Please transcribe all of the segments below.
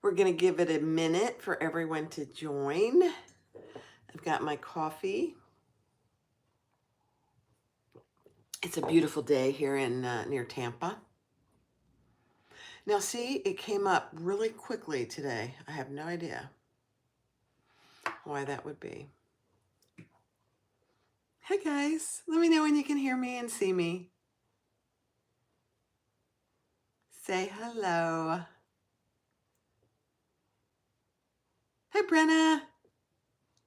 We're going to give it a minute for everyone to join. I've got my coffee. It's a beautiful day here in near Tampa. Now see, it came up really quickly today. I have no idea why that would be. Hey guys, let me know when you can hear me and see me. Say hello. Hi Brenna.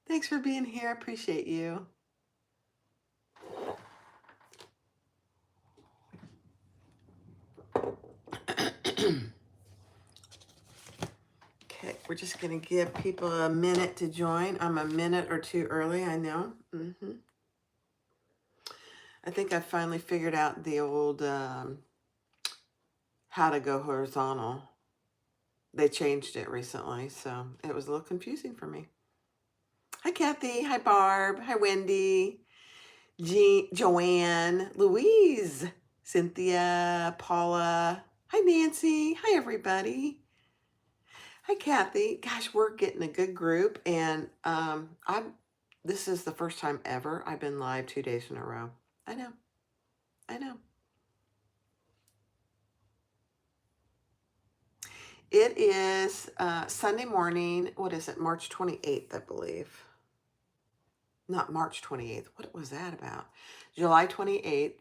Thanks for being here. I appreciate you. Okay, we're just going to give people a minute to join. I'm a minute or two early, I know. I think I finally figured out the old how to go horizontal. They changed it recently, so it was a little confusing for me. Hi, Kathy. Hi, Barb. Hi, Wendy. Joanne. Louise. Cynthia. Paula. Hi, Nancy. Hi, everybody. Hi, Kathy. Gosh, we're getting a good group, and this is the first time ever I've been live 2 days in a row. I know. It is Sunday morning. What is it? March 28th, I believe. Not March 28th. What was that about? July 28th.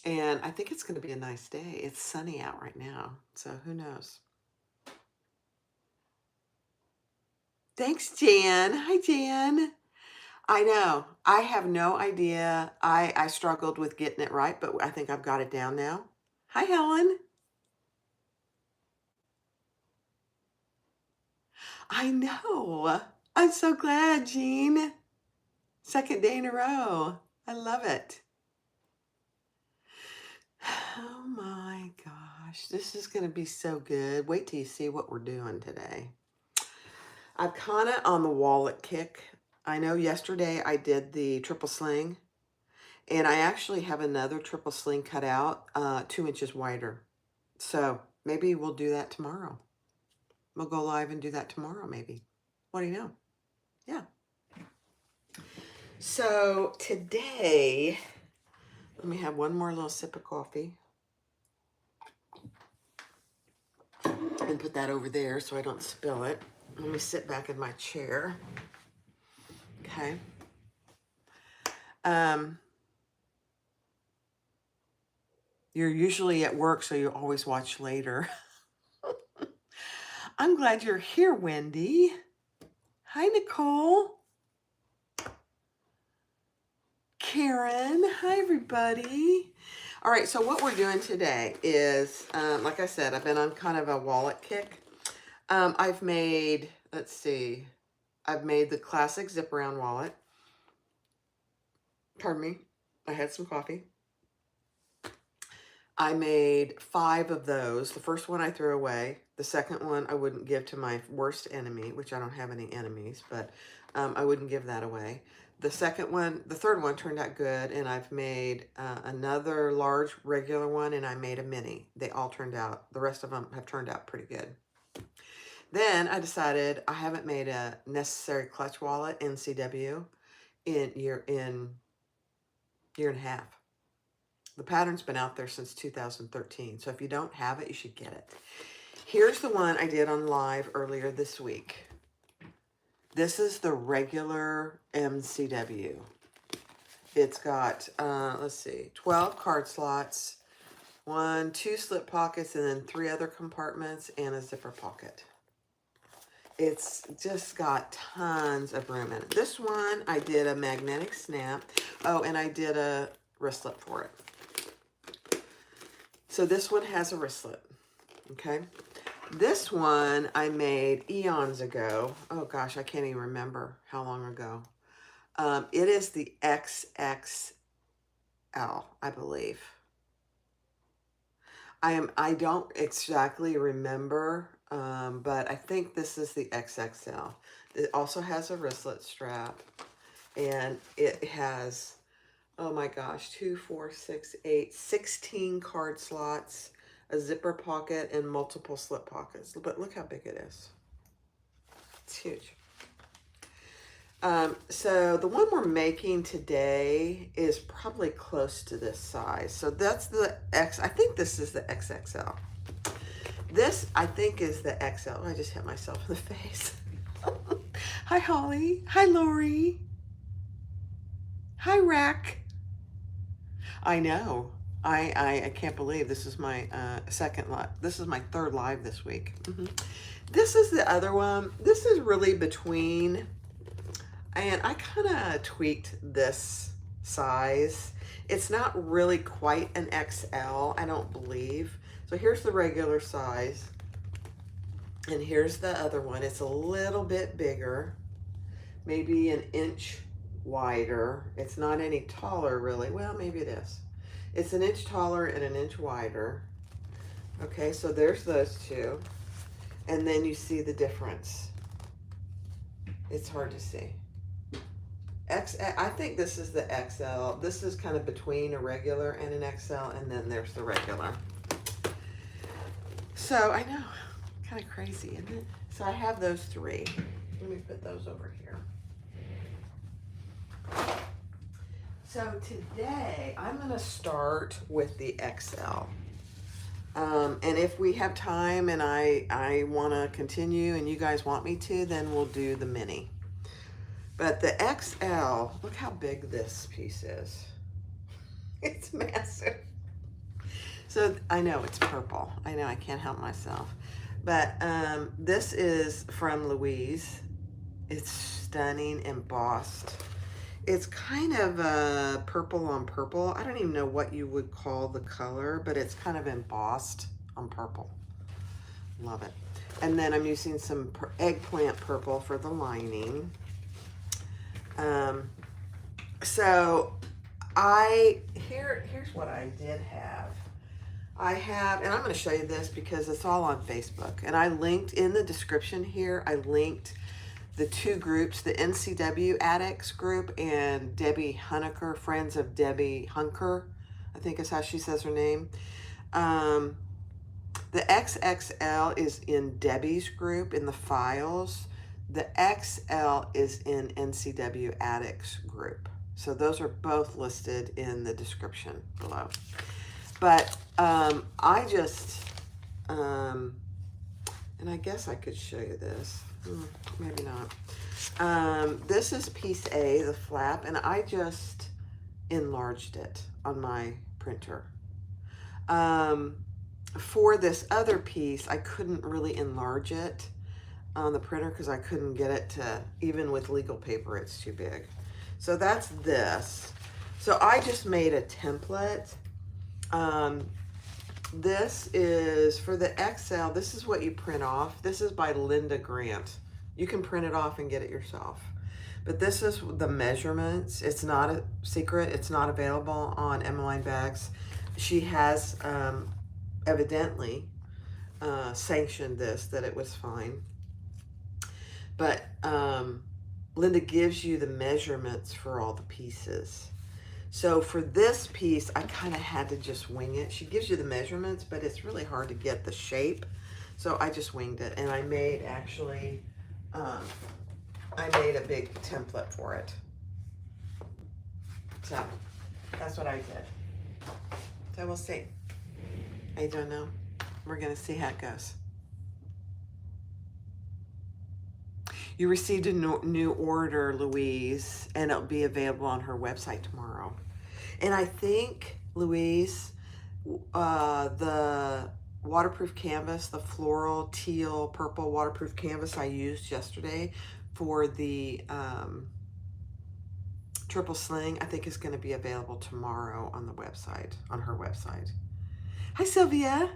And I think it's going to be a nice day. It's sunny out right now, so who knows? Thanks, Jan. Hi, Jan. I know. I have no idea. I struggled with getting it right, but I think I've got it down now. Hi, Helen. I know. I'm so glad, Jean. Second day in a row. I love it. Oh my gosh, this is going to be so good. Wait till you see what we're doing today. I'm kind of on the wallet kick. I know yesterday I did the triple sling, and I actually have another triple sling cut out 2 inches wider. So maybe we'll do that tomorrow. We'll go live and do that tomorrow, maybe. What do you know? Yeah. So today, let me have one more little sip of coffee and put that over there so I don't spill it. Let me sit back in my chair. Okay. You're usually at work, so you always watch later. I'm glad you're here, Wendy. Hi, Nicole. Karen. Hi, everybody. All right, so what we're doing today is, like I said, I've been on kind of a wallet kick. I've made, let's see, I've made the classic zip around wallet. Pardon me, I had some coffee. I made 5 of those. The first one I threw away. The second one I wouldn't give to my worst enemy, which I don't have any enemies, but I wouldn't give that away. The third one turned out good, and I've made another large regular one, and I made a mini. They all turned out, the rest of them have turned out pretty good. Then I decided I haven't made a necessary clutch wallet NCW in year and a half. The pattern's been out there since 2013, so if you don't have it, you should get it. Here's the one I did on live earlier this week. This is the regular MCW. It's got, let's see, 12 card slots, 2 slip pockets, and then 3 other compartments, and a zipper pocket. It's just got tons of room in it. This one, I did a magnetic snap. Oh, and I did a wristlet for it. So this one has a wristlet, okay? This one I made eons ago. Oh gosh, I can't even remember how long ago. It is the XXL, I believe. I don't exactly remember, but I think this is the XXL. It also has a wristlet strap, and it has, oh my gosh, 2, 4, 6, 8, 16 card slots. a zipper pocket, and multiple slip pockets. But look how big it is. It's huge. So the one we're making today is probably close to this size. So that's the X. I think this is the XXL. This, I think, is the XL. I just hit myself in the face. Hi, Holly. Hi, Lori. Hi, Rack. I know. I can't believe this is my second live. This is my third live this week. This is the other one. This is really between, and I kind of tweaked this size. It's not really quite an XL, I don't believe. So here's the regular size, and here's the other one. It's a little bit bigger, maybe an inch wider. It's not any taller really. Well, maybe it is. It's an inch taller and an inch wider. Okay, so there's those two. And then you see the difference. It's hard to see. I think this is the XL. This is kind of between a regular and an XL, and then there's the regular. So I know, kind of crazy, isn't it? So I have those three. Let me put those over here. So today I'm going to start with the XL. And if we have time and I want to continue and you guys want me to, then we'll do the mini. But the XL, look how big this piece is. It's massive. So I know it's purple. I know I can't help myself. But this is from Louise. It's stunning, embossed. It's kind of purple on purple. I don't even know what you would call the color, but it's kind of embossed on purple. Love it. And then I'm using some eggplant purple for the lining. So here's what I did have. And I'm going to show you this because it's all on Facebook. And I linked in the description here, I linked the two groups, the NCW Addicts group and Debbie Hunker, Friends of Debbie Hunker, I think is how she says her name. The XXL is in Debbie's group in the files. The XL is in NCW Addicts group. So those are both listed in the description below. But I just, and I guess I could show you this. Maybe not. This is piece A, the flap, and I just enlarged it on my printer. For this other piece, I couldn't really enlarge it on the printer because I couldn't get it to, even with legal paper, it's too big. So that's this. So I just made a template. This is for the XL. This is what you print off. This is by Linda Grant. You can print it off and get it yourself. But this is the measurements. It's not a secret. It's not available on Emmeline Bags. She has evidently sanctioned this, that it was fine. But Linda gives you the measurements for all the pieces. So for this piece, I kind of had to just wing it. She gives you the measurements, but it's really hard to get the shape. So I just winged it, and I made actually, I made a big template for it. So that's what I did. So we'll see. I don't know. We're gonna see how it goes. You received a new order, Louise, and it'll be available on her website tomorrow. And I think, Louise, the waterproof canvas, the floral, teal, purple waterproof canvas I used yesterday for the triple sling, I think is going to be available tomorrow on the website, on her website. Hi, Sylvia.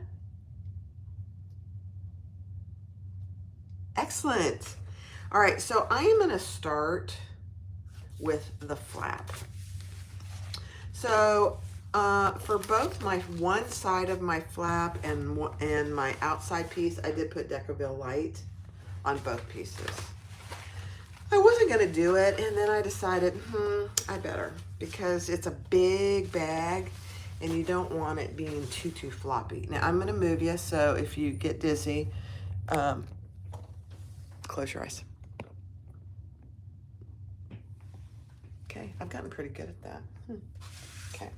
Excellent. All right, so I am going to start with the flap. So for both my one side of my flap and my outside piece, I did put Decaville Light on both pieces. I wasn't going to do it, and then I decided, I better, because it's a big bag, and you don't want it being too floppy. Now I'm gonna move you, so if you get dizzy, close your eyes. Okay, I've gotten pretty good at that. Okay.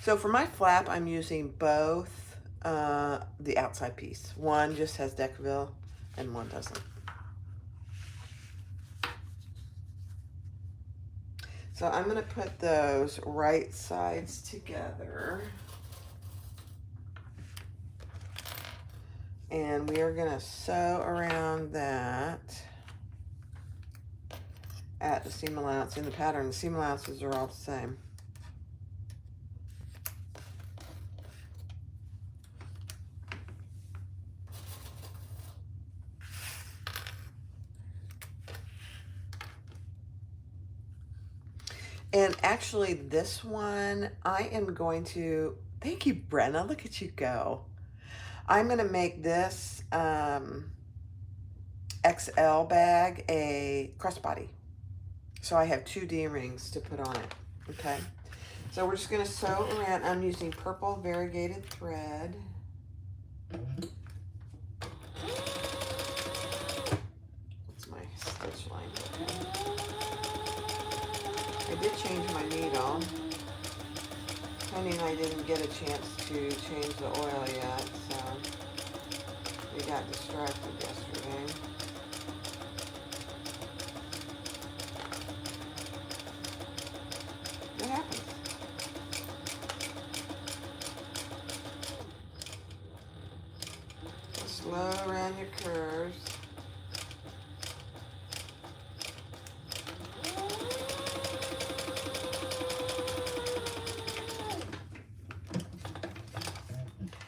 So for my flap, I'm using both the outside piece. One just has Decaville and one doesn't. So I'm going to put those right sides together. And we are going to sew around that at the seam allowance in the pattern. The seam allowances are all the same. And actually this one, I am going to, thank you, Brenna, look at you go. I'm gonna make this XL bag a crossbody. So I have 2 D-rings to put on it, okay? So we're just gonna sew around. I'm using purple variegated thread. What's my stitch line? I did change my needle. Honey and I didn't get a chance to change the oil yet, so we got distracted yesterday. What happens? Slow around your curves.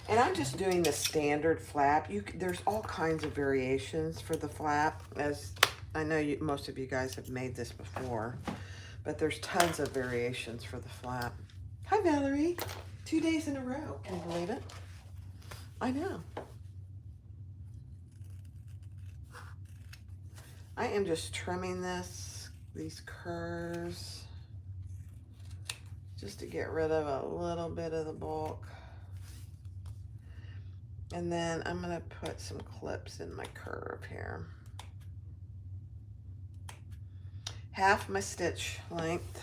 And I'm just doing the standard flap. There's all kinds of variations for the flap, as I know most of you guys have made this before, but there's tons of variations for the flap. Hi, Valerie. 2 days in a row. Can you believe it? I know. I am just trimming these curves, just to get rid of a little bit of the bulk. And then I'm gonna put some clips in my curve here. Half my stitch length,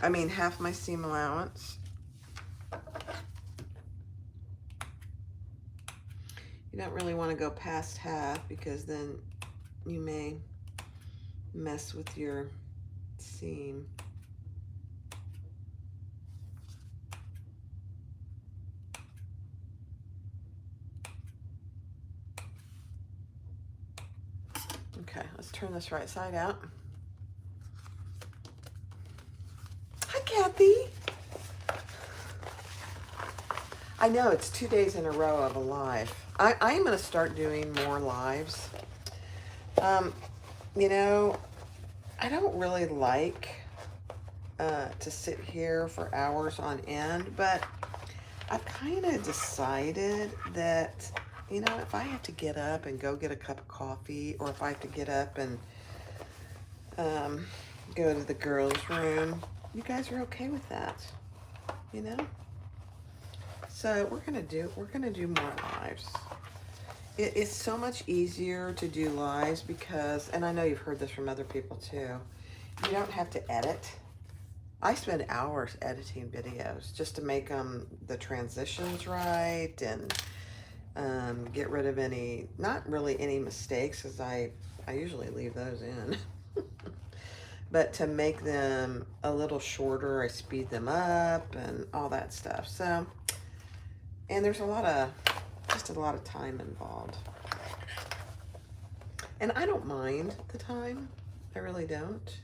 half my seam allowance. You don't really want to go past half because then you may mess with your seam. Okay, let's turn this right side out. Hi, Kathy. I know it's 2 days in a row of a live. I am going to start doing more lives. You know, I don't really like to sit here for hours on end, but I've kind of decided that, you know, if I have to get up and go get a cup of coffee, or if I have to get up and go to the girls' room, you guys are okay with that, you know? So we're gonna do more lives. It's so much easier to do lives because, and I know you've heard this from other people too, you don't have to edit. I spend hours editing videos just to make the transitions right and get rid of any, not really any mistakes, because I usually leave those in. But to make them a little shorter, I speed them up and all that stuff. So, and there's just a lot of time involved. And I don't mind the time, I really don't.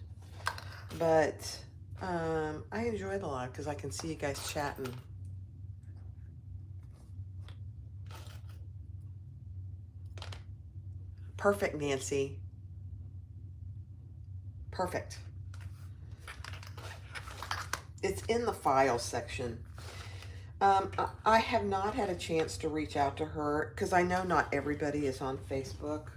But I enjoy the live because I can see you guys chatting. Perfect, Nancy. Perfect. It's in the files section. I have not had a chance to reach out to her because I know not everybody is on Facebook.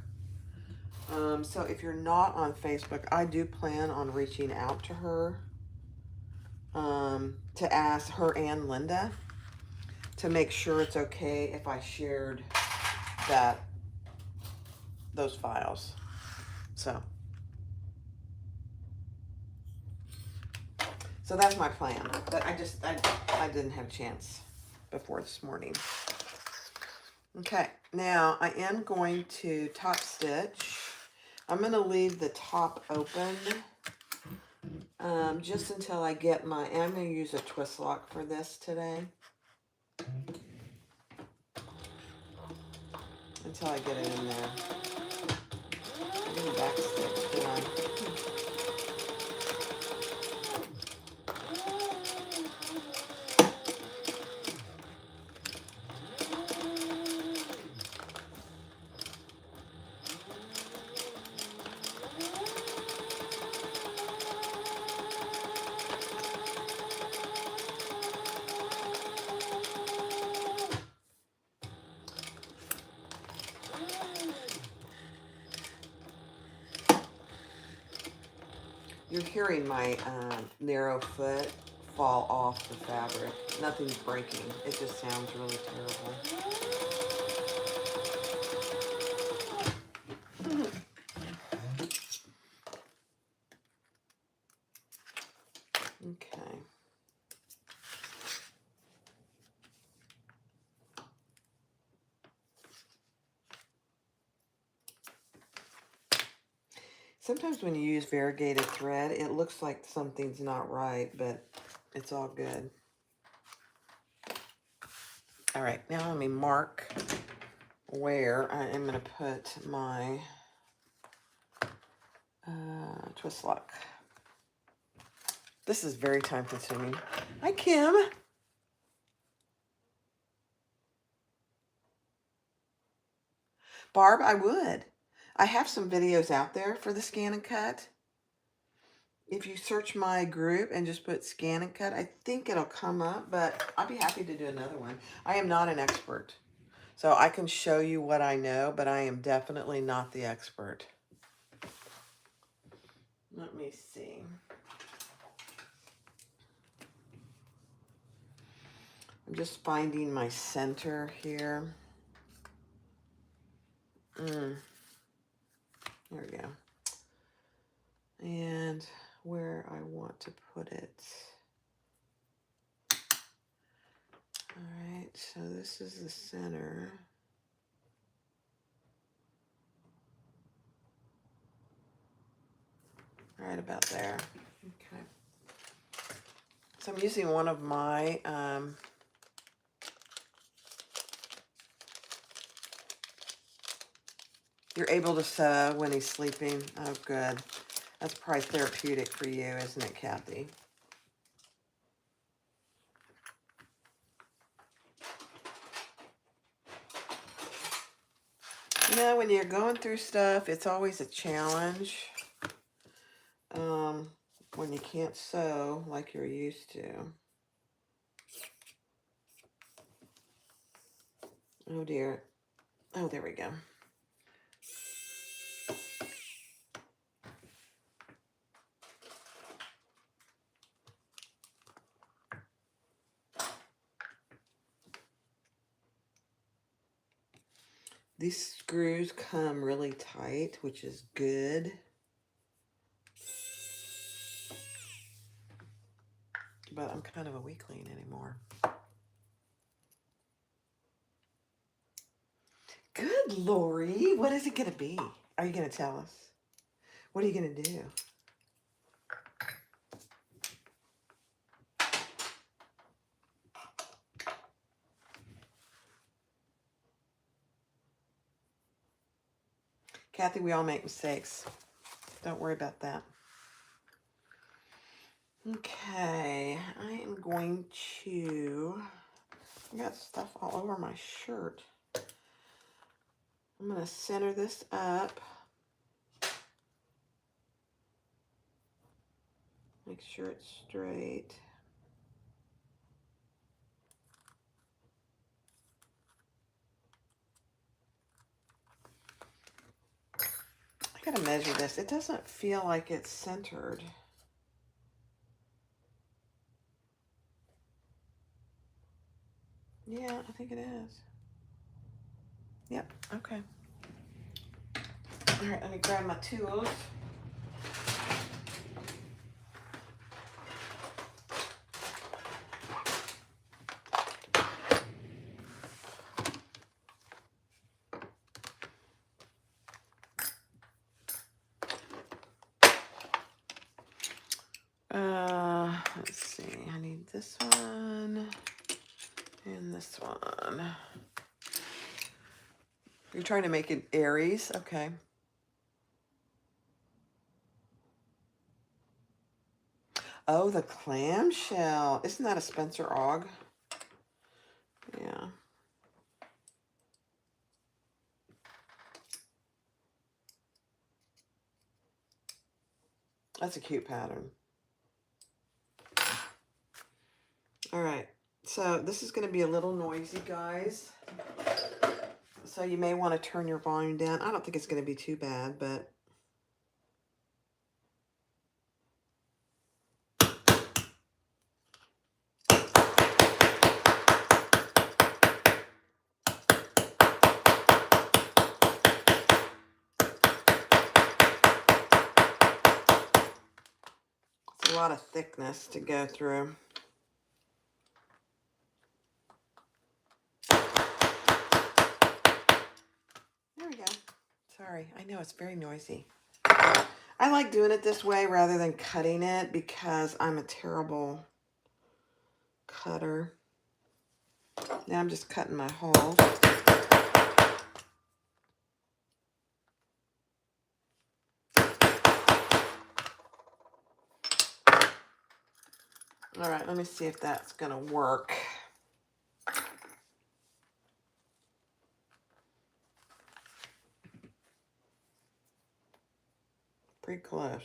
So if you're not on Facebook, I do plan on reaching out to her. to ask her and Linda to make sure it's okay if I shared those files. So that's my plan. But I didn't have a chance before this morning. Okay, now I am going to top stitch. I'm going to leave the top open just until I get my, and I'm going to use a twist lock for this today. Until I get it in there. I didn't back stitch, did I? You're hearing my narrow foot fall off the fabric. Nothing's breaking. It just sounds really terrible. Okay. Sometimes when you use variegated thread, it looks like something's not right, but it's all good. All right, now let me mark where I am going to put my twist lock. This is very time consuming. Hi, Kim. Barb, I would. I have some videos out there for the scan and cut. If you search my group and just put scan and cut, I think it'll come up, but I'll be happy to do another one. I am not an expert, so I can show you what I know, but I am definitely not the expert. Let me see. I'm just finding my center here. There we go. And where I want to put it. All right, so this is the center. Right about there. Okay. So I'm using one of my you're able to sew when he's sleeping. Oh, good. That's probably therapeutic for you, isn't it, Kathy? You know, when you're going through stuff, it's always a challenge. When you can't sew like you're used to. Oh, dear. Oh, there we go. These screws come really tight, which is good. But I'm kind of a weakling anymore. Good, Lori. What is it going to be? Are you going to tell us? What are you going to do? Kathy, we all make mistakes. Don't worry about that. Okay, I am going to, I got stuff all over my shirt. I'm going to center this up. Make sure it's straight. I got to measure this. It doesn't feel like it's centered. I think it is. Yep, okay. All right, let me grab my tools. Let's see, I need this one and this one. You're trying to make it Aries, okay. Oh, the clamshell. Isn't that a Spencer Ogg? Yeah. That's a cute pattern. All right, so this is going to be a little noisy, guys. So you may want to turn your volume down. I don't think it's going to be too bad, but it's a lot of thickness to go through. There we go. Sorry, I know it's very noisy. I like doing it this way rather than cutting it because I'm a terrible cutter. Now I'm just cutting my holes. All right, let me see if that's gonna work. Pretty close.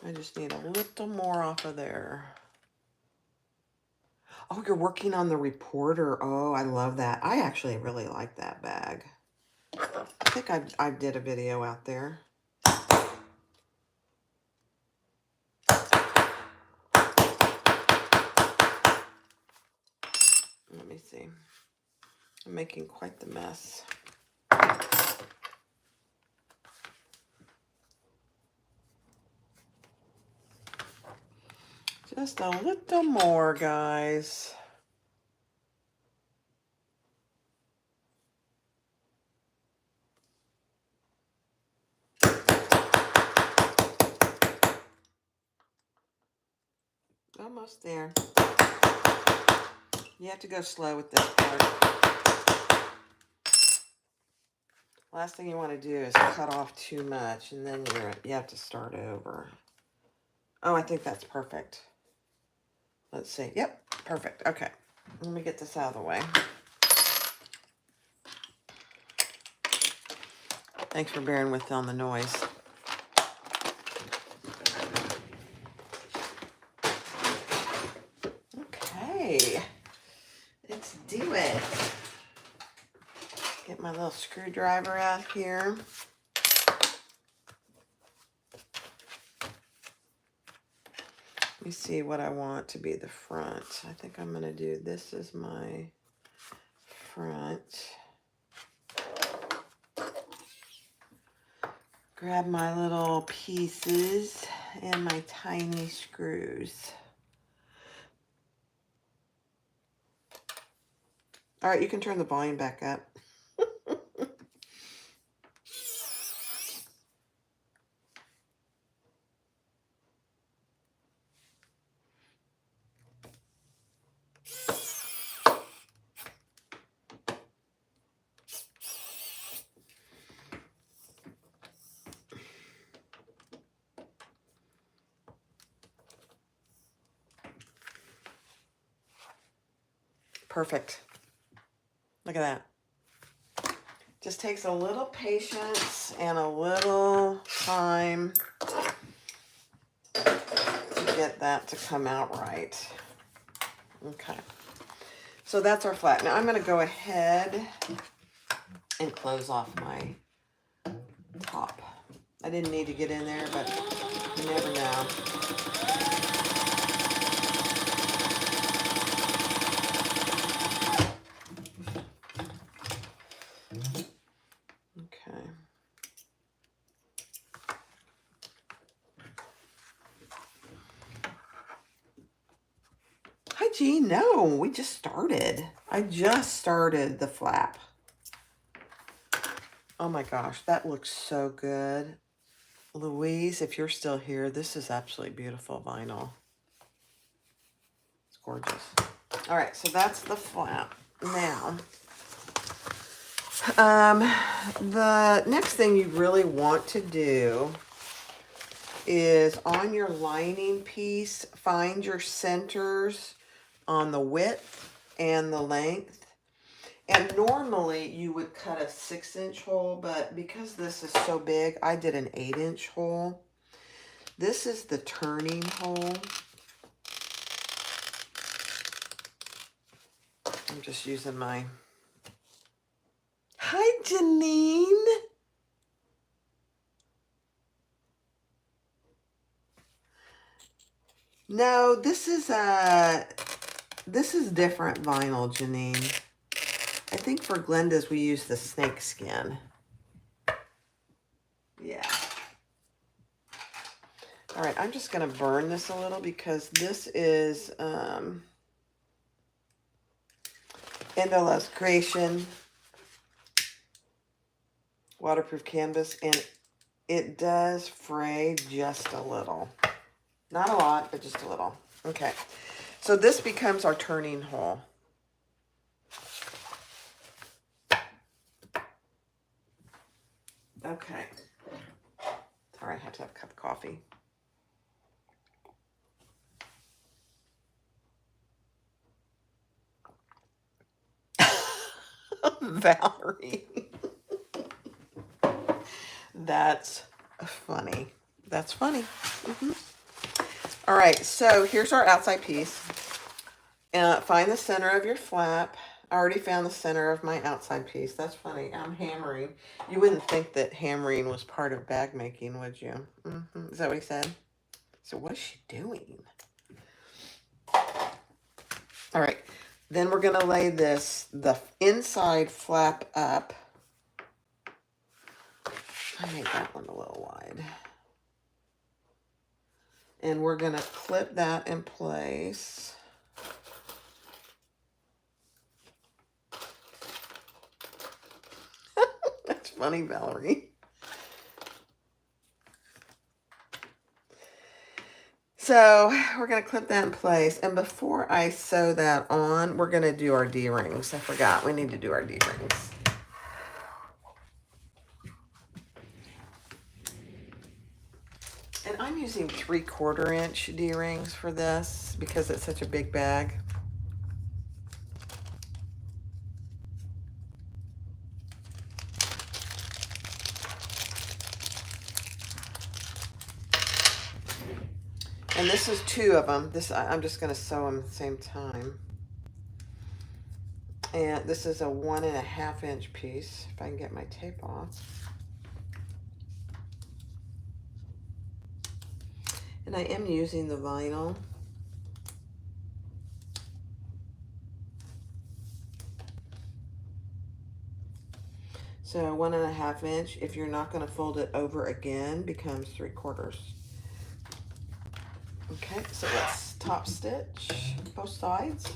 I just need a little more off of there. Oh, you're working on the reporter. Oh, I love that. I actually really like that bag. I think I did a video out there. Let me see. I'm making quite the mess. Just a little more, guys. Almost there. You have to go slow with this part. Last thing you want to do is cut off too much, and then you have to start over. Oh, I think that's perfect. Let's see. Yep, perfect. Okay, let me get this out of the way. Thanks for bearing with on the noise. Okay, let's do it. Get my little screwdriver out here. Let me see what I want to be the front. I think I'm going to do this as my front. Grab my little pieces and my tiny screws. All right, you can turn the volume back up. Perfect. Look at that. Just takes a little patience and a little time to get that to come out right. Okay. So that's our flat. Now I'm going to go ahead and close off my top. I didn't need to get in there, but you never know. Jean. No, we just started. I just started the flap. Oh my gosh, that looks so good. Louise, if you're still here, this is absolutely beautiful vinyl. It's gorgeous. All right, so that's the flap. Now, the next thing you really want to do is on your lining piece, find your centers on the width and the length. And normally you would cut a 6-inch hole, but because this is so big, I did an 8-inch hole. This is the turning hole. I'm just using my... Hi, Janine. No, this is different vinyl, Janine. I think for Glenda's we use the snake skin. Yeah. All right, I'm just gonna burn this a little because this is Love's Creation waterproof canvas, and it does fray just a little. Not a lot, but just a little. Okay, so this becomes our turning hole. Okay. Sorry, I have to have a cup of coffee. Valerie. That's funny. That's funny. All right, so here's our outside piece. Find the center of your flap. I already found the center of my outside piece. That's funny. I'm hammering. You wouldn't think that hammering was part of bag making, would you? Is that what he said? So what is she doing? All right. Then we're going to lay the inside flap up. I made that one a little wide. And we're going to clip that in place. That's funny, Valerie. So we're going to clip that in place. And before I sew that on, we're going to do our D-rings. I forgot we need to do our D-rings. And I'm using 3/4 inch D-rings for this because it's such a big bag. And this is 2 of them. I'm just going to sew them at the same time. And this is a 1.5 inch piece, if I can get my tape off. And I am using the vinyl. So 1.5 inch, if you're not going to fold it over again, becomes 3/4. Okay, so let's top stitch both sides.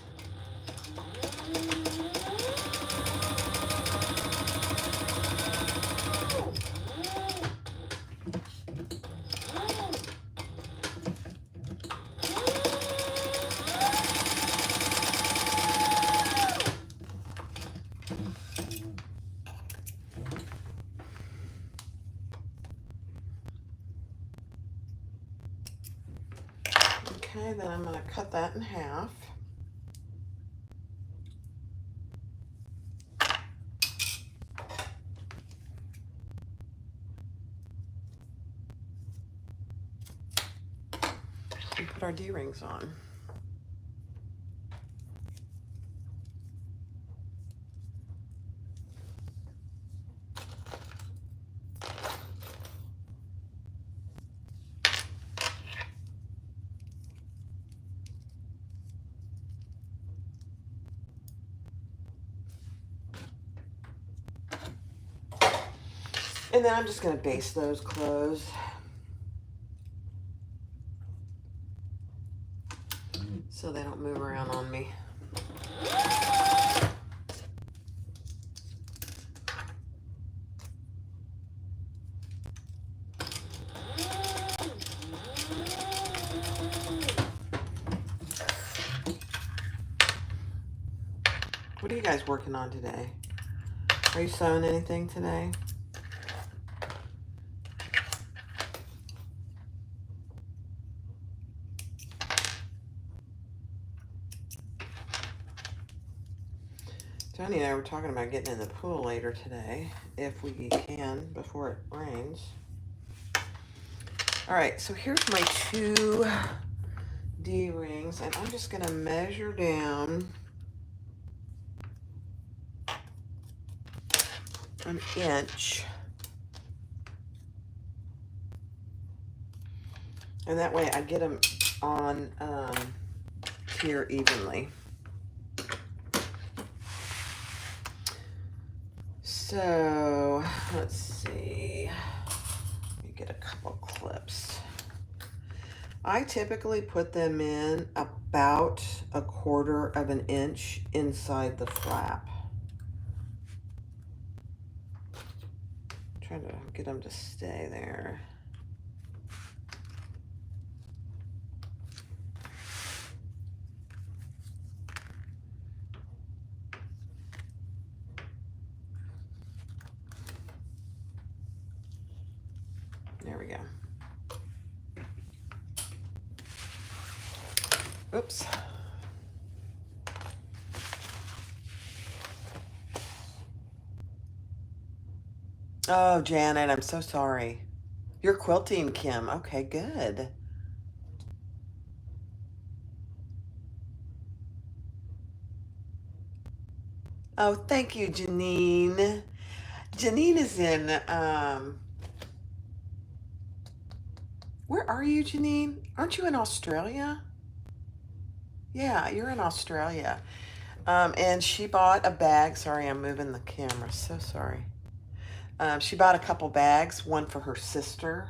Okay, then I'm going to cut that in half. And put our D-rings on. And then I'm just going to baste those closed. So they don't move around on me. guys working on today? Are you sewing anything today? Johnny and I were talking about getting in the pool later today, if we can, before it rains. All right, so here's my 2 D-rings, and I'm just gonna measure down an inch. And that way I get them on here evenly. So let's see, let me get a couple clips. I typically put them in about 1/4 of an inch inside the flap. Trying to get them to stay there. There we go. Oops. Oh, Janet, I'm so sorry. You're quilting, Kim. Okay, good. Oh, thank you, Janine. Janine is in, where are you, Janine? Aren't you in Australia? Yeah, you're in Australia. And she bought a bag. Sorry, I'm moving the camera. So sorry. She bought a couple bags, one for her sister.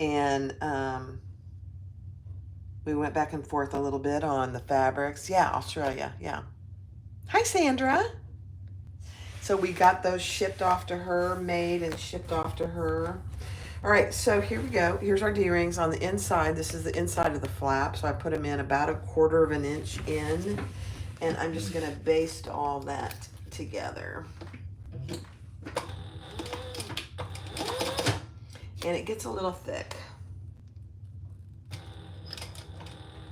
And we went back and forth a little bit on the fabrics. Yeah, Australia. Yeah. Hi, Sandra. So we got those shipped off to her, made and shipped off to her. All right, so here we go. Here's our D-rings on the inside. This is the inside of the flap. So I put them in about 1/4 of an inch in, and I'm just gonna baste all that together. And it gets a little thick.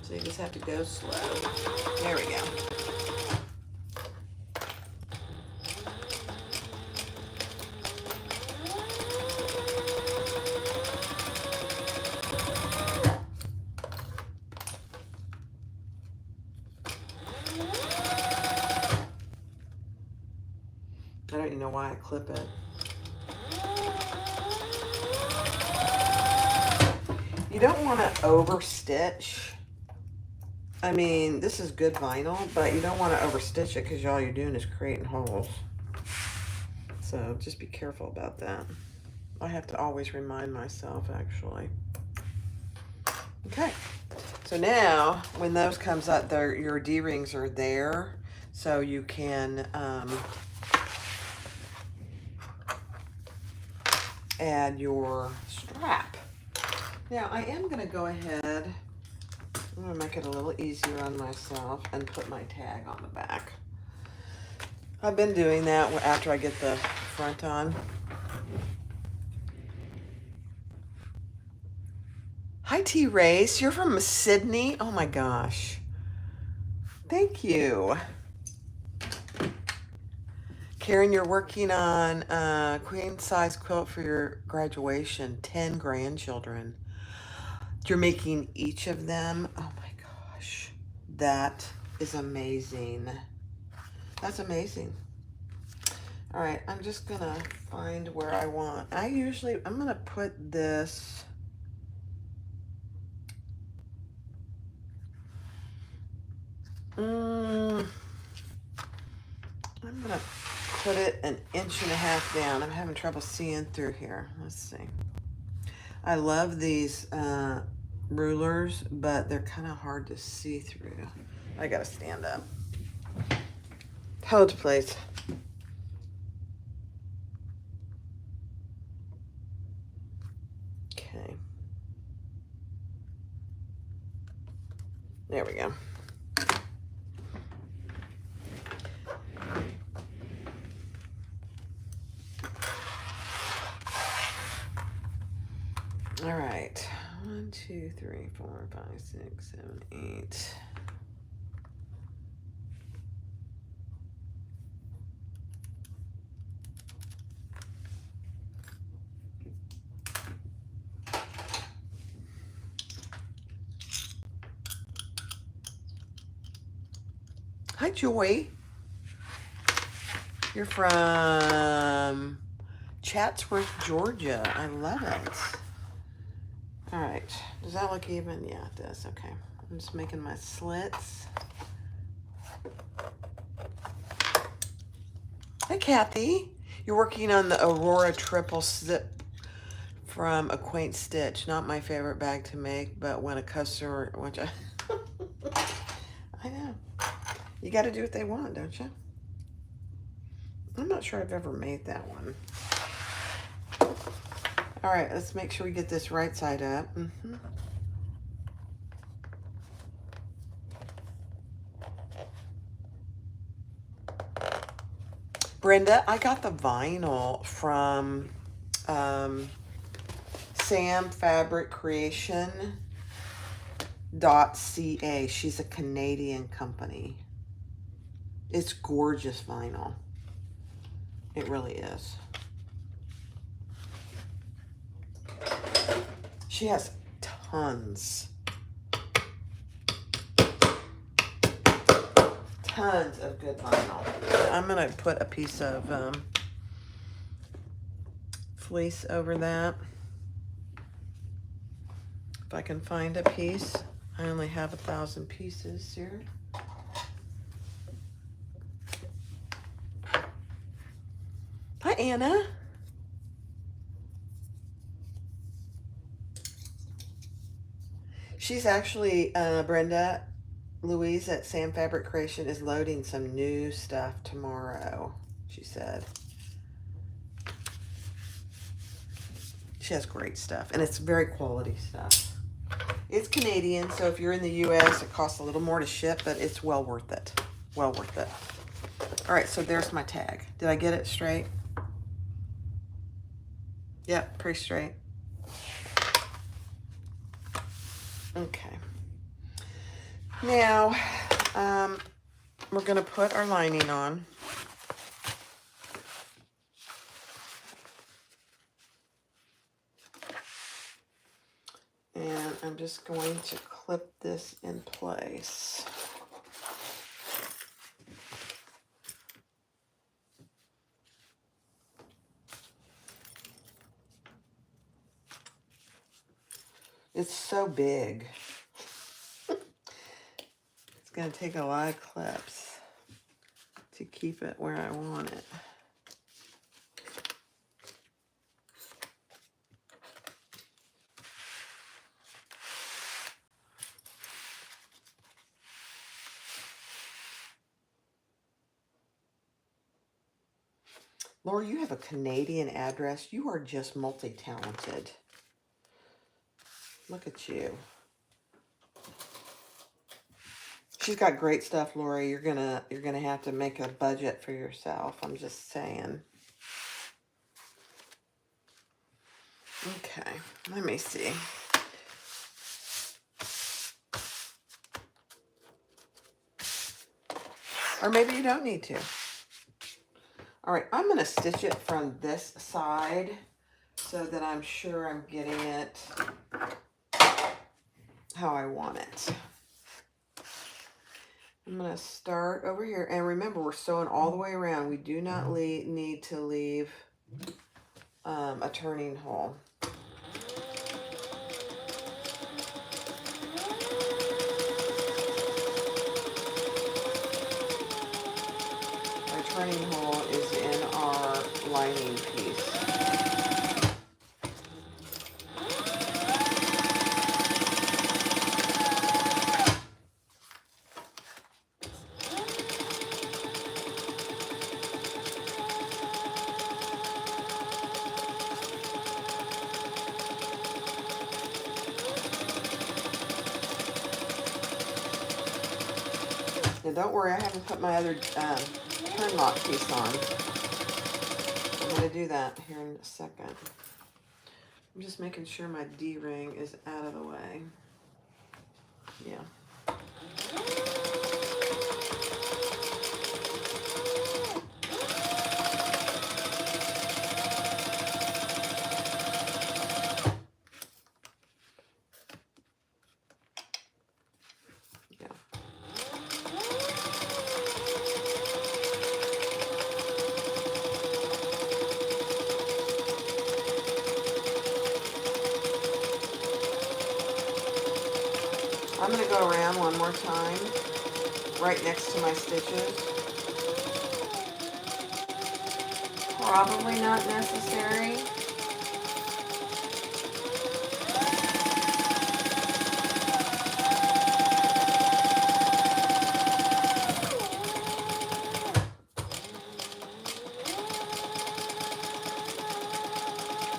So you just have to go slow. There we go. I don't even know why I clip it. You don't want to over stitch. I mean, this is good vinyl, but you don't want to over stitch it because all you're doing is creating holes. So just be careful about that. I have to always remind myself, actually. Okay, so now when those comes up, your D-rings are there, so you can add your strap. Now I am going to go ahead, I'm going to make it a little easier on myself and put my tag on the back. I've been doing that after I get the front on. Hi, T. Race. You're from Sydney? Oh my gosh. Thank you. Karen, you're working on a queen size quilt for your graduation. 10 grandchildren. You're making each of them. Oh my gosh. That is amazing. That's amazing. All right, I'm just gonna find where I want. I'm gonna put this. I'm gonna put it 1.5 inches down. I'm having trouble seeing through here. Let's see. I love these rulers, but they're kind of hard to see through. I gotta stand up. Hold, please. Okay. There we go. 2, 3, 4, 5, 6, 7, 8. Hi, Joy. You're from Chatsworth, Georgia. I love it. All right. Does that look even? Yeah, it does. Okay. I'm just making my slits. Hi, Kathy. You're working on the Aurora Triple Zip from Acquaint Stitch. Not my favorite bag to make, but when a customer, which I know. You got to do what they want, don't you? I'm not sure I've ever made that one. All right, let's make sure we get this right side up. Brenda, I got the vinyl from Sam Fabric Creation.ca. She's a Canadian company. It's gorgeous vinyl. It really is. She has tons of good vinyl. I'm gonna put a piece of fleece over that. If I can find a piece. I only have 1,000 pieces here. Hi, Anna. She's actually, Brenda, Louise at Sam Fabric Creation is loading some new stuff tomorrow, she said. She has great stuff, and it's very quality stuff. It's Canadian, so if you're in the U.S., it costs a little more to ship, but it's well worth it. Well worth it. All right, so there's my tag. Did I get it straight? Yep, pretty straight. Okay. Now, we're going to put our lining on. And I'm just going to clip this in place. It's so big. It's going to take a lot of clips to keep it where I want it. Laura, you have a Canadian address. You are just multi-talented. Look at you. She's got great stuff, Laura. You're gonna have to make a budget for yourself. I'm just saying. Okay, let me see. Or maybe you don't need to. All right, I'm gonna stitch it from this side so that I'm sure I'm getting it how I want it. I'm going to start over here. And remember, we're sewing all the way around. We do not need to leave a turning hole. Our turning hole is in our lining piece. Now don't worry, I haven't put my other turn lock piece on. I'm going to do that here in a second. I'm just making sure my D-ring is out of the way. Yeah. I'm going to go around one more time, right next to my stitches. Probably not necessary.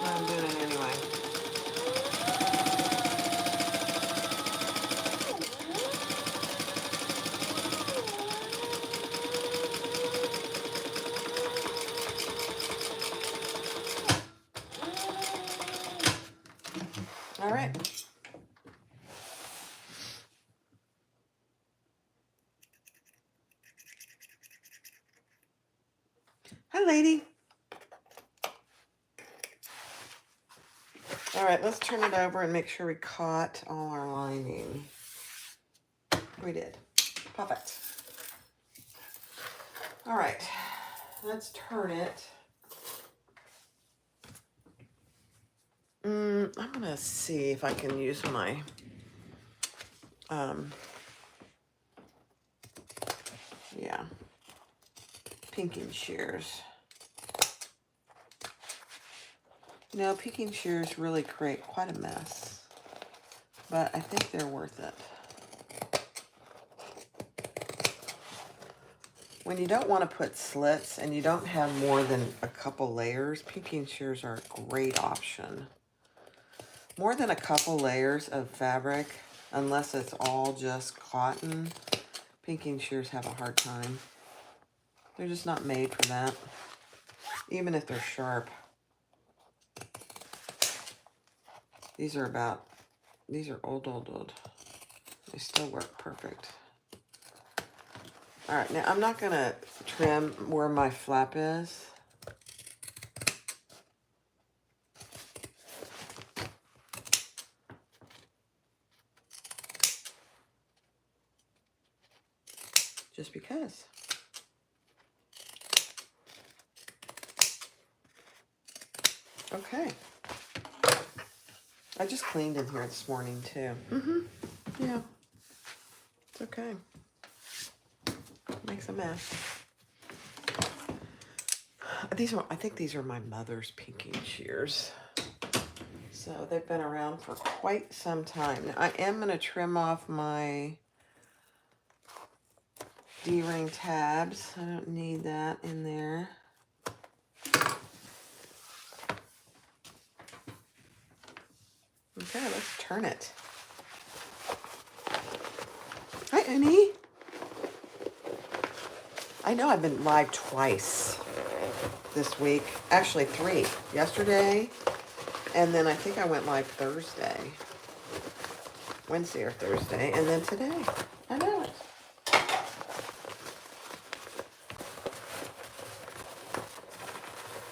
I'm doing it anyway. All right. Hi, lady. All right, let's turn it over and make sure we caught all our lining. We did. Perfect. All right, let's turn it. I'm gonna see if I can use my pinking shears. You know, pinking shears really create quite a mess, but I think they're worth it. When you don't want to put slits and you don't have more than a couple layers, pinking shears are a great option. More than a couple layers of fabric, unless it's all just cotton, pinking shears have a hard time. They're just not made for that, even if they're sharp. These are old. They still work perfect. All right, now I'm not gonna trim where my flap is. Just because. Okay. I just cleaned in here this morning too. Yeah. It's okay. Makes a mess. I think these are my mother's pinking shears. So they've been around for quite some time. Now I am going to trim off my D-ring tabs. I don't need that in there. Okay, let's turn it. Hi, Annie. I know I've been live twice this week. Actually, 3. Yesterday, and then I think I went live Thursday. Wednesday or Thursday, and then today. I know it.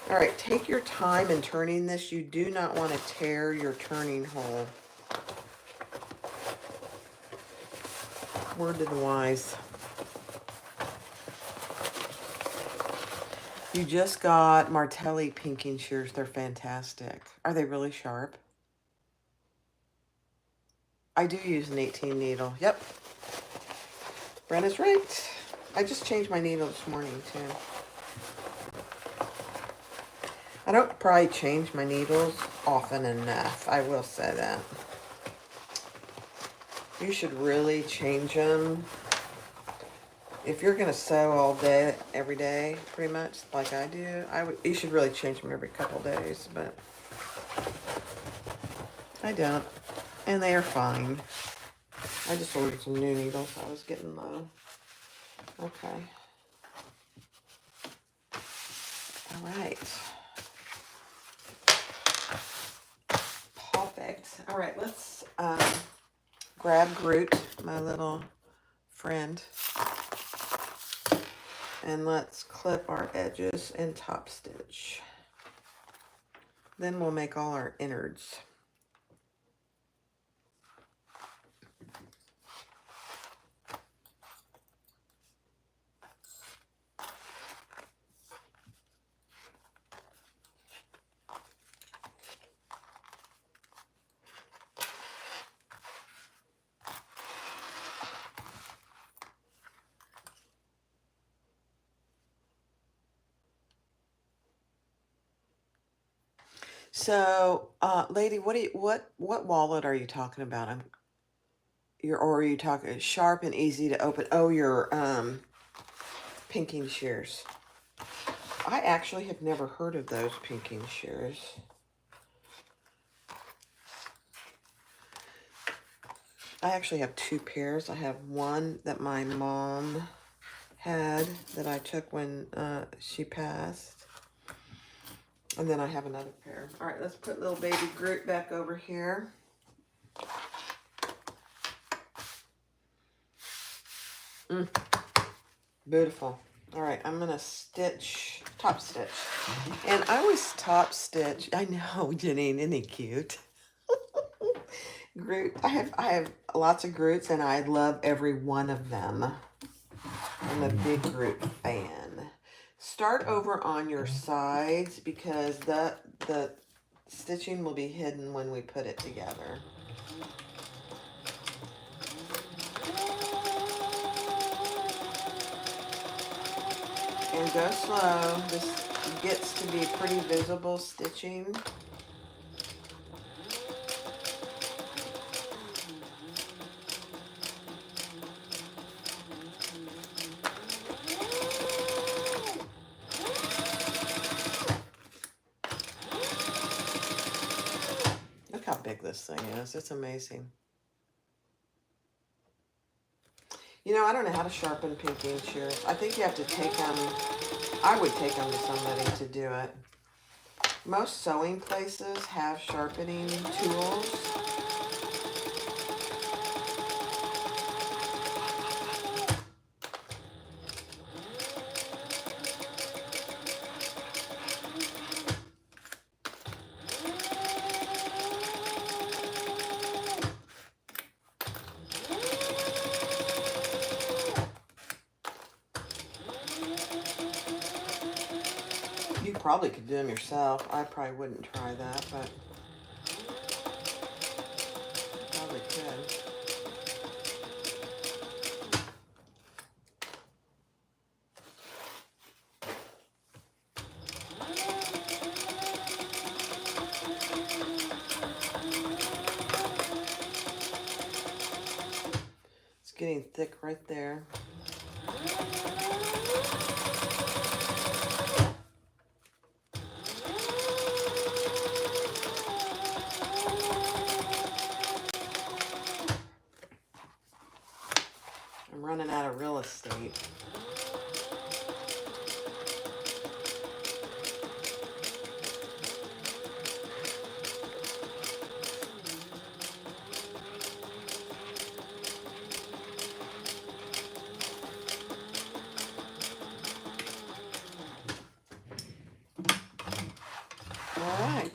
All right, take your time in turning this. You do not want to tear your turning hole. Word to the wise. You just got Martelli pinking shears. They're fantastic. Are they really sharp? I do use an 18 needle. Yep. Brenna's right. I just changed my needle this morning too. I don't probably change my needles often enough. I will say that. You should really change them. If you're going to sew all day, every day, pretty much, like I do, you should really change them every couple days, but I don't. And they are fine. I just ordered some new needles. I was getting low. Okay. All right. All right, let's grab Groot, my little friend, and let's clip our edges and top stitch. Then we'll make all our innards. So, lady, what wallet are you talking about? Or are you talking sharp and easy to open? Oh, your pinking shears. I actually have never heard of those pinking shears. I actually have two pairs. I have one that my mom had that I took when she passed. And then I have another pair. All right, let's put little baby Groot back over here. Beautiful. All right, I'm gonna top stitch. And I always top stitch. I know, Jenny, isn't he cute? Groot. I have lots of Groots, and I love every one of them. I'm a big Groot fan. Start over on your sides because the stitching will be hidden when we put it together. And go slow. This gets to be pretty visible stitching. Look how big this thing is. It's amazing. You know, I don't know how to sharpen pinking shears. I think you have to take them. I would take them to somebody to do it. Most sewing places have sharpening tools. You probably could do them yourself. I probably wouldn't try that, but you probably could. It's getting thick right there. I'm running out of real estate. All right.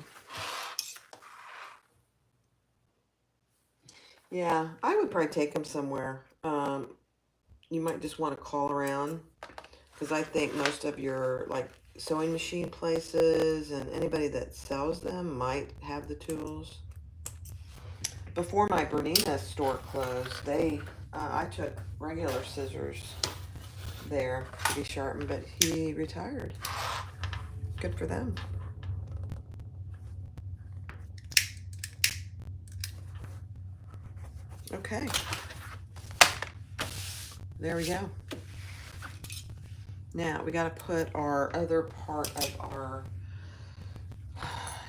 Yeah, I would probably take them somewhere. You might just want to call around because I think most of your like sewing machine places and anybody that sells them might have the tools. Before my Bernina store closed, I took regular scissors there to be sharpened, but he retired. Good for them. Okay. There we go. Now we got to put our other part of our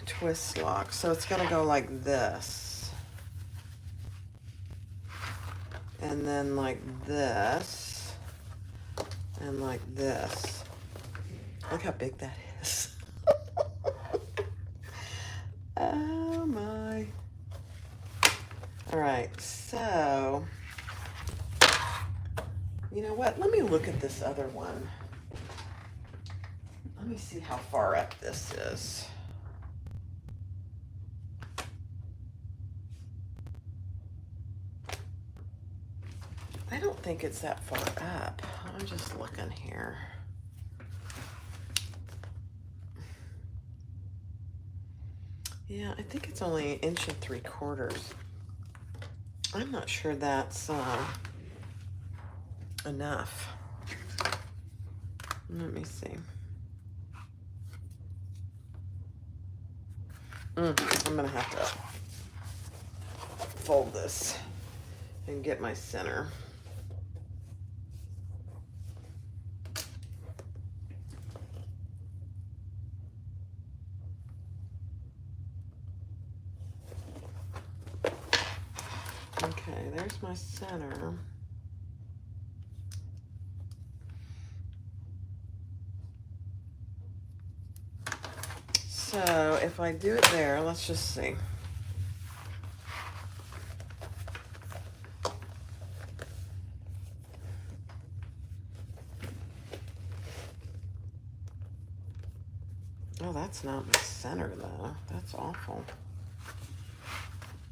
twist lock. So it's going to go like this. And then like this. And like this. Look how big that is. Oh my. But let me look at this other one. Let me see how far up this is. I don't think it's that far up. I'm just looking here. Yeah, I think it's only 1 3/4 inches. I'm not sure that's enough. Let me see. I'm gonna have to fold this and get my center. Okay, there's my center. So if I do it there, let's just see. Oh, that's not my center though. That's awful.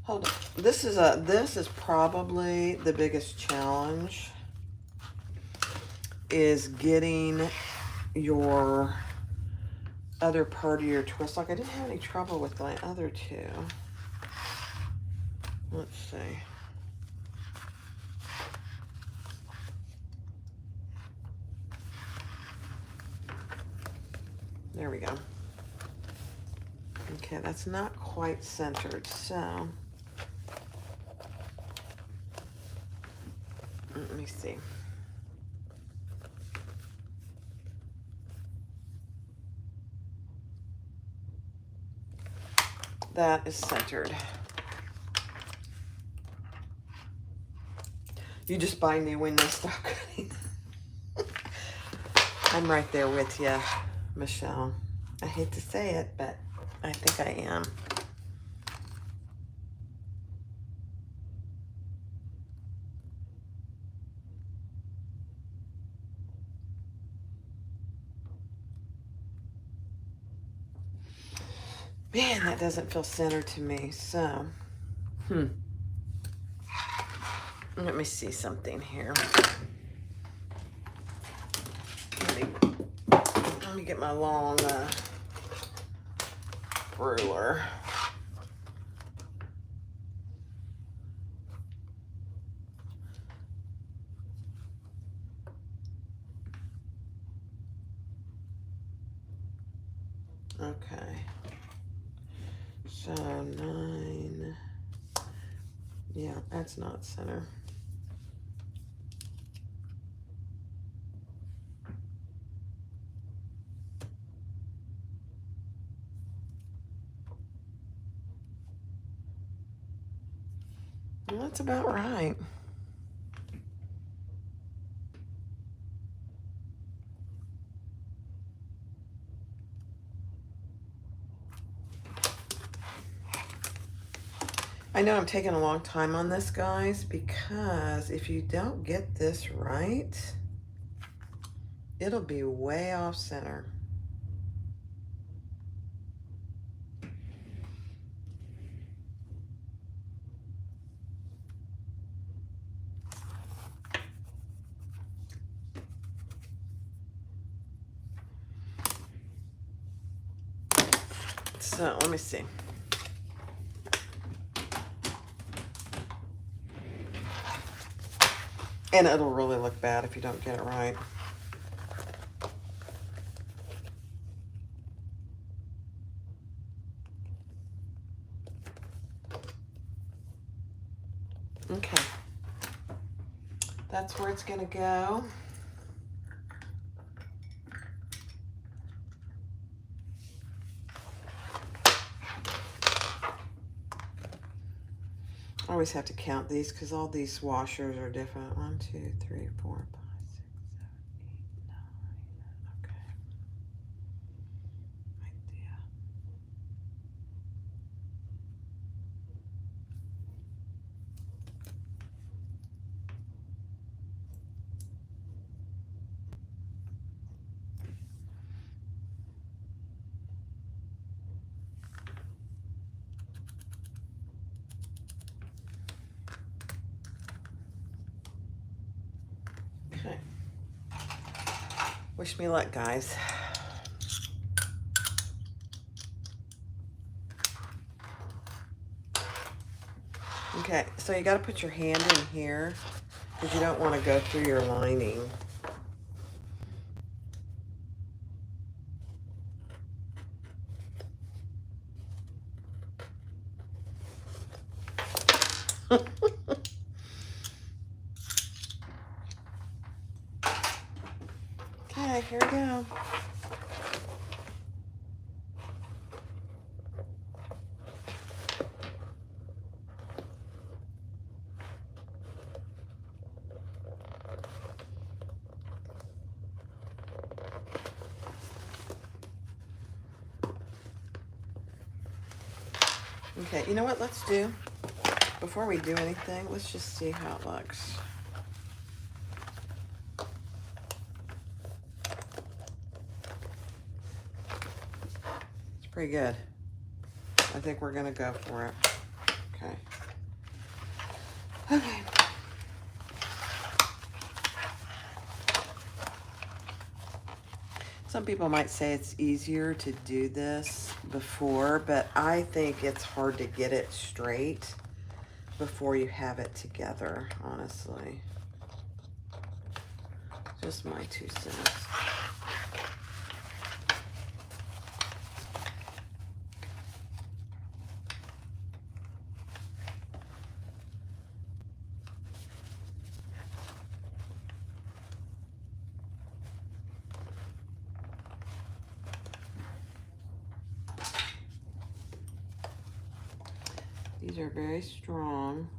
Hold on. This is probably the biggest challenge, is getting your other part of your twist. Like, I didn't have any trouble with my other two. Let's see. There we go. Okay, that's not quite centered, so let me see. That is centered. You just buy me when they stop cutting. I'm right there with you, Michelle. I hate to say it, but I think I am. Man, that doesn't feel centered to me, so, Let me see something here. Let me get my long ruler. Okay. So 9. Yeah, that's not center. Well, that's about right. I know I'm taking a long time on this, guys, because if you don't get this right, it'll be way off center. So let me see. And it'll really look bad if you don't get it right. Okay. That's where it's gonna go. I always have to count these because all these washers are different. 1, 2, 3, 4, 5, 6, 7, 8, 9. Okay. Right there. Wish me luck, guys. Okay, so you got to put your hand in here because you don't want to go through your lining. Okay, here we go. Okay, you know what let's do? Before we do anything, let's just see how it looks. It's pretty good. I think we're gonna go for it. Okay. Okay. Some people might say it's easier to do this before, but I think it's hard to get it straight before you have it together, honestly. Just my 2 cents. These are very strong.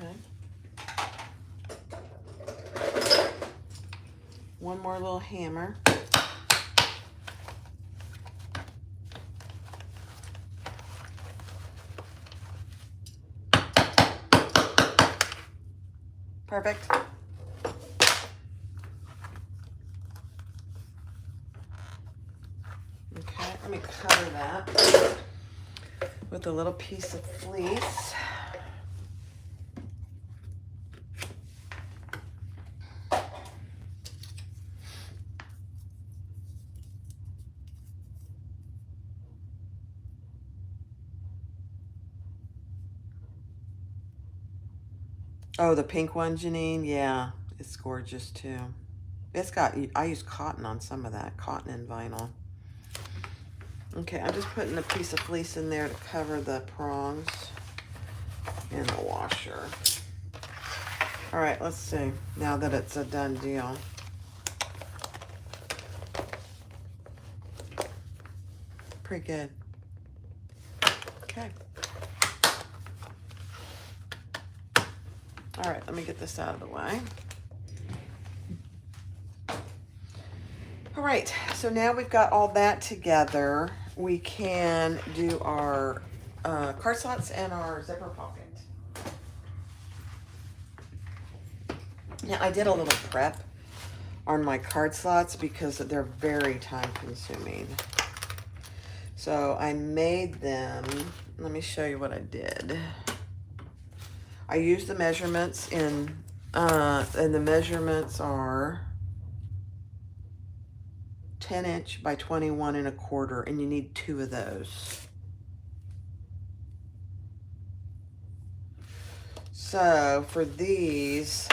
Okay. One more little hammer. Perfect. Okay, let me cover that with a little piece of fleece. Oh, the pink one, Janine? Yeah, it's gorgeous too. It's got, I use cotton on some of that, cotton and vinyl. Okay, I'm just putting a piece of fleece in there to cover the prongs and the washer. All right, let's see, now that it's a done deal. Pretty good. Okay. All right, let me get this out of the way. All right, so now we've got all that together. We can do our card slots and our zipper pocket. Now, I did a little prep on my card slots because they're very time consuming. So I made them, let me show you what I did. I used the measurements and the measurements are 10" by 21 1/4, and you need 2 of those. So for these,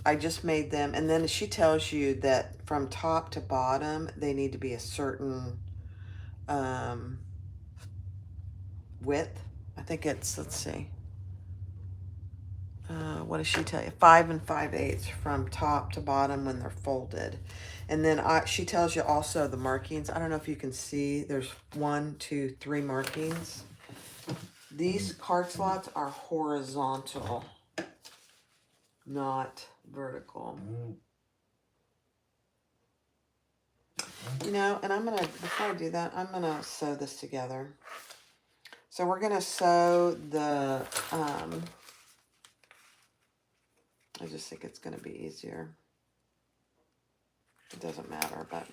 I just made them, and then she tells you that from top to bottom, they need to be a certain width. I think it's, let's see. What does she tell you? 5 5/8 from top to bottom when they're folded. And then she tells you also the markings. I don't know if you can see, there's 1, 2, 3 markings. These card slots are horizontal, not vertical. You know, and I'm gonna, before I do that, I'm gonna sew this together. So we're gonna sew the, I just think it's gonna be easier. It doesn't matter, but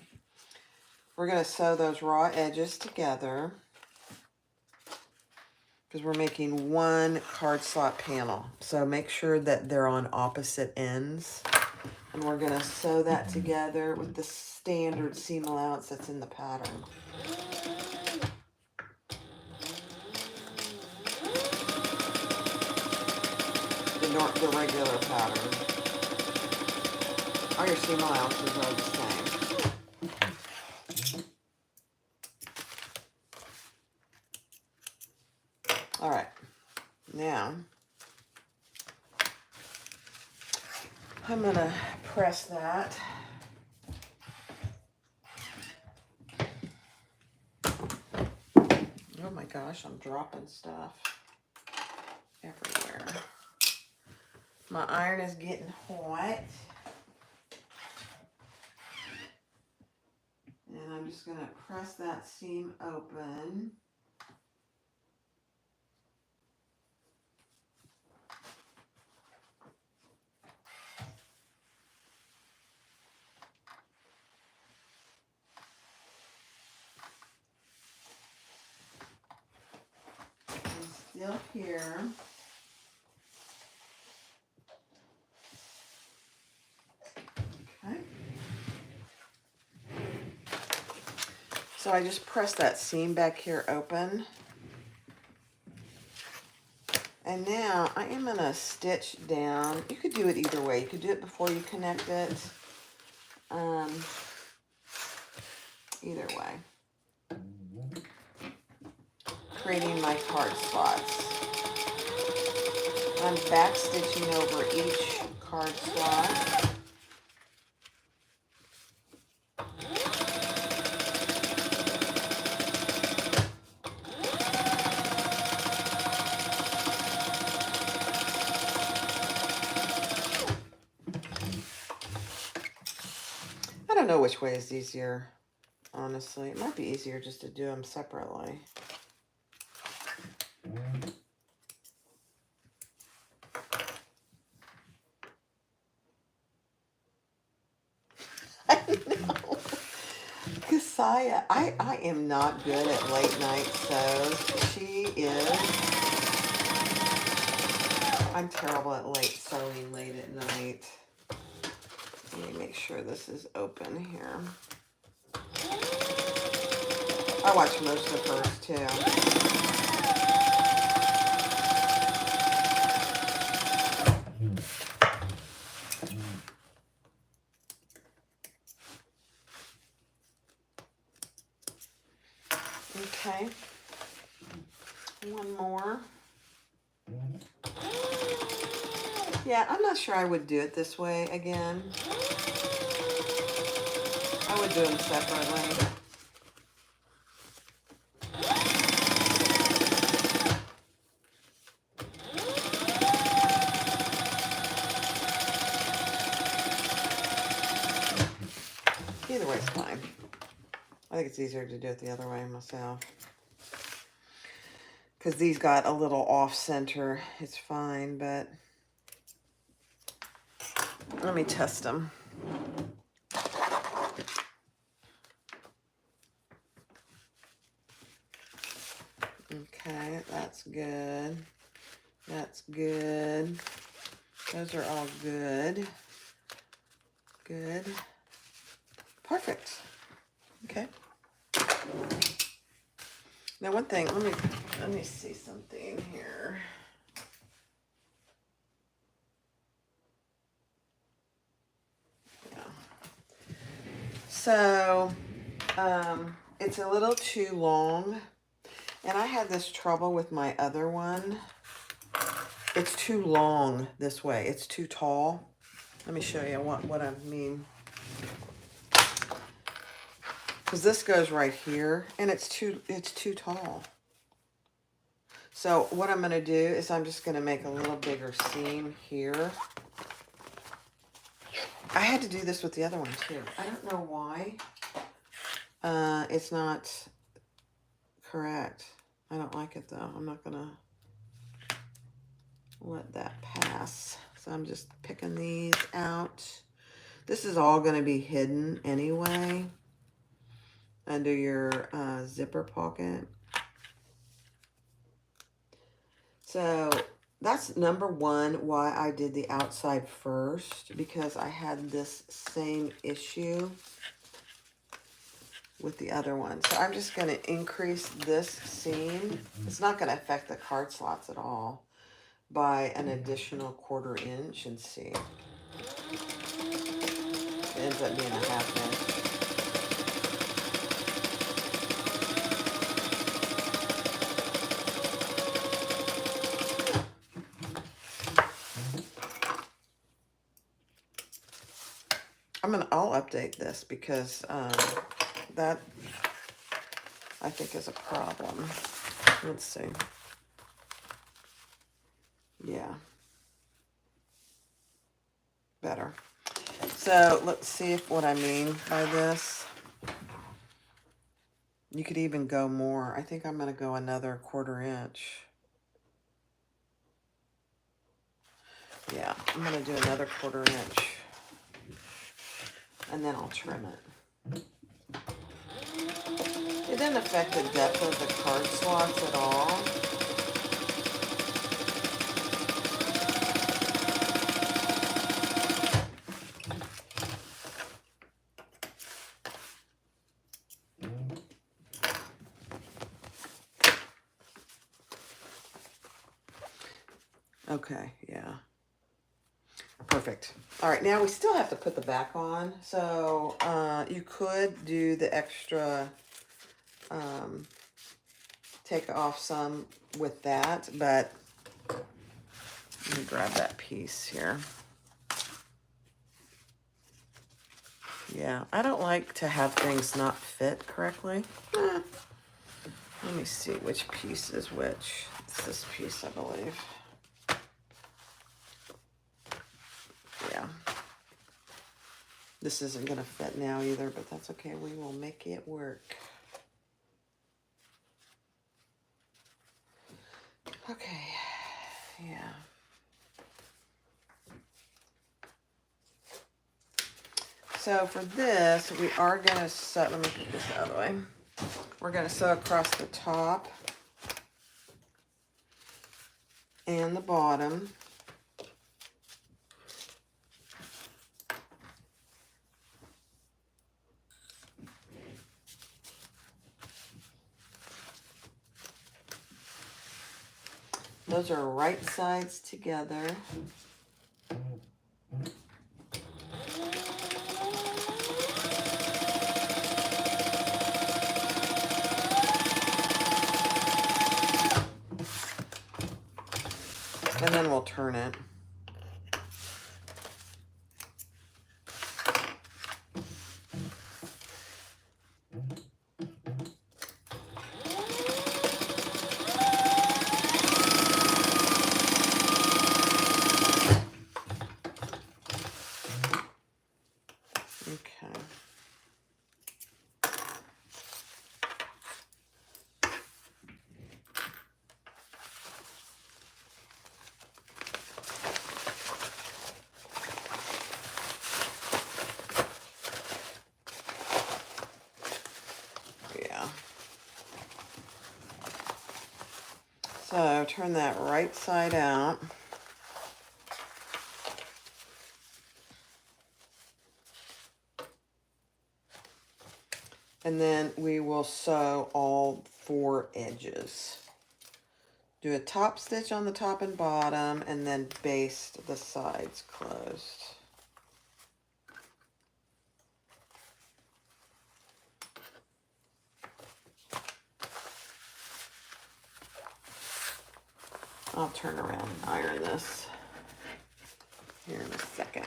we're gonna sew those raw edges together because we're making one card slot panel. So make sure that they're on opposite ends. And we're going to sew that together with the standard seam allowance that's in the pattern. The regular pattern. All your seam allowances are the same. All right, now I'm gonna press that. Oh my gosh, I'm dropping stuff everywhere. My iron is getting hot. And I'm just gonna press that seam open. Still here. Okay. So I just press that seam back here open. And now I am going to stitch down. You could do it either way. You could do it before you connect it. Either way. Creating my card slots. I'm back stitching over each card slot. I don't know which way is easier, honestly. It might be easier just to do them separately. I know. Kasaya, I am not good at late night sews. She is. I'm terrible at late sewing late at night. Let me make sure this is open here. I watch most of hers too. Okay. One more. Yeah, I'm not sure I would do it this way again. I would do them separately. Either way is fine. I think it's easier to do it the other way myself. Because these got a little off center. It's fine, but let me test them. Okay, that's good. That's good. Those are all good. Good. Perfect. Okay. Now one thing, let me see something here. Yeah. So, it's a little too long, and I had this trouble with my other one. It's too long this way. It's too tall. Let me show you what I mean. Because this goes right here, and it's too tall. So what I'm going to do is I'm just going to make a little bigger seam here. I had to do this with the other one too. I don't know why. It's not correct. I don't like it though. I'm not going to let that pass. So I'm just picking these out. This is all going to be hidden anyway under your zipper pocket. So that's number one, why I did the outside first, because I had this same issue with the other one. So I'm just going to increase this seam. It's not going to affect the card slots at all, by an additional 1/4 inch, and see. It ends up being a 1/2 inch. I'll update this because that I think is a problem. Let's see. Yeah. Better. So let's see if what I mean by this. You could even go more. I think I'm going to go another 1/4 inch. Yeah, I'm going to do another 1/4 inch. And then I'll trim it. It didn't affect the depth of the card slots at all. Okay, yeah. Perfect. All right, now we still have to put the back on. So you could do the extra, take off some with that, but let me grab that piece here. Yeah, I don't like to have things not fit correctly. Let me see which piece is which. It's this piece, I believe. Yeah. This isn't going to fit now either, but that's okay. We will make it work. Okay. Yeah. So for this, we are going to sew, let me put this out of the way. We're going to sew across the top and the bottom. Those are right sides together. And then we'll turn it. So turn that right side out. And then we will sew all 4 edges. Do a top stitch on the top and bottom, and then baste the sides closed. I'll turn around and iron this here in a second.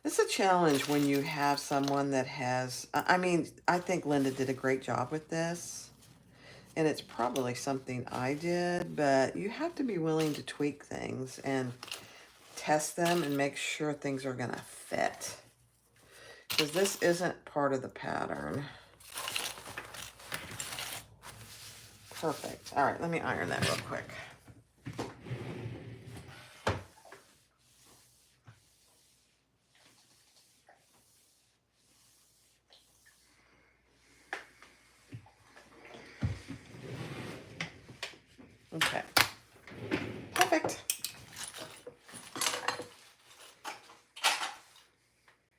It's a challenge when you have someone that has, I mean, I think Linda did a great job with this, and it's probably something I did, but you have to be willing to tweak things and test them and make sure things are going to fit, because this isn't part of the pattern. Perfect. All right, let me iron that real quick. Okay. Perfect.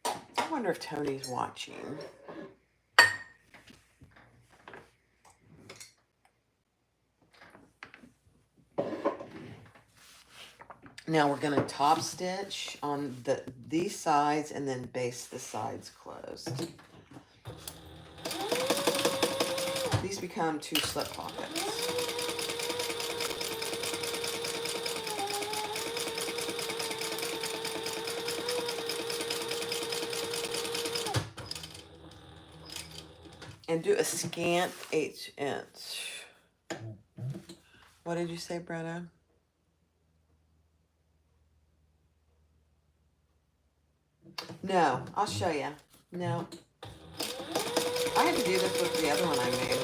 I wonder if Tony's watching. Now we're going to top stitch on these sides and then baste the sides closed. These become 2 slip pockets. And do a scant 1/8 inch. What did you say, Bretta? No, I'll show you. No. I had to do this with the other one I made.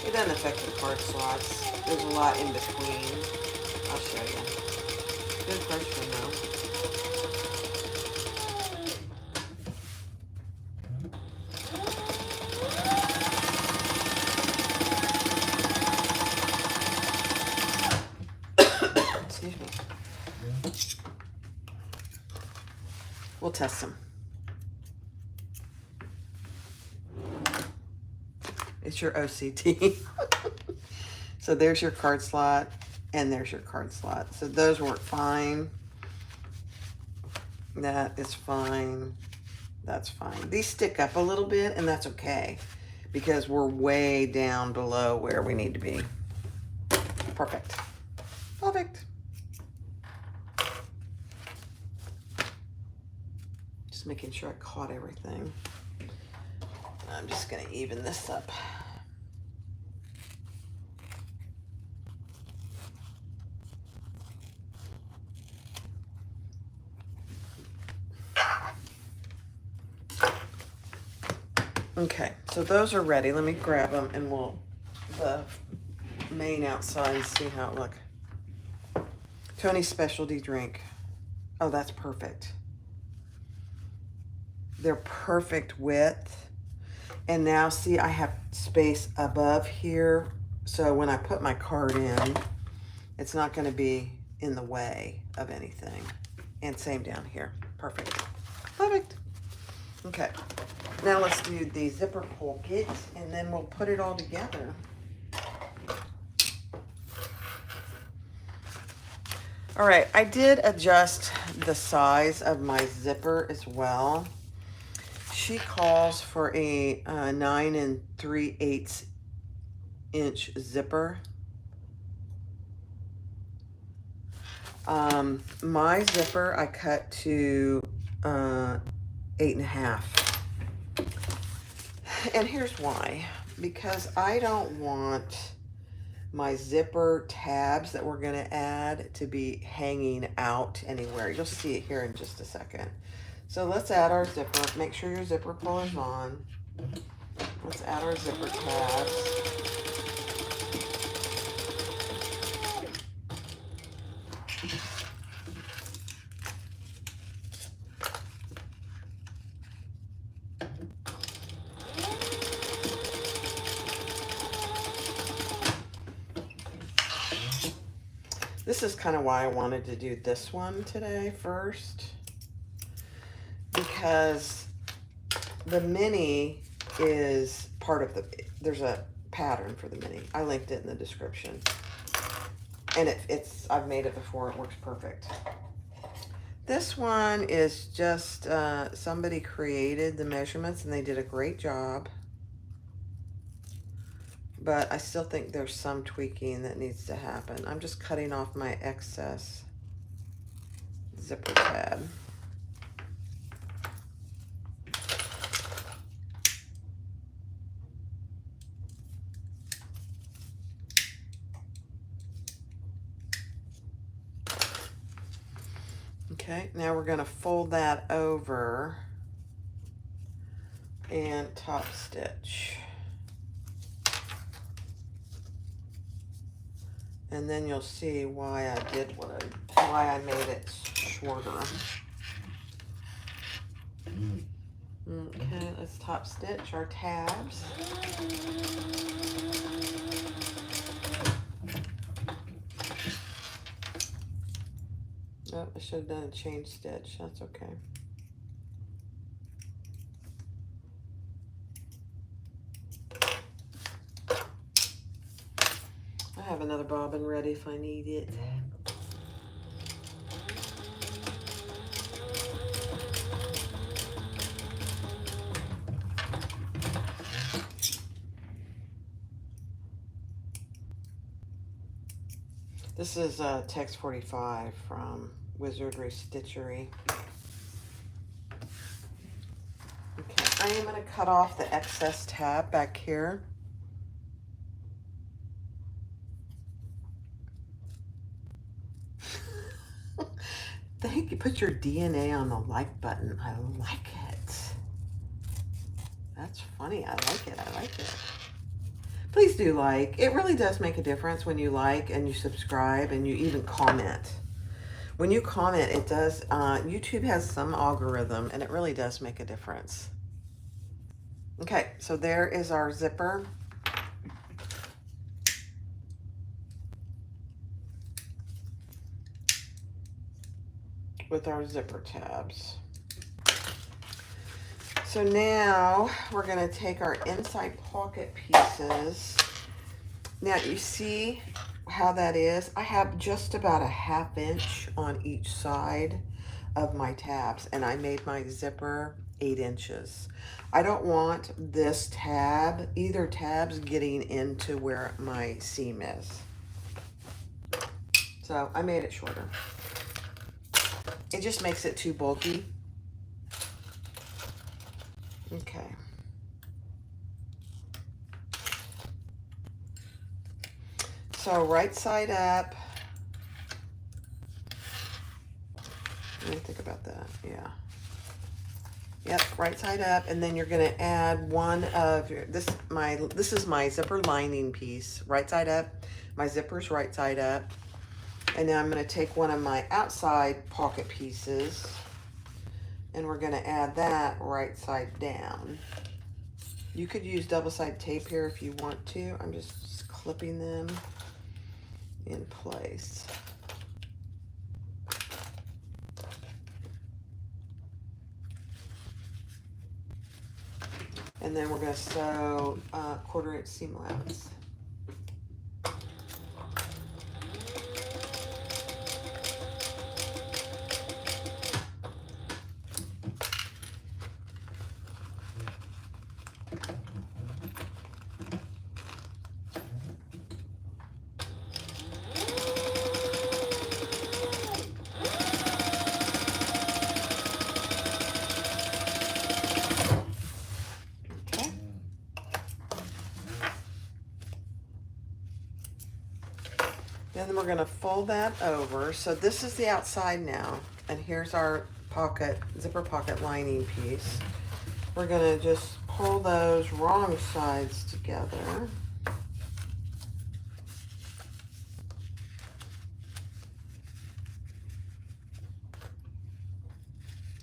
It doesn't affect the card slots. There's a lot in between. I'll show you. Good question, though. Excuse me. We'll test them. It's your OCD. So there's your card slot, and there's your card slot. So those work fine. That is fine. That's fine. These stick up a little bit, and that's okay, because we're way down below where we need to be. Perfect. Perfect. Just making sure I caught everything. I'm just going to even this up. Okay, so those are ready. Let me grab them and we'll the main outside and see how it look. Tony's specialty drink. Oh, that's perfect. They're perfect width. And now see, I have space above here. So when I put my card in, it's not going to be in the way of anything. And same down here. Perfect. Perfect. Okay. Now let's do the zipper pocket, and then we'll put it all together. All right, I did adjust the size of my zipper as well. She calls for a 9 3/8 inch zipper. My zipper I cut to 8.5. And here's why. Because I don't want my zipper tabs that we're going to add to be hanging out anywhere. You'll see it here in just a second. So let's add our zipper. Make sure your zipper puller is on. Let's add our zipper tabs. This is kind of why I wanted to do this one today first, because the mini is part of there's a pattern for the mini. I linked it in the description. And I've made it before, it works perfect. This one is just, somebody created the measurements and they did a great job. But I still think there's some tweaking that needs to happen. I'm just cutting off my excess zipper tab. Okay, now we're going to fold that over and top stitch. And then you'll see why I did why I made it shorter. Okay, let's top stitch our tabs. Oh, I should have done a chain stitch. That's okay. I have another bobbin ready if I need it. This is Text 45 from Wizardry Stitchery. Okay, I am going to cut off the excess tab back here. Thank you. Put your DNA on the like button. I like it. That's funny. I like it. I like it. Please do like. It really does make a difference when you like and you subscribe and you even comment. When you comment, it does, YouTube has some algorithm and it really does make a difference. Okay, so there is our zipper. With our zipper tabs. So now we're going to take our inside pocket pieces. Now you see how that is? I have just about a 1/2 inch on each side of my tabs, and I made my zipper 8 inches. I don't want this tab, either tabs, getting into where my seam is. So I made it shorter. It just makes it too bulky. Okay. So right side up. Let me think about that. Yeah. Yep, right side up, and then you're going to add one of your this is my zipper lining piece. Right side up. My zipper's right side up. And now I'm going to take one of my outside pocket pieces and we're going to add that right side down. You could use double-sided tape here if you want to. I'm just clipping them in place. And then we're going to sew 1/4 inch seam allowance. Then we're going to fold that over. So this is the outside now. And here's our pocket, zipper pocket lining piece. We're going to just pull those wrong sides together.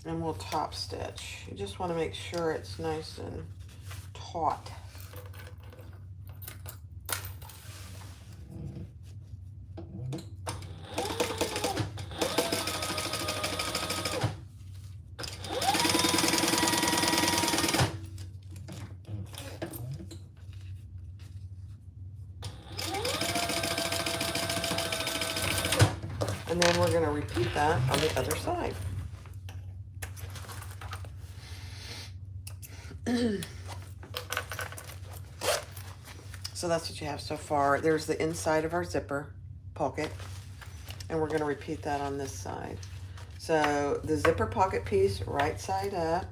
And we'll top stitch. You just want to make sure it's nice and taut. And then we're going to repeat that on the other side. So that's what you have so far. There's the inside of our zipper pocket, and we're going to repeat that on this side. So the zipper pocket piece, right side up.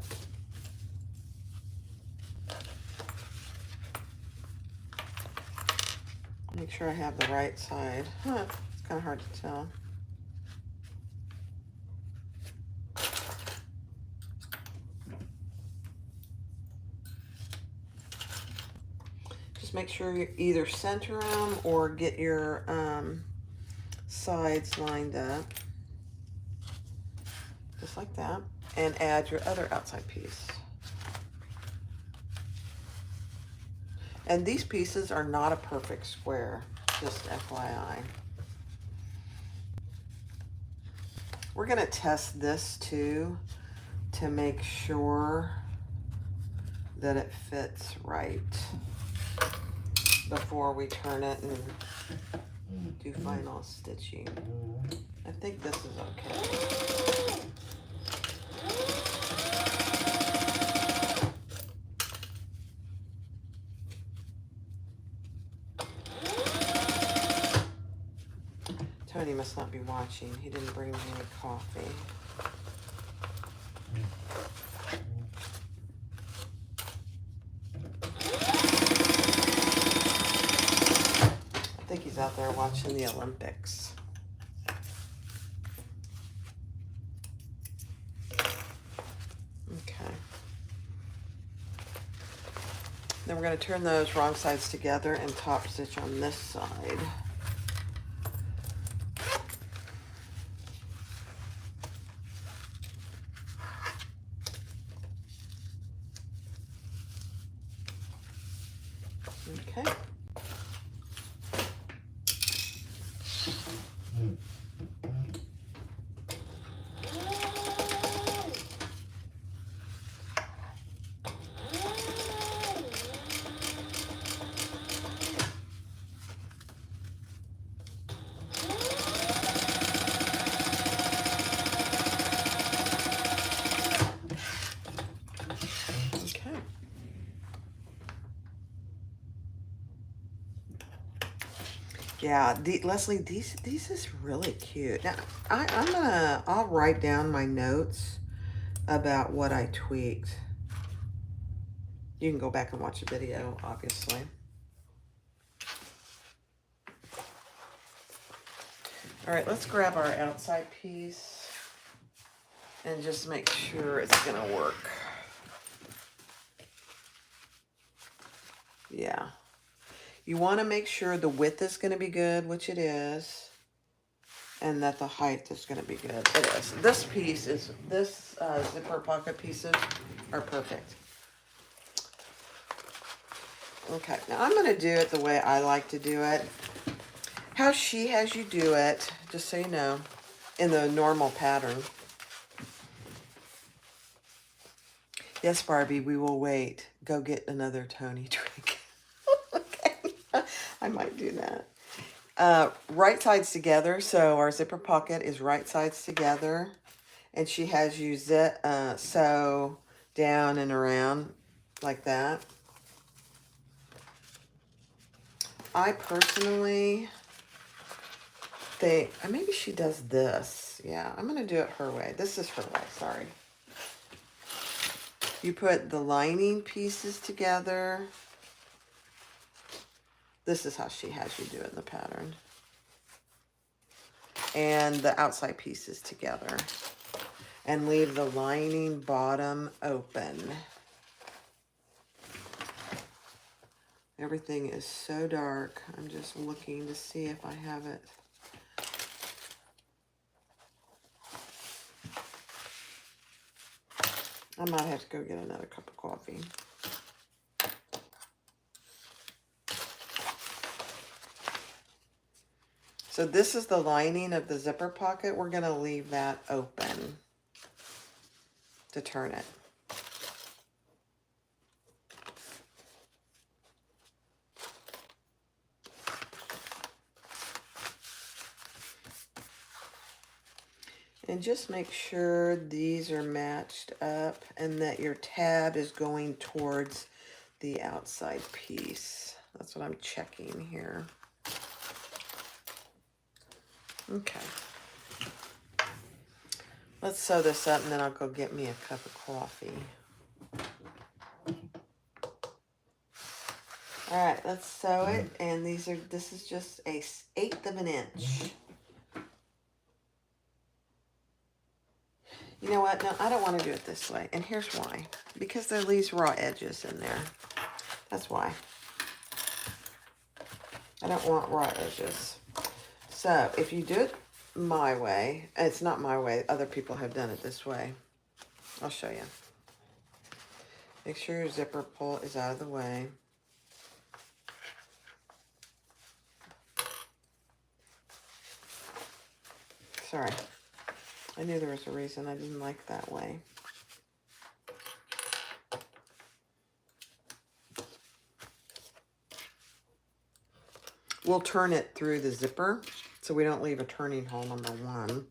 Make sure I have the right side. It's kind of hard to tell. Just make sure you either center them or get your sides lined up. just like that, and add your other outside piece. And these pieces are not a perfect square, just FYI. We're gonna test this too to make sure that it fits right before we turn it and do final stitching. I think this is okay. Tony must not be watching. He didn't bring me any coffee. I think he's out there watching the Olympics. Okay. Then we're going to turn those wrong sides together and top stitch on this side. Okay. Yeah, Leslie, these is really cute. Now, I'll write down my notes about what I tweaked. You can go back and watch the video, obviously. All right, let's grab our outside piece and just make sure it's gonna work. Yeah. You want to make sure the width is going to be good, which it is, and that the height is going to be good. It is. This piece is, this zipper pocket pieces are perfect. Okay, now I'm going to do it the way I like to do it. How she has you do it, just so you know, in the normal pattern. Yes, Barbie, we will wait. Go get another Tony drink. I might do that. Right sides together. So our zipper pocket is right sides together. And she has you sew down and around like that. I personally think, maybe she does this. Yeah, I'm going to do it her way. This is her way, sorry. You put the lining pieces together. This is how she has you do it in the pattern. And the outside pieces together. And leave the lining bottom open. Everything is so dark. I'm just looking to see if I have it. I might have to go get another cup of coffee. So this is the lining of the zipper pocket. We're going to leave that open to turn it. And just make sure these are matched up and that your tab is going towards the outside piece. That's what I'm checking here. Okay. Let's sew this up and then I'll go get me a cup of coffee. All right, let's sew it. And this is just a 1/8 of an inch. You know what? No, I don't want to do it this way. And here's why. Because there are these raw edges in there. That's why. I don't want raw edges. So if you do it my way. It's not my way. Other people have done it this way. I'll show you. Make sure your zipper pull is out of the way. Sorry. I knew there was a reason I didn't like that way. We'll turn it through the zipper so we don't leave a turning hole, number one.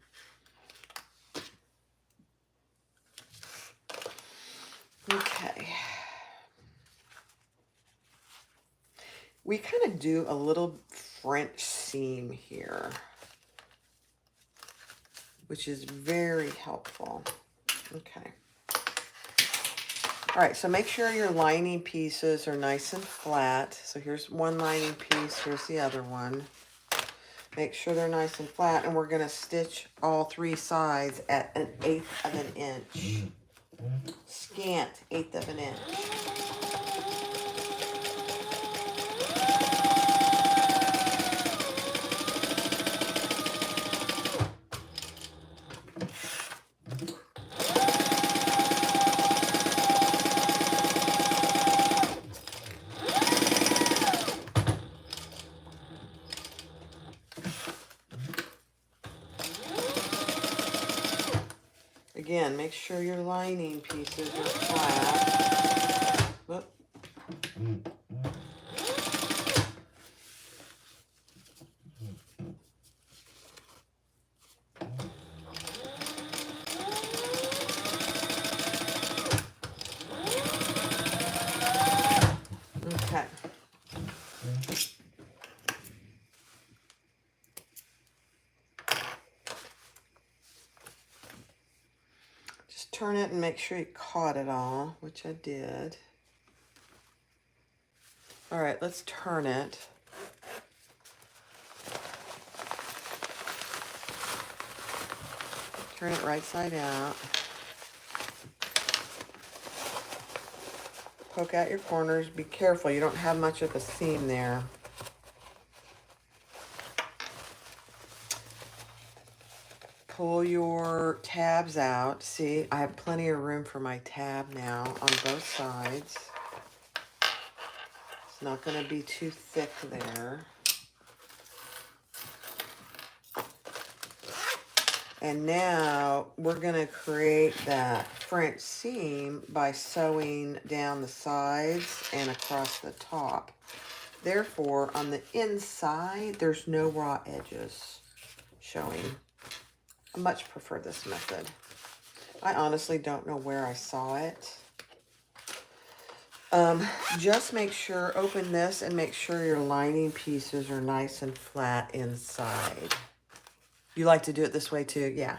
Okay. We kind of do a little French seam here, which is very helpful. Okay. All right, so make sure your lining pieces are nice and flat. So here's one lining piece, here's the other one. Make sure they're nice and flat, and we're gonna stitch all three sides at 1/8 of an inch. Scant 1/8 of an inch. Again, make sure your lining pieces are flat. Whoop. Okay. Just turn it and make sure you caught it all, which I did. All right, let's turn it. Turn it right side out. Poke out your corners. Be careful, you don't have much of a seam there. Pull your tabs out. See, I have plenty of room for my tab now on both sides. It's not going to be too thick there. And now we're going to create that French seam by sewing down the sides and across the top. Therefore, on the inside, there's no raw edges showing. I much prefer this method. I honestly don't know where I saw it. Just make sure, open this and make sure your lining pieces are nice and flat inside. You like to do it this way too? Yeah.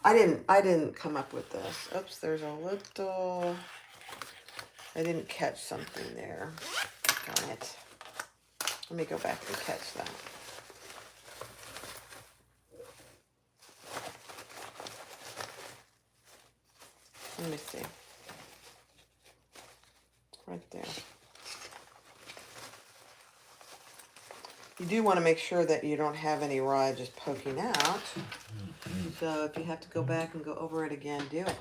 I didn't come up with this. Oops, there's a little, I didn't catch something there. Darn it. Let me go back and catch that. Let me see. Right there. You do want to make sure that you don't have any raw edges poking out. So if you have to go back and go over it again, do it.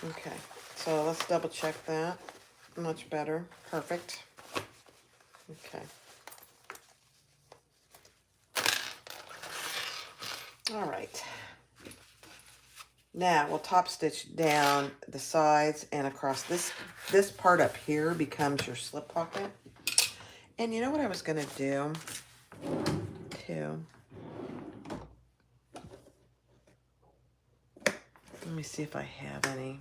Okay, so let's double check that. Much better. Perfect. Okay. All right. Now we'll top stitch down the sides and across. This part up here becomes your slip pocket. And you know what I was going to do too? Let me see if I have any.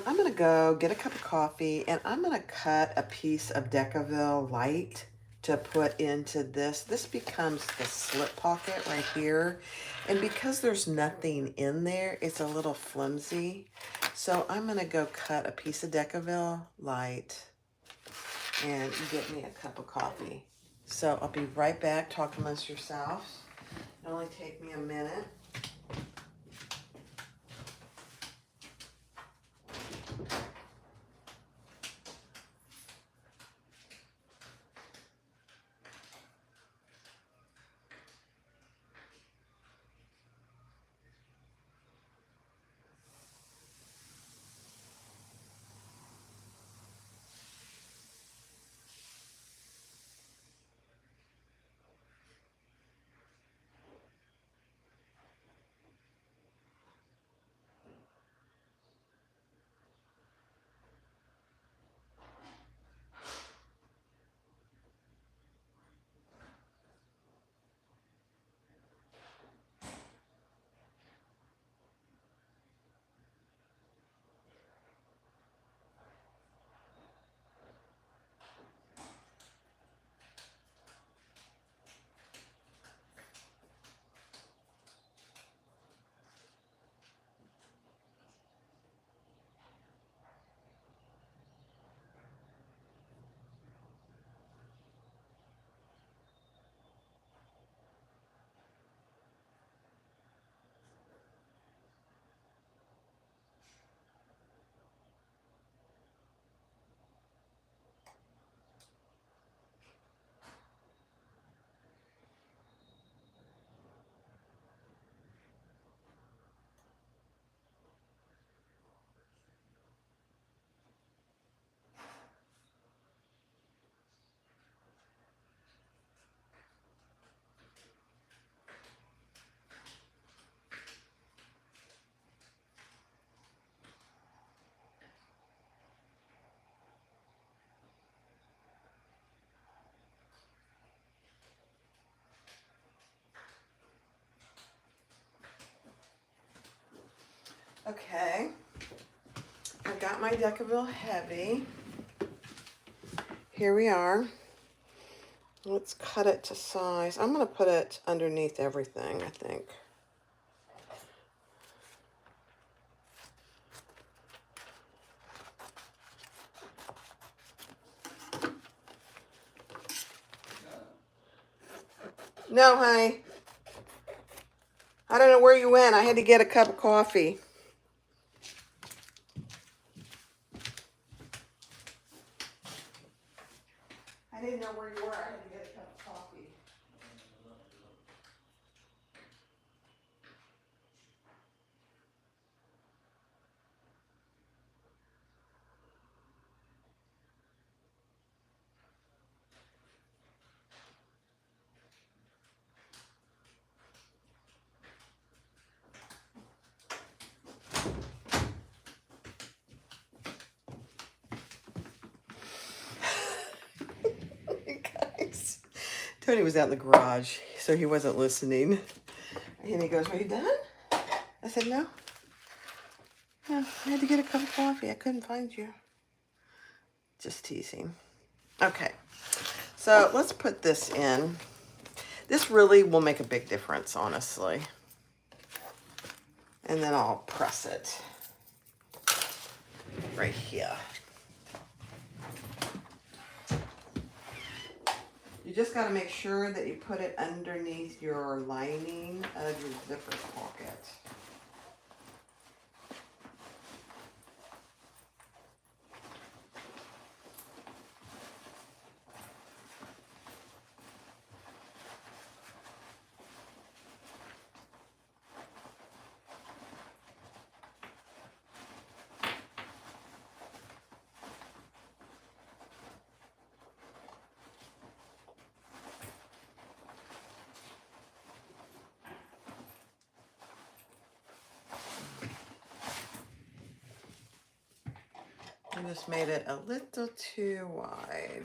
I'm going to go get a cup of coffee, and I'm going to cut a piece of Decaville Light to put into this. This becomes the slip pocket right here. And because there's nothing in there, it's a little flimsy. So I'm going to go cut a piece of Decaville Light and get me a cup of coffee. So I'll be right back. Talk amongst yourselves. It'll only take me a minute. Okay, I got my Decaville Heavy. Here we are. Let's cut it to size. I'm going to put it underneath everything, I think. No, honey. I don't know where you went. I had to get a cup of coffee. I didn't know where you were. I had to get a cup of coffee. Guys, Tony was out in the garage, so he wasn't listening. And he goes, "Are you done?" I said, "No. No, I had to get a cup of coffee. I couldn't find you." Just teasing. Okay, so let's put this in. This really will make a big difference, honestly. And then I'll press it right here. You just got to make sure that you put it underneath your lining of your zipper pocket. I just made it a little too wide.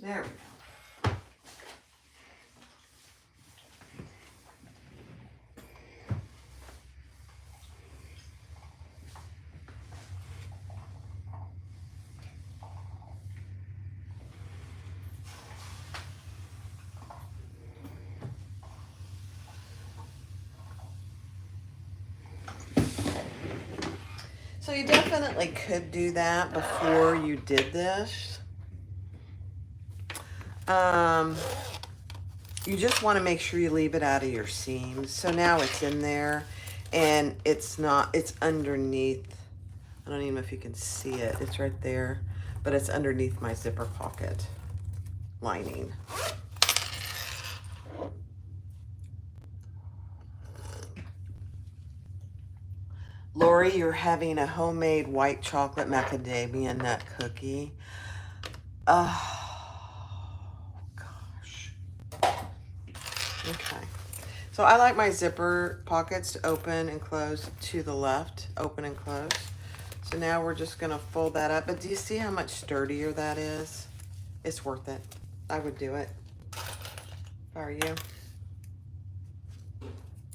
There we go. So you definitely could do that before you did this. You just want to make sure you leave it out of your seams. So now it's in there and it's underneath. I don't even know if you can see it. It's right there, but it's underneath my zipper pocket lining. Lori, you're having a homemade white chocolate macadamia nut cookie. Oh, gosh. Okay. So I like my zipper pockets to open and close to the left, open and close. So now we're just gonna fold that up. But do you see how much sturdier that is? It's worth it. I would do it if I were you.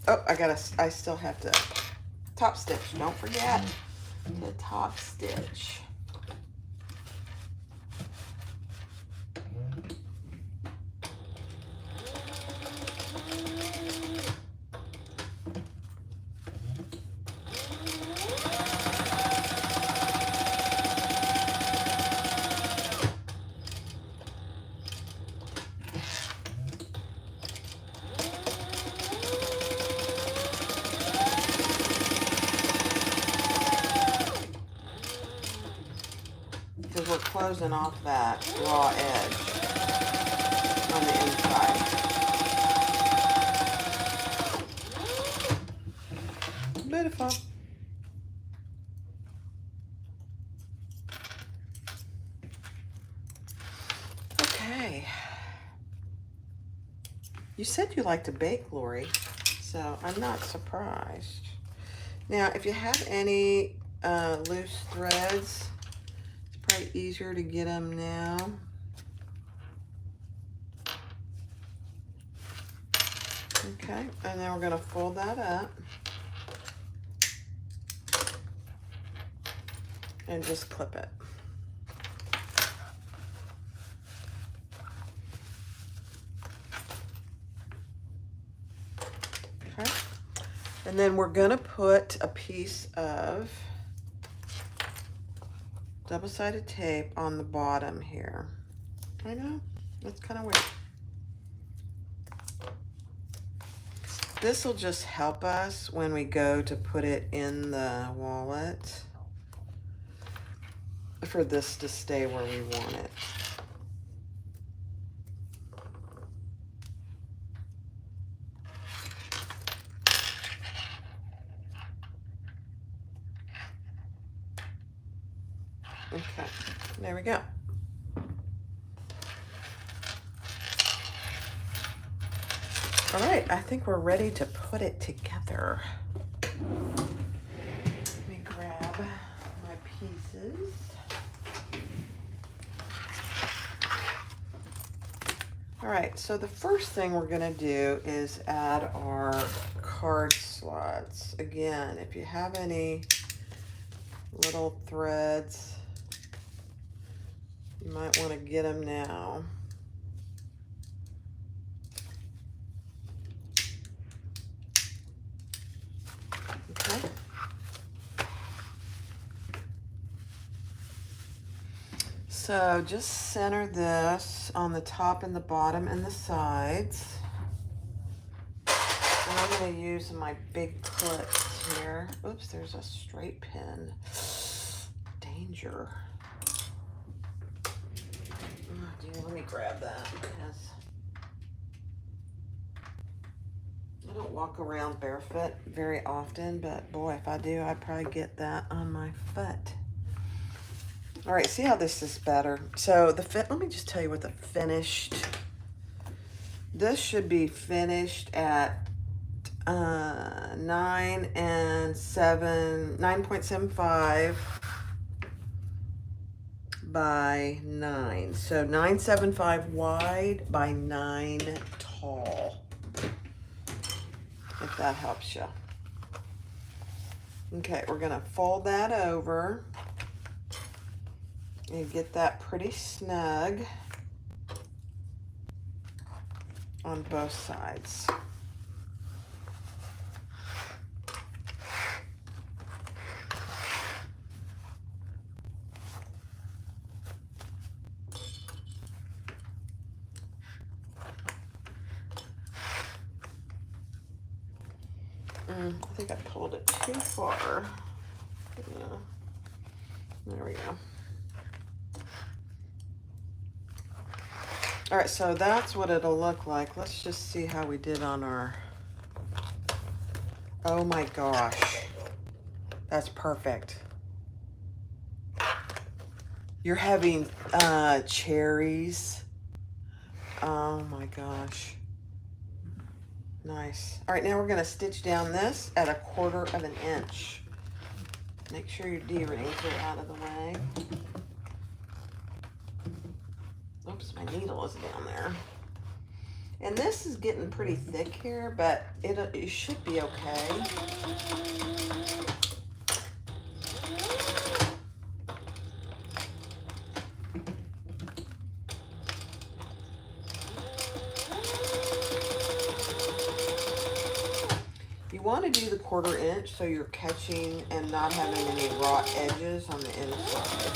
Oh, I still have to top stitch. Don't forget to top stitch. Because we're closing off that raw edge on the inside. Beautiful. Okay. You said you like to bake, Lori, so I'm not surprised. Now, if you have any loose threads, it's probably easier to get them now. Okay, and then we're going to fold that up and just clip it. Okay, and then we're going to put a piece of double-sided tape on the bottom here. I know, that's kind of weird. This will just help us when we go to put it in the wallet for this to stay where we want it. Okay, there we go. All right, I think we're ready to put it together. Let me grab my pieces. All right, so the first thing we're gonna do is add our card slots. Again, if you have any little threads, you might wanna get them now. Okay. So just center this on the top and the bottom and the sides. And I'm going to use my big clips here. Oops, there's a straight pin. Danger. Oh dear, let me grab that because I don't walk around barefoot very often, but boy, if I do, I'd probably get that on my foot. All right, see how this is better? So let me just tell you what the finished, this should be finished at 9.75 by 9. So 975 wide by 9 tall, if that helps you. Okay, we're gonna fold that over and get that pretty snug on both sides. I think I pulled it too far. Yeah. There we go. All right, so that's what it'll look like. Let's just see how we did on our, oh my gosh, that's perfect. You're having cherries. Oh my gosh. Nice. All right, now we're gonna stitch down this at 1/4 of an inch. Make sure your D-rings are out of the way. Oops, my needle is down there. And this is getting pretty thick here, but it should be okay. You want to do the 1/4 inch so you're catching and not having any raw edges on the inside.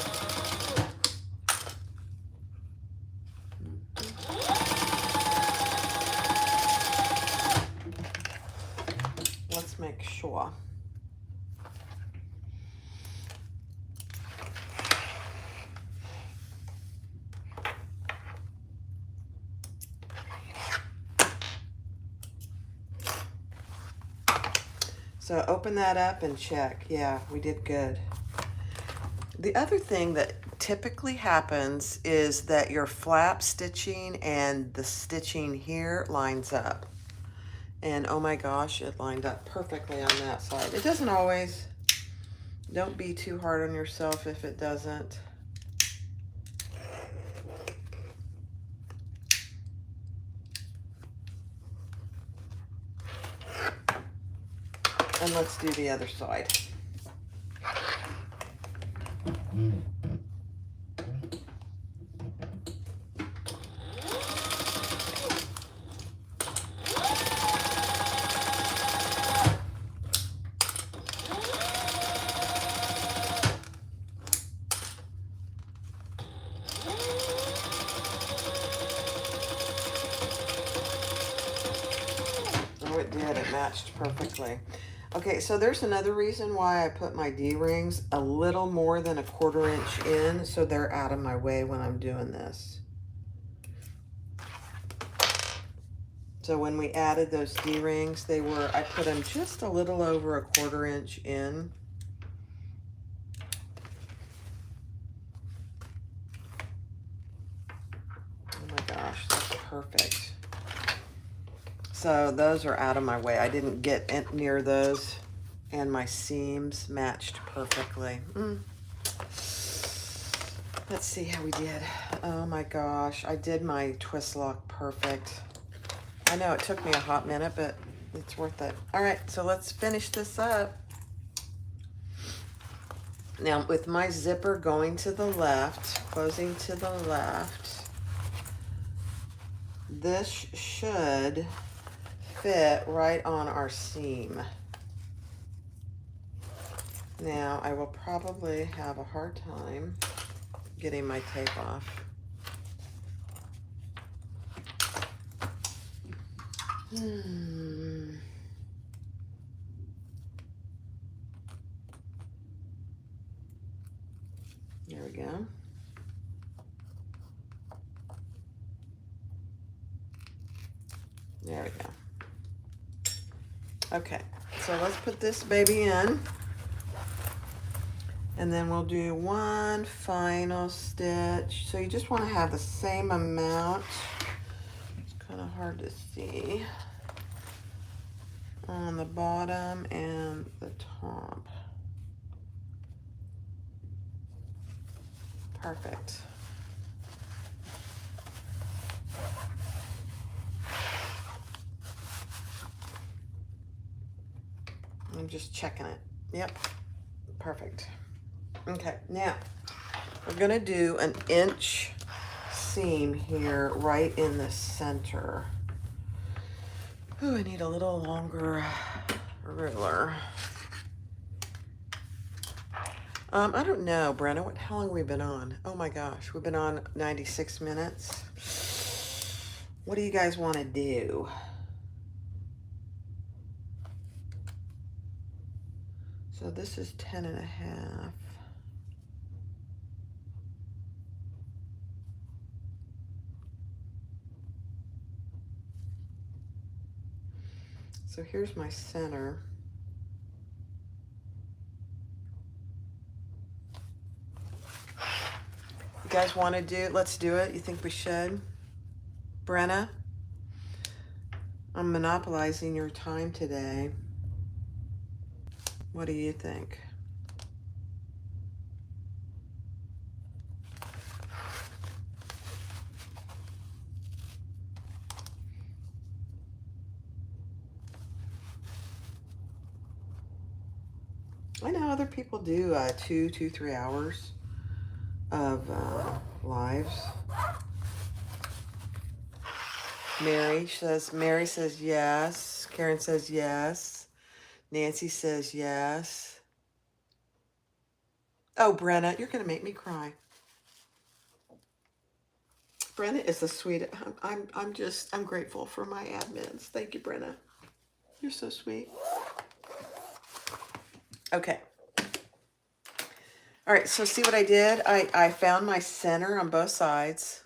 Let's make sure. So open that up and check. Yeah, we did good. The other thing that typically happens is that your flap stitching and the stitching here lines up. And oh my gosh, it lined up perfectly on that side. It doesn't always. Don't be too hard on yourself if it doesn't. And let's do the other side. Oh, it did. It matched perfectly. Okay, so there's another reason why I put my D-rings a little more than 1/4 inch in, so they're out of my way when I'm doing this. So when we added those D-rings, I put them just a little over 1/4 inch in. Oh my gosh, that's perfect. So those are out of my way. I didn't get near those, and my seams matched perfectly. Let's see how we did. Oh my gosh, I did my twist lock perfect. I know it took me a hot minute, but it's worth it. All right, so let's finish this up. Now with my zipper going to the left, closing to the left, this should fit right on our seam. Now I will probably have a hard time getting my tape off. There we go. There we go. Okay, so let's put this baby in. And then we'll do one final stitch. So you just want to have the same amount. It's kind of hard to see on the bottom and the top. Perfect. I'm just checking it. Yep, perfect. Okay, now we're gonna do an inch seam here right in the center. Oh, I need a little longer ruler. I don't know, Brenna, how long have we been on? Oh my gosh, we've been on 96 minutes. What do you guys want to do? So this is 10 and a half. So here's my center. You guys want to do, let's do it. You think we should? Brenna, I'm monopolizing your time today. What do you think? I know other people do 3 hours of lives. Mary says yes. Karen says yes. Nancy says yes. Oh, Brenna, you're gonna make me cry. Brenna is the sweetest. I'm grateful for my admins. Thank you, Brenna. You're so sweet. Okay. All right, so see what I did? I found my center on both sides.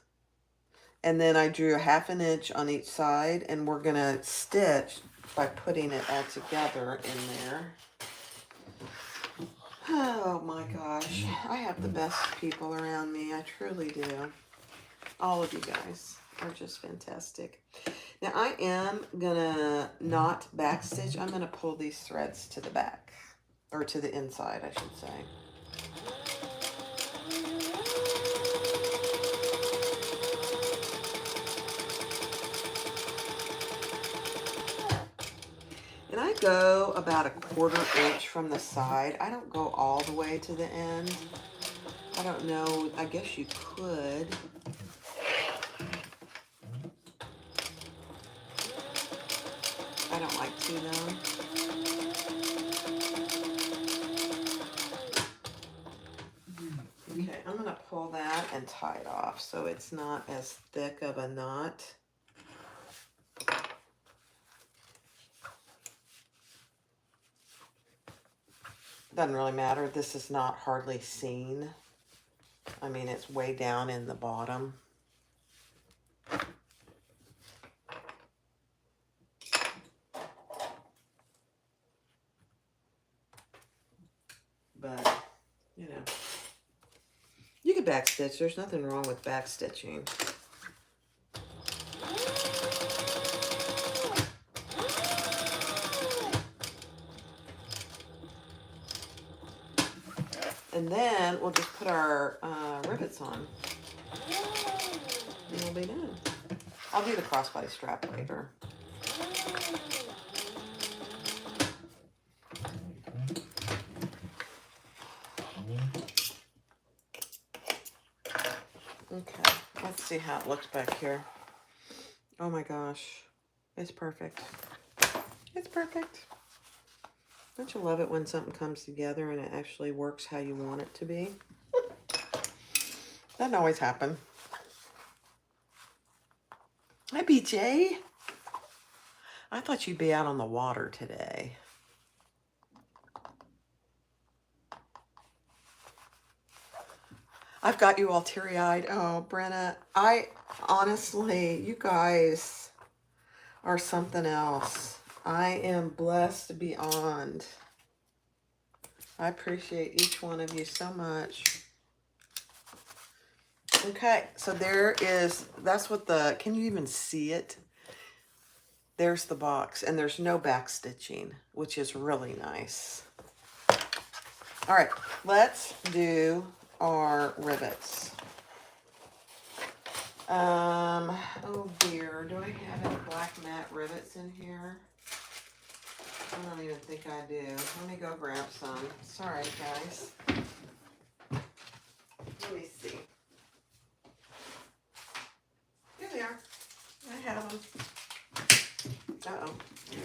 And then I drew a 1/2 inch on each side, and we're gonna stitch by putting it all together in there. Oh my gosh, I have the best people around me. I truly do. All of you guys are just fantastic. Now I am gonna not backstitch. I'm gonna pull these threads to the back, or to the inside, I should say. And I go about a 1/4 inch from the side. I don't go all the way to the end. I don't know, I guess you could. I don't like to though. Okay, I'm gonna pull that and tie it off so it's not as thick of a knot. Doesn't really matter. This is not hardly seen. I mean, it's way down in the bottom. But, you know, you can backstitch. There's nothing wrong with backstitching. And then we'll just put our rivets on. And we'll be done. I'll do the crossbody strap later. Okay, let's see how it looks back here. Oh my gosh, it's perfect. It's perfect. Don't you love it when something comes together and it actually works how you want it to be? Doesn't always happen. Hi, BJ. I thought you'd be out on the water today. I've got you all teary-eyed. Oh, Brenna, I honestly, you guys are something else. I am blessed beyond. I appreciate each one of you so much. Okay, so there is, that's what the, can you even see it? There's the box, and there's no back stitching, which is really nice. All right, let's do are rivets. Oh dear, do I have any black matte rivets in here? I don't even think I do. Let me go grab some. Sorry, guys. Let me see. Here they are. I have them. Uh-oh.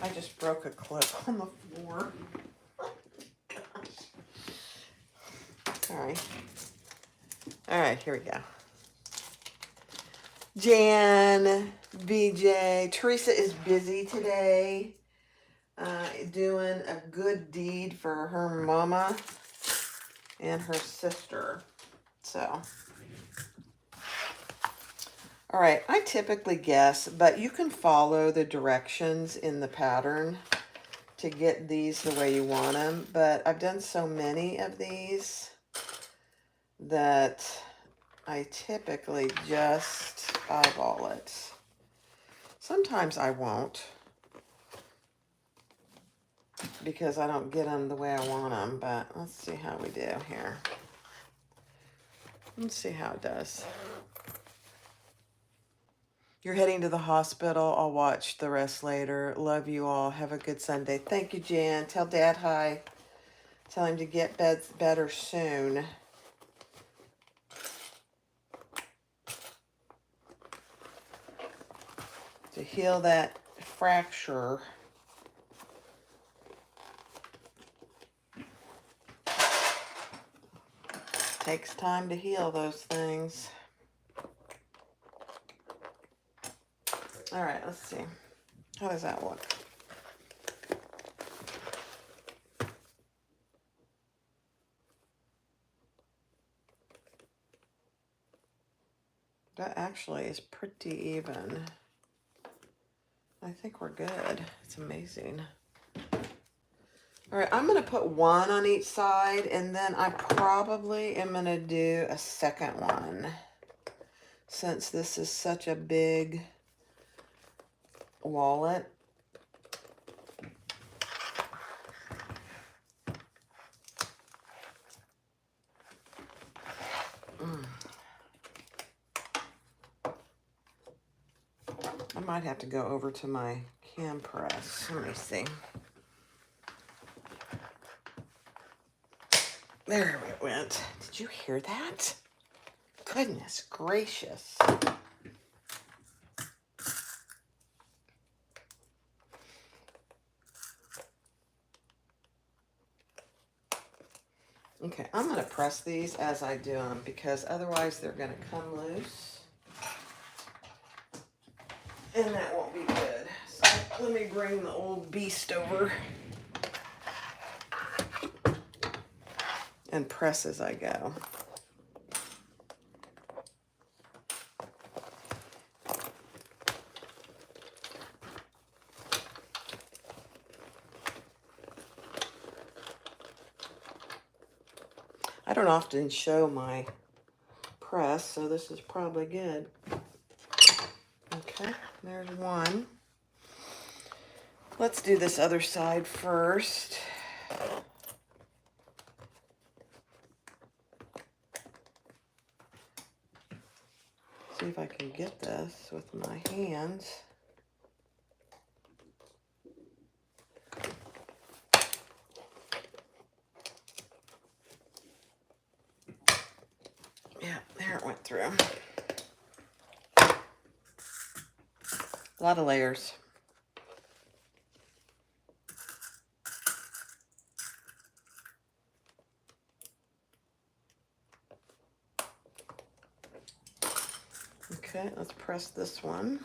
I just broke a clip on the floor. Sorry. All right, here we go. Jan, BJ, Teresa is busy today, doing a good deed for her mama and her sister. So, all right, I typically guess, but you can follow the directions in the pattern to get these the way you want them. But I've done so many of these that I typically just eyeball it. Sometimes I won't, because I don't get them the way I want them, but let's see how we do here. Let's see how it does. You're heading to the hospital. I'll watch the rest later. Love you all. Have a good Sunday. Thank you, Jan. Tell Dad hi. Tell him to get better soon. To heal that fracture. Takes time to heal those things. All right, let's see. How does that look? That actually is pretty even. I think we're good. It's amazing. All right, I'm going to put one on each side, and then I probably am going to do a second one, since this is such a big wallet. I might have to go over to my cam press. Let me see. There it went. Did you hear that? Goodness gracious. Okay, I'm going to press these as I do them, because otherwise they're going to come loose. And that won't be good. So let me bring the old beast over and press as I go. I don't often show my press, so this is probably good. Okay, there's one. Let's do this other side first. See if I can get this with my hands. Yeah, there it went through. A lot of layers. Okay, let's press this one.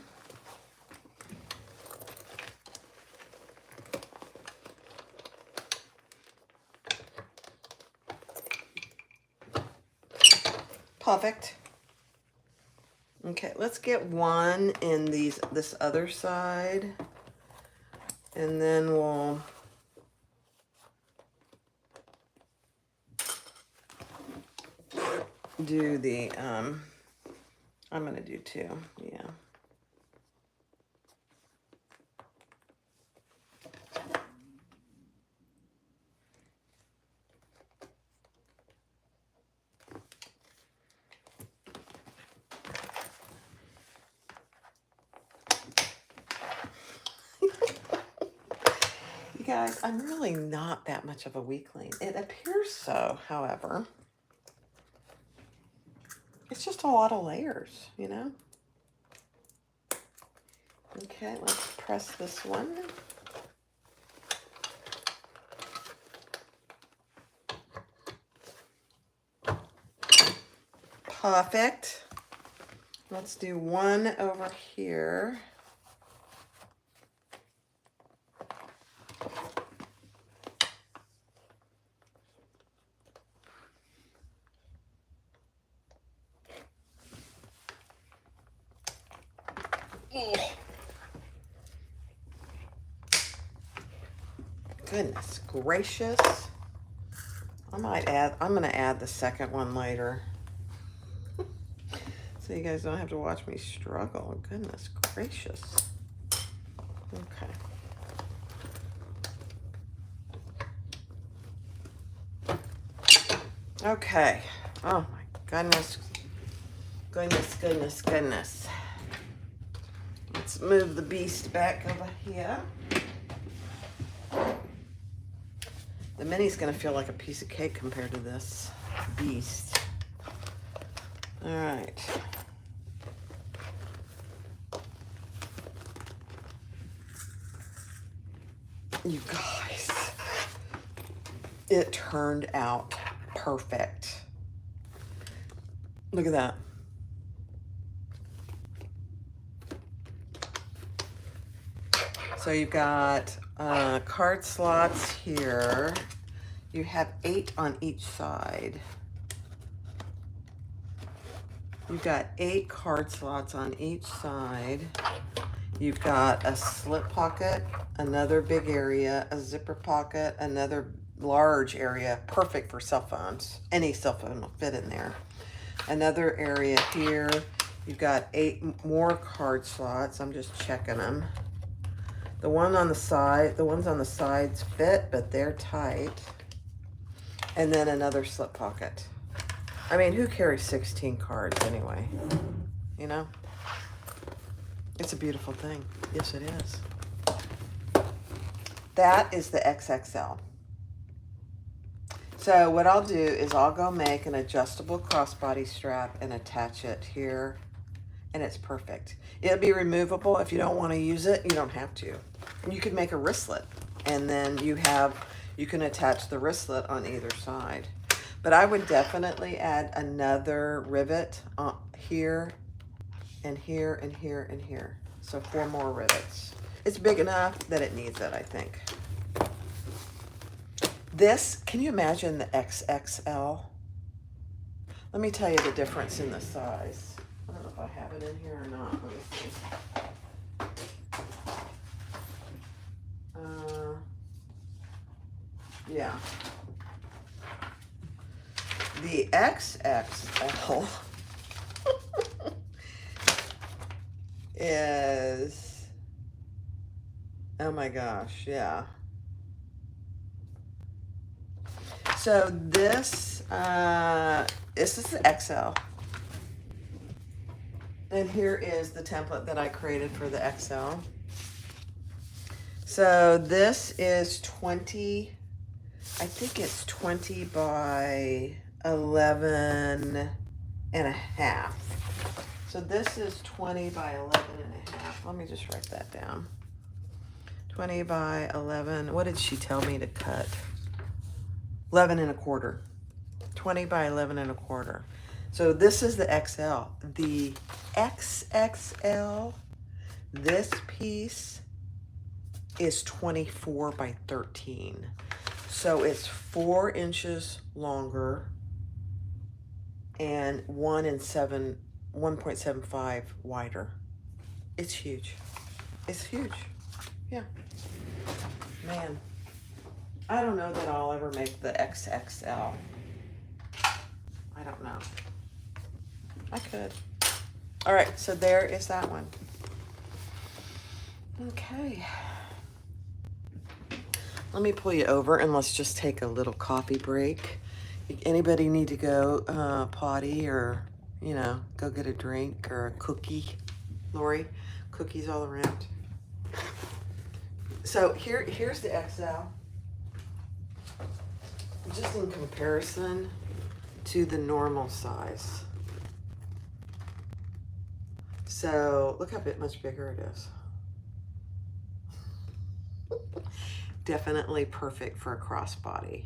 Perfect. Okay, let's get one in this other side, and then we'll do the I'm gonna do two. Yeah. You guys, I'm really not that much of a weakling. It appears so, however. It's just a lot of layers, you know? Okay, let's press this one. Perfect. Let's do one over here. Goodness gracious. I'm going to add the second one later. So you guys don't have to watch me struggle. Goodness gracious. Okay. Okay. Oh my goodness. Goodness. Let's move the beast back over here. The mini's gonna feel like a piece of cake compared to this beast. All right. You guys, it turned out perfect. Look at that. So you've got card slots here. You have 8 on each side. You've got 8 card slots on each side. You've got a slip pocket, another big area, a zipper pocket, another large area, perfect for cell phones. Any cell phone will fit in there. Another area here. You've got 8 more card slots. I'm just checking them. The ones on the sides fit, but they're tight. And then another slip pocket. I mean, who carries 16 cards anyway? You know? It's a beautiful thing. Yes, it is. That is the XXL. So what I'll do is I'll go make an adjustable crossbody strap and attach it here. And it's perfect. It'll be removable. If you don't want to use it, you don't have to. You could make a wristlet, and then you can attach the wristlet on either side. But I would definitely add another rivet here and here and here and here. So 4 more rivets. It's big enough that it needs it, I think. This, can you imagine the XXL? Let me tell you the difference in the size. I don't know if I have it in here or not. Let me see. Yeah. The XXL is, oh my gosh, yeah. So this is the XL. And here is the template that I created for the XL. So this is 20, I think it's 20 by 11 and a half. So this is 20 by 11 and a half. Let me just write that down. 20 by 11, what did she tell me to cut? 11 and a quarter. 20 by 11 and a quarter. So this is the XL. The XXL, this piece is 24 by 13. So it's 4 inches longer and 1.75 wider. It's huge. It's huge. Yeah. Man, I don't know that I'll ever make the XXL. I don't know. I could. All right, so there is that one. Okay. Let me pull you over and let's just take a little coffee break. Anybody need to go potty or, you know, go get a drink or a cookie? Lori, cookies all around. So here's the XL. Just in comparison to the normal size. So look how much bigger it is. Definitely perfect for a crossbody.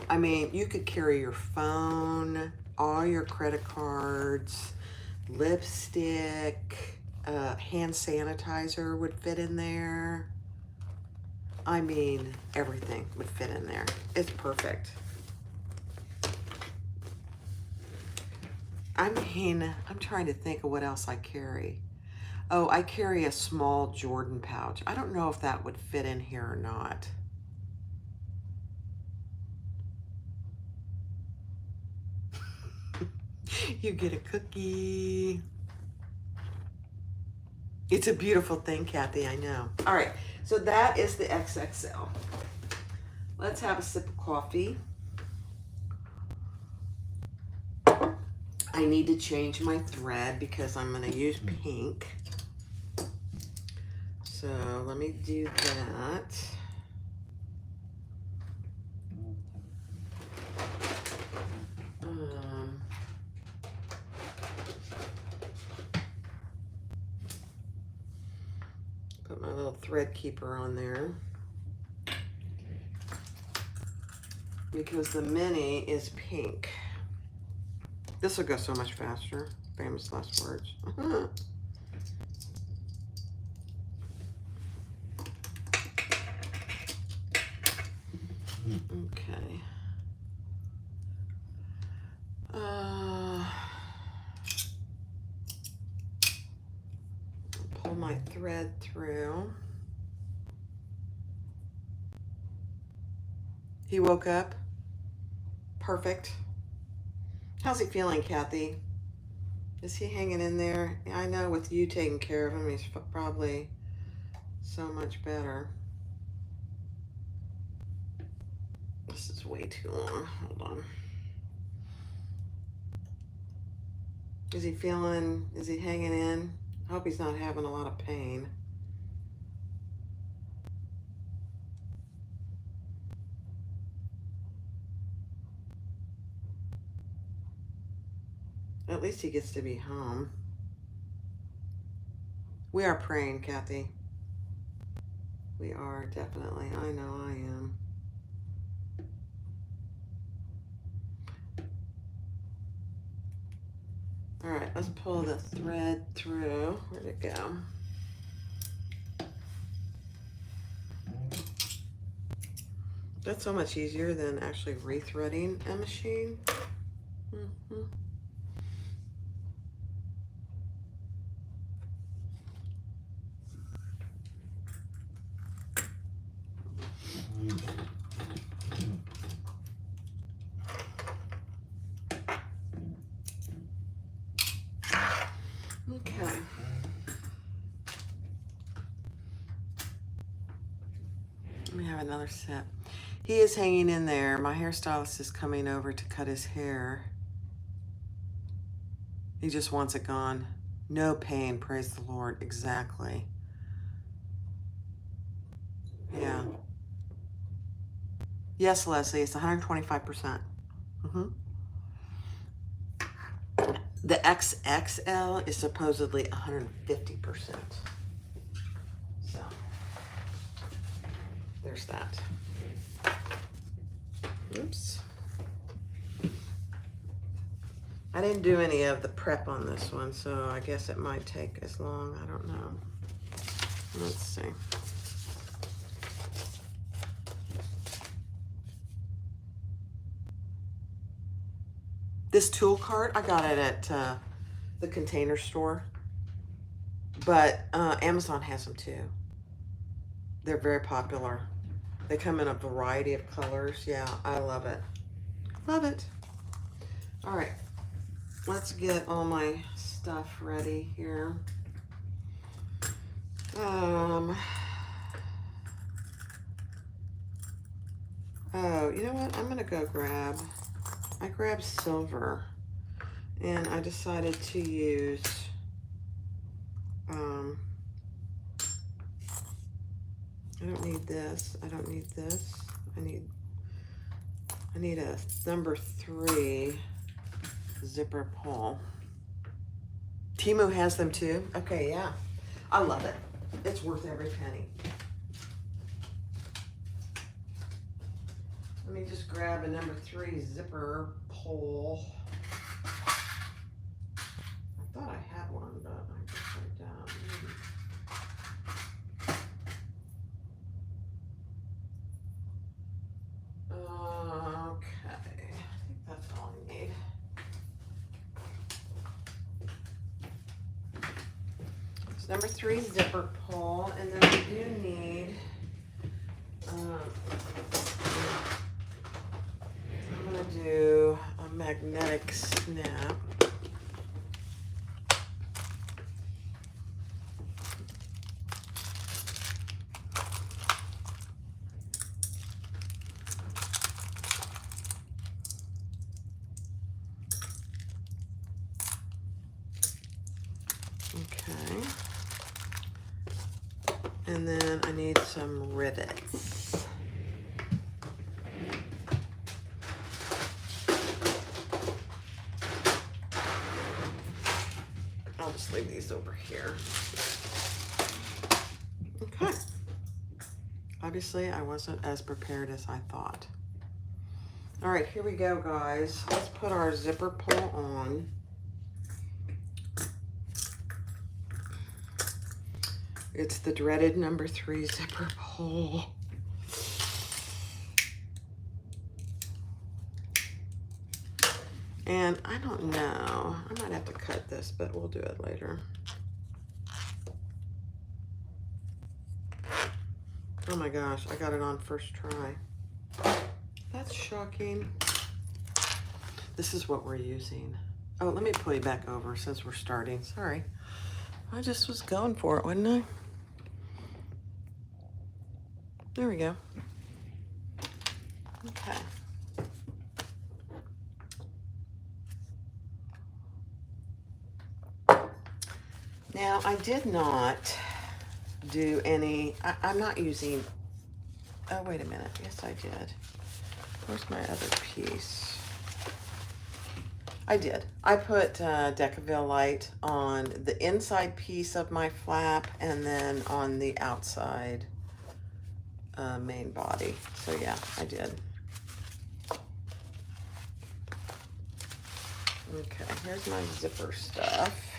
I mean, you could carry your phone, all your credit cards, lipstick, hand sanitizer would fit in there. I mean, everything would fit in there. It's perfect. I mean, I'm trying to think of what else I carry. Oh, I carry a small Jordan pouch. I don't know if that would fit in here or not. You get a cookie. It's a beautiful thing, Kathy, I know. All right, so that is the XXL. Let's have a sip of coffee. I need to change my thread because I'm going to use pink. So let me do that. Put my little thread keeper on there. Because the mini is pink. This will go so much faster. Famous last words. Okay. Pull my thread through. He woke up. Perfect. How's he feeling, Kathy? Is he hanging in there? I know with you taking care of him, he's probably so much better. This is way too long. Hold on. Is he feeling, is he hanging in? I hope he's not having a lot of pain. At least he gets to be home. We are praying, Kathy. We are, definitely. I know I am. All right, let's pull the thread through. Where'd it go? That's so much easier than actually rethreading a machine. Okay. Let me have another sip. He is hanging in there. My hairstylist is coming over to cut his hair. He just wants it gone. No pain, praise the Lord. Exactly. Yeah. Yes, Leslie, it's 125%. The XXL is supposedly 150%. So, there's that. Oops. I didn't do any of the prep on this one, so I guess it might take as long. I don't know. Let's see. This tool cart, I got it at the Container Store, but Amazon has them too. They're very popular. They come in a variety of colors. Yeah, I love it. Love it. All right, let's get all my stuff ready here. Oh, you know what? I'm gonna go grab, I grabbed silver and I decided to use I don't need this. I don't need this. I need a number 3 zipper pull. Temu has them too. Okay, yeah. I love it. It's worth every penny. Let me just grab a number 3 zipper pull. I thought I had one, but I guess I don't. Okay, I think that's all I need. It's number 3 zipper pull, and then we do need, I'm gonna do a magnetic snap. Okay. And then I need some rivets. I'll just leave these over here. Okay. Obviously, I wasn't as prepared as I thought. All right, here we go, guys. Let's put our zipper pull on. It's the dreaded number 3 zipper pull. And I don't know, I might have to cut this, but we'll do it later. Oh my gosh, I got it on first try. That's shocking. This is what we're using. Oh, let me pull you back over since we're starting. Sorry. I just was going for it, wasn't I? There we go. Okay. Now, I did not do any, I'm not using, oh, wait a minute. Yes, I did. Where's my other piece? I did. I put Decaville Light on the inside piece of my flap and then on the outside main body. So yeah, I did. Okay, here's my zipper stuff.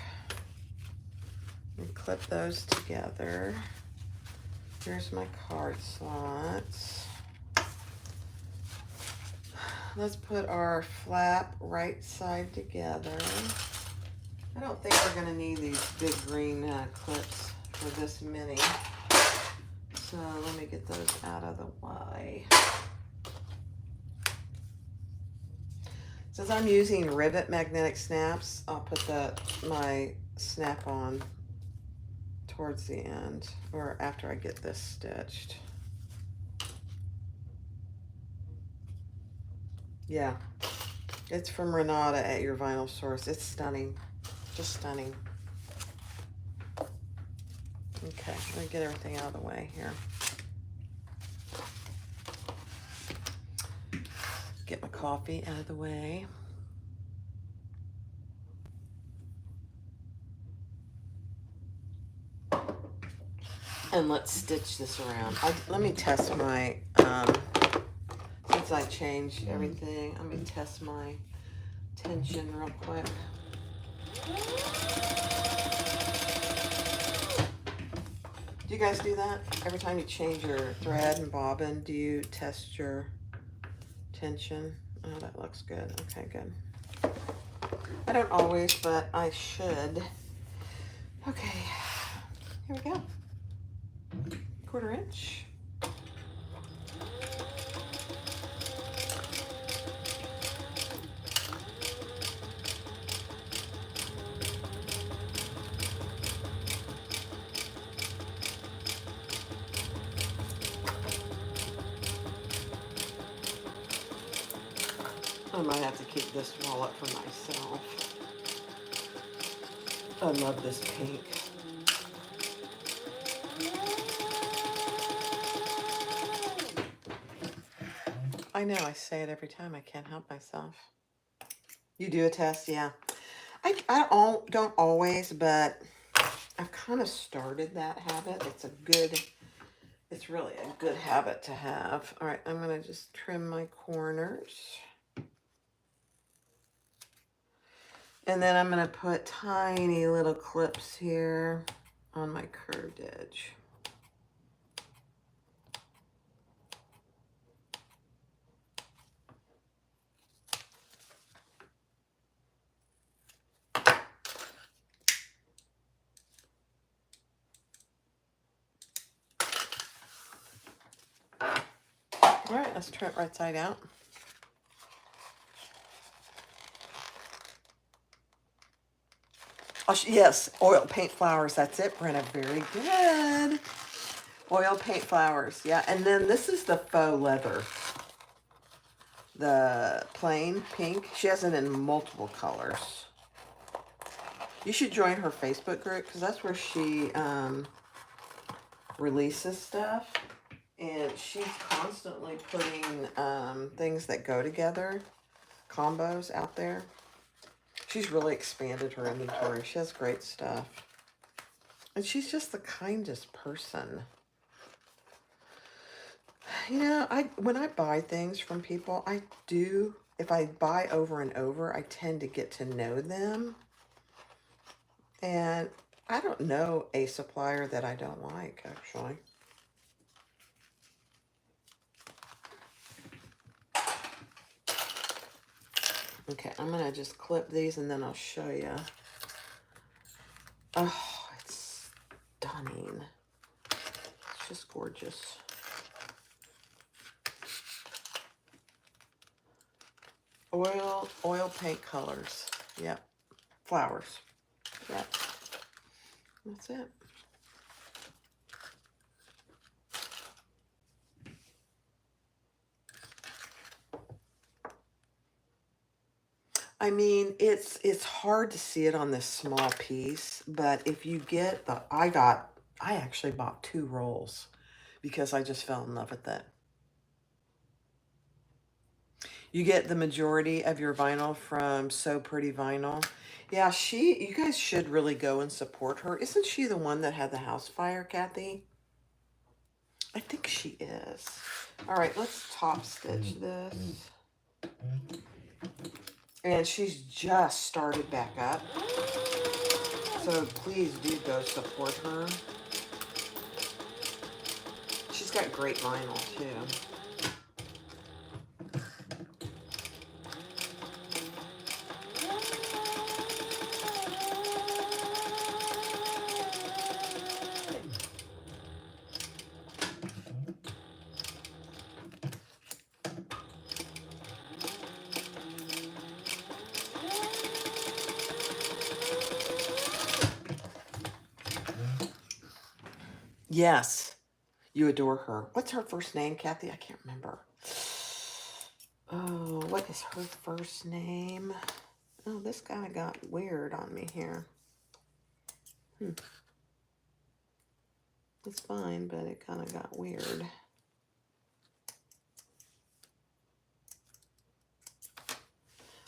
And clip those together. Here's my card slots. Let's put our flap right side together. I don't think we're gonna need these big green clips for this mini. So let me get those out of the way. Since I'm using rivet magnetic snaps, I'll put my snap on towards the end or after I get this stitched. Yeah, it's from Renata at your vinyl source. It's stunning, just stunning. Okay, let me get everything out of the way here. Get my coffee out of the way. And let's stitch this around. Let me test my, since I changed everything, let me test my tension real quick. Do you guys do that? Every time you change your thread and bobbin, do you test your tension? Oh, that looks good. Okay, good. I don't always, but I should. Okay, here we go. 1/4 inch. I might have to keep this wallet for myself. I love this pink. I know, I say it every time. I can't help myself. You do a test? Yeah. Don't always, but I've kind of started that habit. It's really a good habit to have. All right, I'm going to just trim my corners. And then I'm going to put tiny little clips here on my curved edge. All right, let's turn it right side out. Oh, yes, oil paint flowers. That's it, Brenna. Very good. Oil paint flowers. Yeah, and then this is the faux leather. The plain pink. She has it in multiple colors. You should join her Facebook group because that's where she releases stuff. And she's constantly putting things that go together, combos out there. She's really expanded her inventory. She has great stuff. And she's just the kindest person. You know, when I buy things from people, if I buy over and over, I tend to get to know them. And I don't know a supplier that I don't like, actually. Okay, I'm going to just clip these and then I'll show you. Oh, it's stunning. It's just gorgeous. Oil paint colors. Yep. Flowers. Yep. That's it. I mean, it's hard to see it on this small piece, but if you get I actually bought 2 rolls because I just fell in love with it. You get the majority of your vinyl from So Pretty Vinyl. Yeah, you guys should really go and support her. Isn't she the one that had the house fire, Kathy? I think she is. All right, let's top stitch this. And she's just started back up. So please do go support her. She's got great vinyl too. Yes, you adore her. What's her first name, Kathy? I can't remember. Oh, what is her first name? Oh, this guy got weird on me here. It's fine, but it kind of got weird.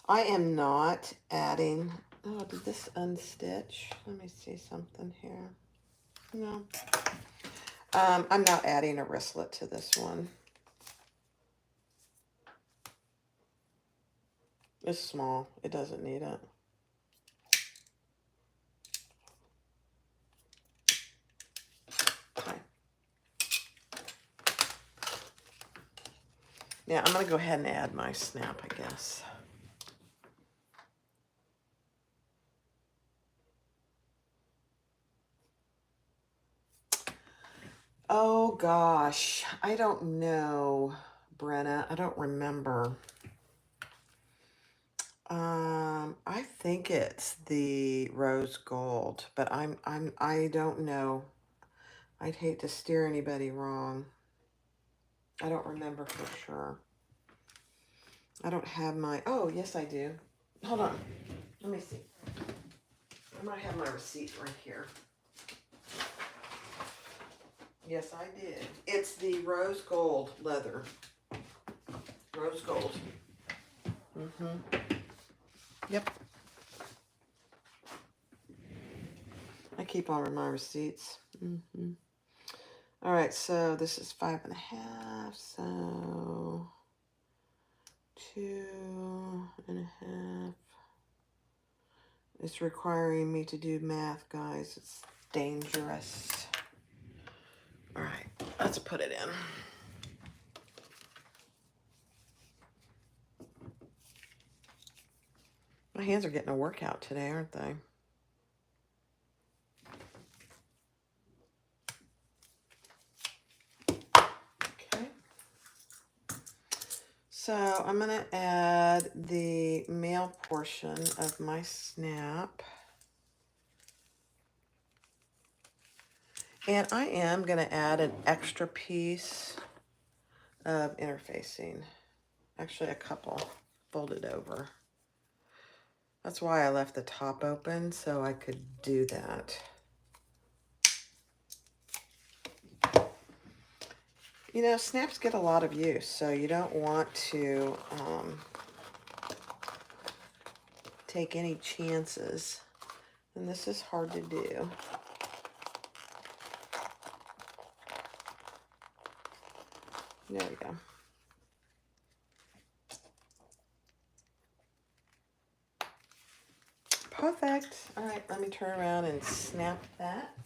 I am not adding... Oh, did this unstitch? Let me see something here. No. I'm not adding a wristlet to this one. It's small. It doesn't need it. Okay. Now, I'm going to go ahead and add my snap, I guess. Oh, gosh. I don't know, Brenna. I don't remember. I think it's the rose gold, but I don't know. I'd hate to steer anybody wrong. I don't remember for sure. I don't have my, oh, yes, I do. Hold on. Let me see. I might have my receipt right here. Yes, I did. It's the rose gold leather. Rose gold. Yep. I keep all of my receipts. All right, so this is 5.5, so 2.5. It's requiring me to do math, guys. It's dangerous. All right, let's put it in. My hands are getting a workout today, aren't they? Okay. So I'm going to add the male portion of my snap. And I am going to add an extra piece of interfacing. Actually, a couple folded over. That's why I left the top open, so I could do that. You know, snaps get a lot of use, so you don't want to take any chances. And this is hard to do. There we go. Perfect. All right, let me turn around and snap that.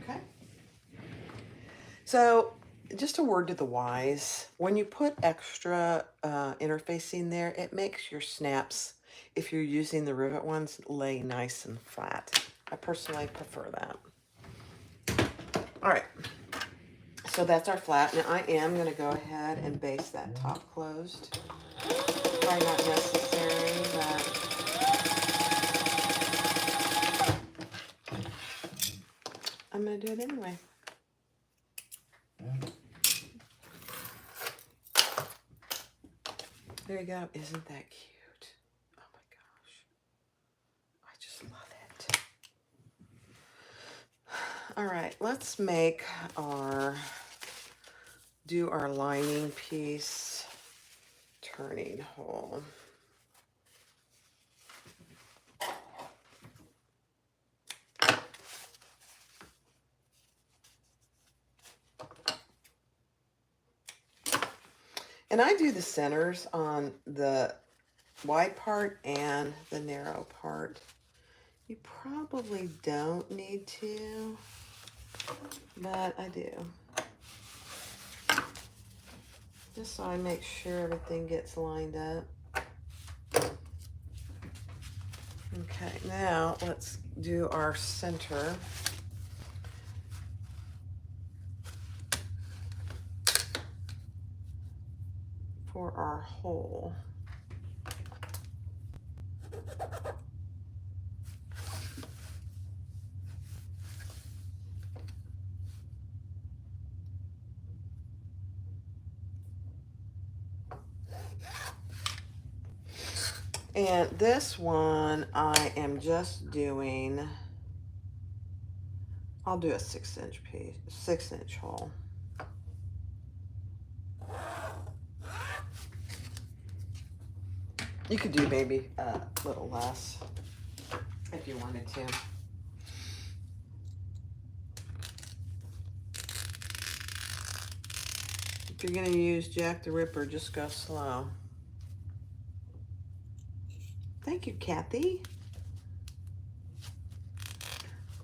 Okay. So just a word to the wise, when you put extra interfacing there, it makes your snaps, if you're using the rivet ones, lay nice and flat. I personally prefer that. All right, so that's our flat. Now I am going to go ahead and base that top closed. Probably not necessary, but I'm going to do it anyway. There you go. Isn't that cute? Oh my gosh. I just love it. All right, let's make do our lining piece turning hole. And I do the centers on the wide part and the narrow part. You probably don't need to, but I do. Just so I make sure everything gets lined up. Okay, now let's do our center. For our hole. And this one I am just doing, I'll do a 6-inch piece, 6-inch hole. You could do maybe a little less if you wanted to. If you're going to use Jack the Ripper, just go slow. Thank you, Kathy.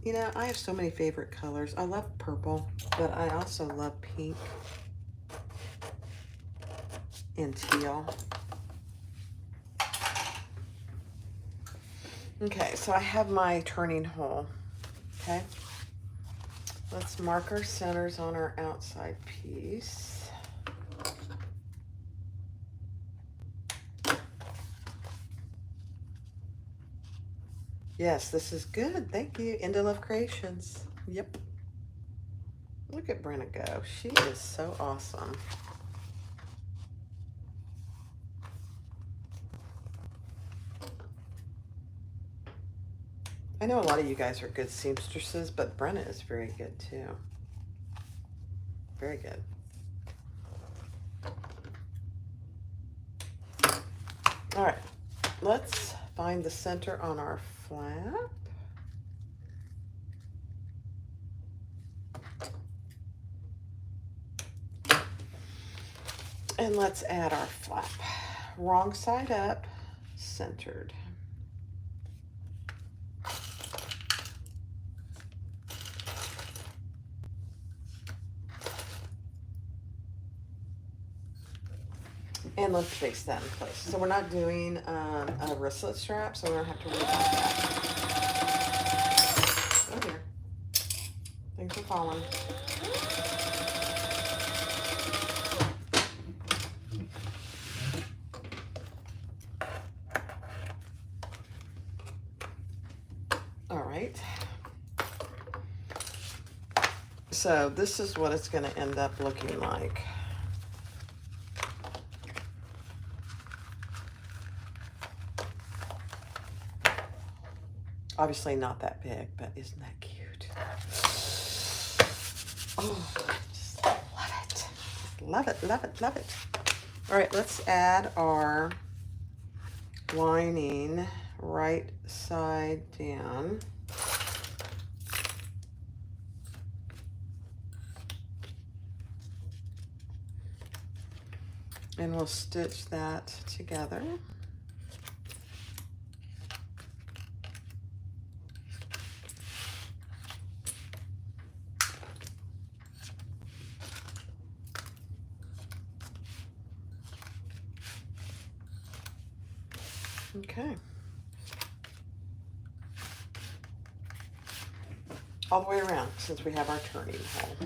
You know, I have so many favorite colors. I love purple, but I also love pink and teal. Okay, so I have my turning hole, okay? Let's mark our centers on our outside piece. Yes, this is good. Thank you, Indolove Creations. Yep. Look at Brenna go. She is so awesome. I know a lot of you guys are good seamstresses, but Brenna is very good too. Very good. All right, let's find the center on our flap. And let's add our flap. Wrong side up, centered. And let's fix that in place. So we're not doing a wristlet strap, so we don't have to worry about that. Oh dear. Things are falling. All right. So this is what it's going to end up looking like. Obviously not that big, but isn't that cute? Oh, just love it. Love it, love it, love it. All right, let's add our lining right side down. And we'll stitch that together. Okay. All the way around, since we have our turning hole.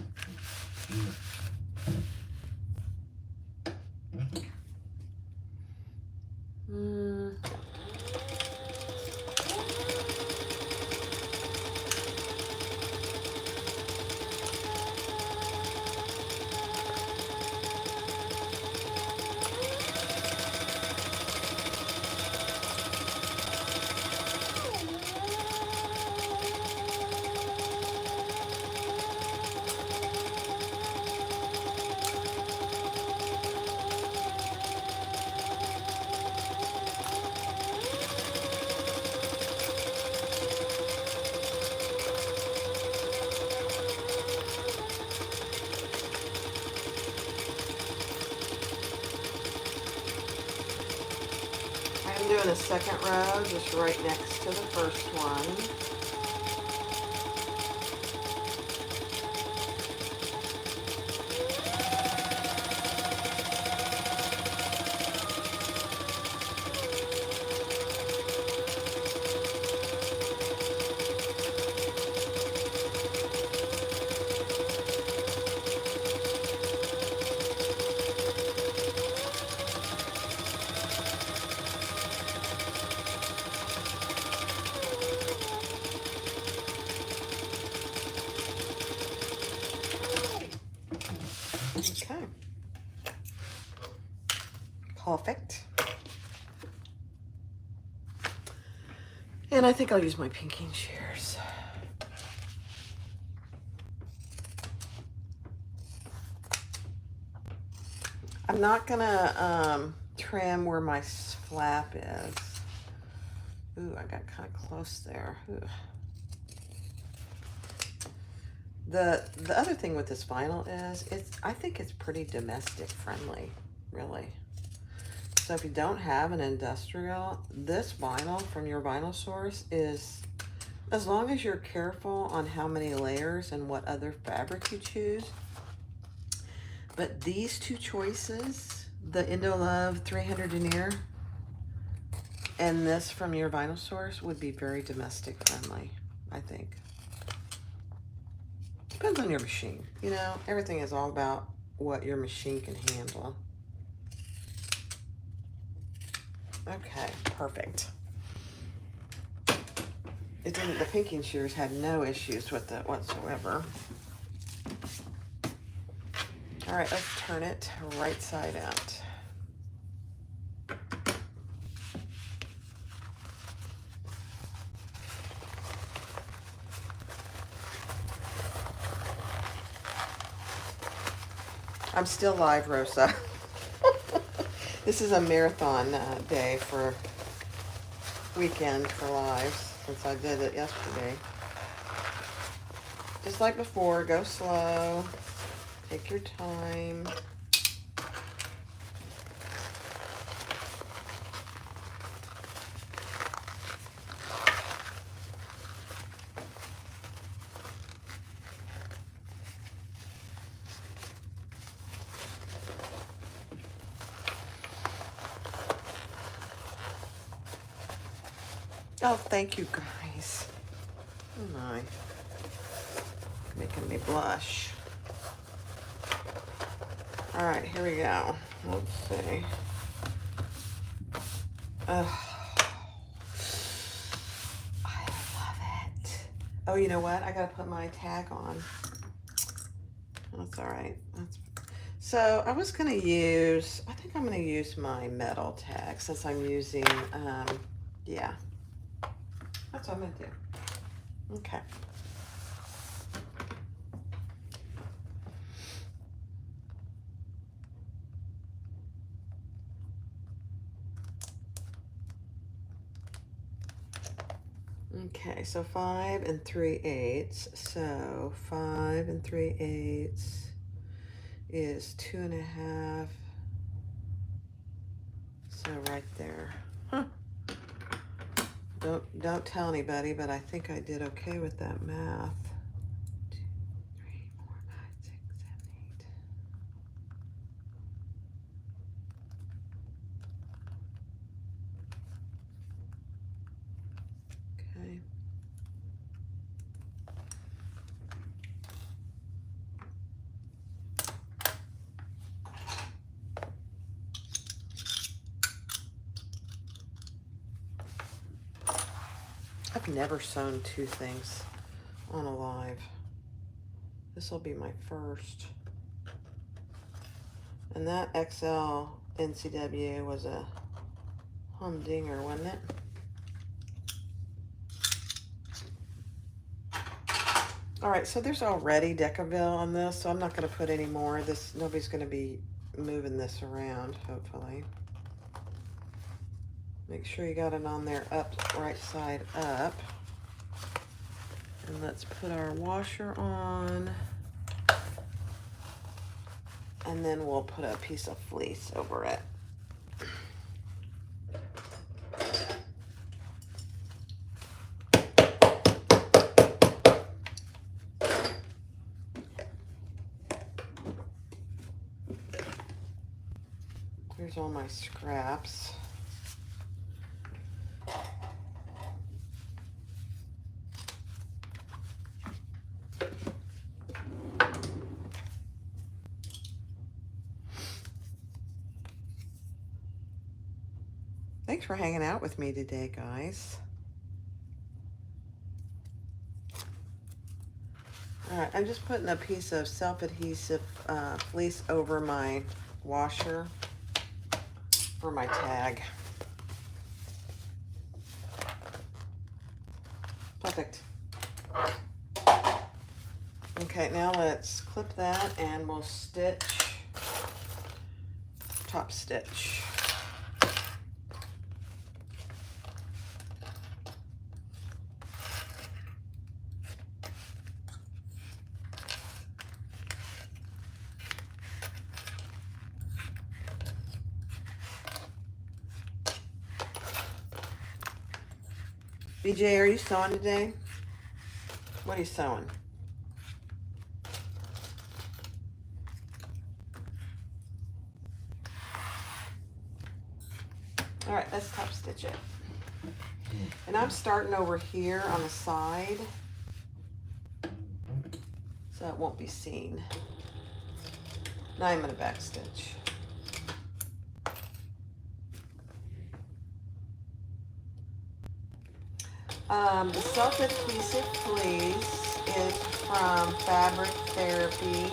I'm doing a second row just right next to the first one. Okay. Perfect. And I think I'll use my pinking shears. I'm not gonna trim where my flap is. Ooh, I got kind of close there. Ooh. The other thing with this vinyl is I think it's pretty domestic friendly, really. So if you don't have an industrial, this vinyl from your vinyl source is, as long as you're careful on how many layers and what other fabric you choose. But these two choices, the Indo Love 300 denier and this from your vinyl source, would be very domestic friendly, I think. Depends on your machine. You know, everything is all about what your machine can handle. Okay, perfect. it didn't, the pinking shears had no issues with it whatsoever. All right, let's turn it right side out. I'm still live, Rosa. This is a marathon day for weekend for lives since I did it yesterday. Just like before, go slow, take your time. Oh, thank you guys. Oh my. Making me blush. All right, here we go. Let's see. I love it. Oh, you know what? I gotta put my tag on. That's all right. So I was gonna use, I think I'm gonna use my metal tag since I'm using, yeah. That's what I'm gonna do. Okay. Okay, so 5 3/8. So 5 3/8 is 2.5. So right there. Huh. Don't tell anybody, but I think I did okay with that math. 2, 3, 4, 5, 6, 7, 8. Okay. I've never sewn 2 things on a live. This will be my first. And that XL NCW was a humdinger, wasn't it? All right, so there's already Decaville on this, so I'm not going to put any more. Nobody's going to be moving this around, hopefully. Make sure you got it on there up, right side up. And let's put our washer on. And then we'll put a piece of fleece over it. Here's all my scraps. Thanks for hanging out with me today, guys. All right, I'm just putting a piece of self-adhesive fleece over my washer for my tag. Perfect. Okay, now let's clip that and we'll stitch, top stitch. BJ, are you sewing today? What are you sewing? All right, let's top stitch it. And I'm starting over here on the side so it won't be seen. Now I'm gonna back stitch. The Self-Adhesive Fleece is from Fabric Therapy.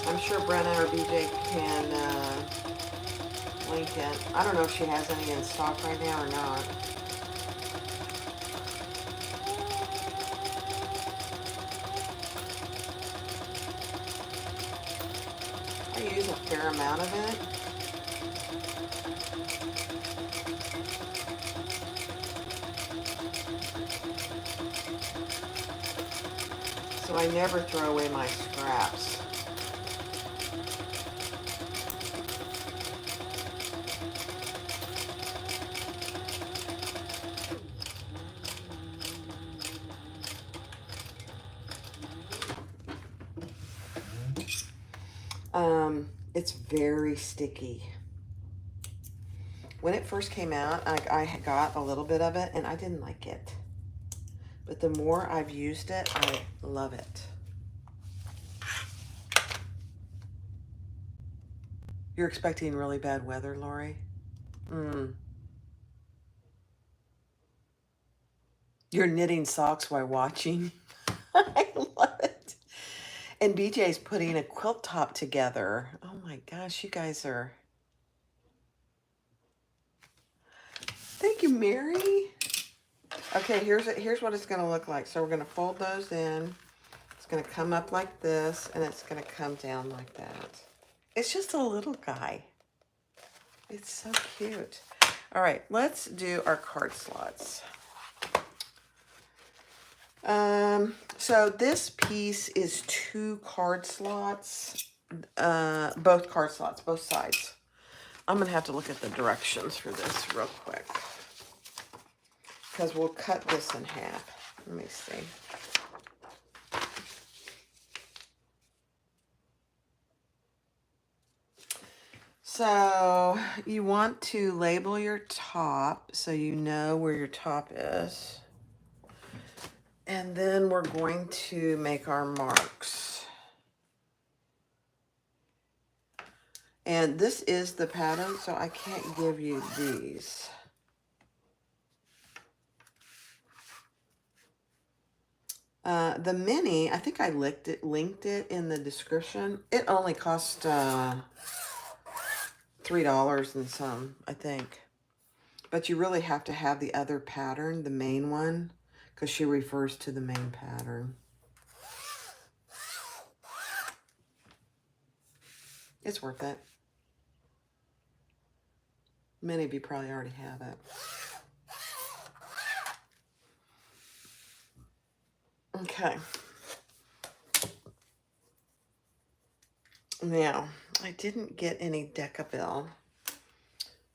I'm sure Brenna or BJ can link it. I don't know if she has any in stock right now or not. I use a fair amount of it. So I never throw away my scraps. It's very sticky. When it first came out, I got a little bit of it and I didn't like it. But the more I've used it, I love it. You're expecting really bad weather, Lori? You're knitting socks while watching. I love it. And BJ's putting a quilt top together. Oh my gosh, you guys are... Thank you, Mary. Okay, here's what it's going to look like. So we're going to fold those in. It's going to come up like this, and it's going to come down like that. It's just a little guy. It's so cute. All right, let's do our card slots. So this piece is 2 card slots, both card slots, both sides. I'm going to have to look at the directions for this real quick because we'll cut this in half. Let me see. So you want to label your top so you know where your top is. And then we're going to make our marks. And this is the pattern, so I can't give you these. The mini, I think I linked it in the description. It only cost $3 and some, I think. But you really have to have the other pattern, the main one, because she refers to the main pattern. It's worth it. Many of you probably already have it. Okay. Now, I didn't get any Decabil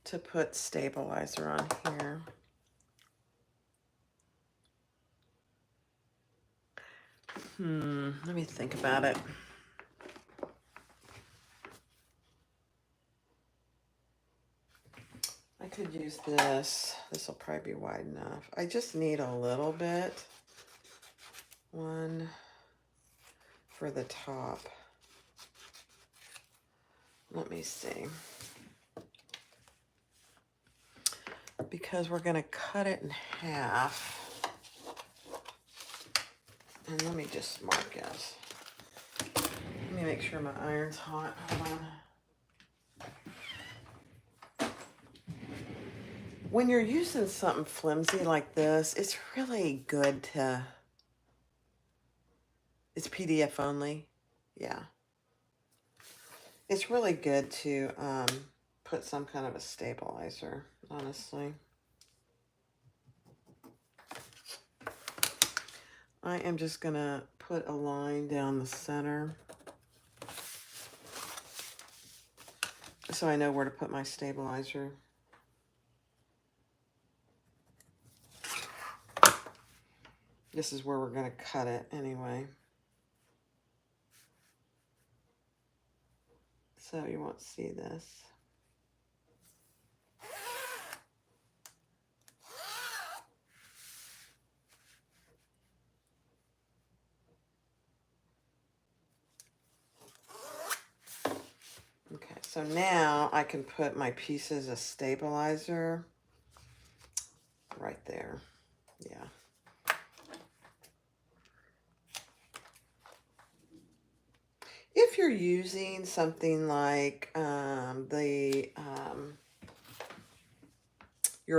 to put stabilizer on here. Let me think about it. I could use this. This will probably be wide enough. I just need a little bit. One for the top. Let me see. Because we're going to cut it in half. And let me just mark it. Let me make sure my iron's hot. Hold on. When you're using something flimsy like this, it's really good to... It's PDF only. Yeah. It's really good to put some kind of a stabilizer, honestly. I am just going to put a line down the center so I know where to put my stabilizer. This is where we're going to cut it anyway. So you won't see this. So now I can put my pieces of stabilizer right there. Yeah. If you're using something like your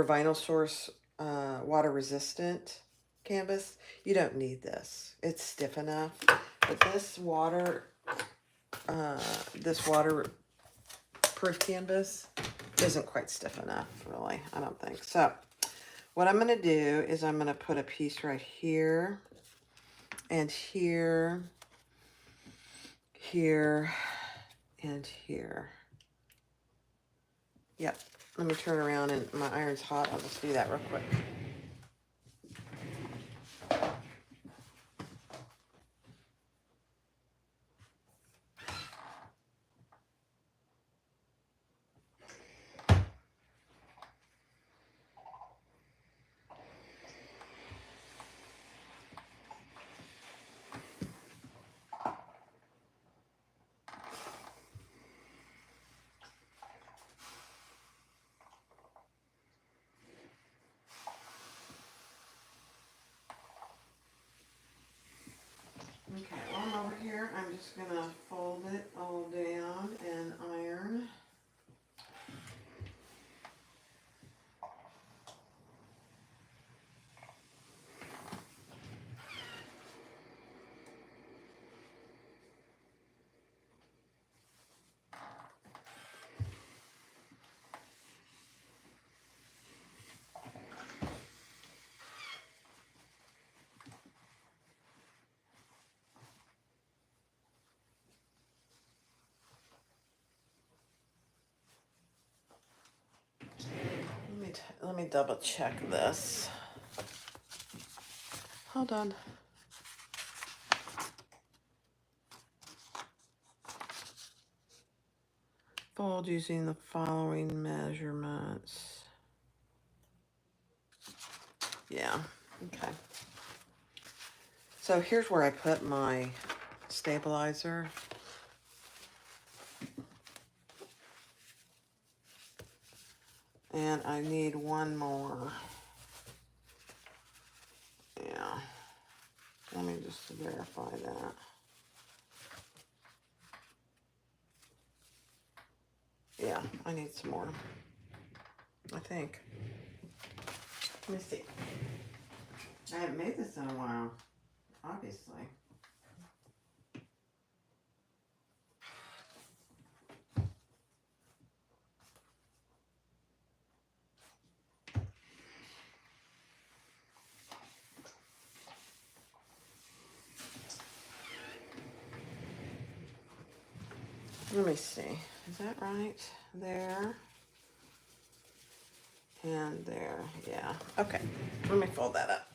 Vinyl Source water resistant canvas, you don't need this. It's stiff enough. But this waterproof canvas isn't quite stiff enough, really. I don't think. So what I'm going to do is I'm going to put a piece right here and here, here, and here. Yep. Let me turn around, and my iron's hot. I'll just do that real quick. Okay, while I'm over here, I'm just going to fold it all down and iron. Let me double check this. Hold on. Fold using the following measurements. Yeah, okay. So here's where I put my stabilizer. And I need one more. Yeah. Let me just verify that. Yeah, I need some more. I think. Let me see. I haven't made this in a while, obviously. Let me see. Is that right? There. And there. Yeah. Okay. Let me fold that up.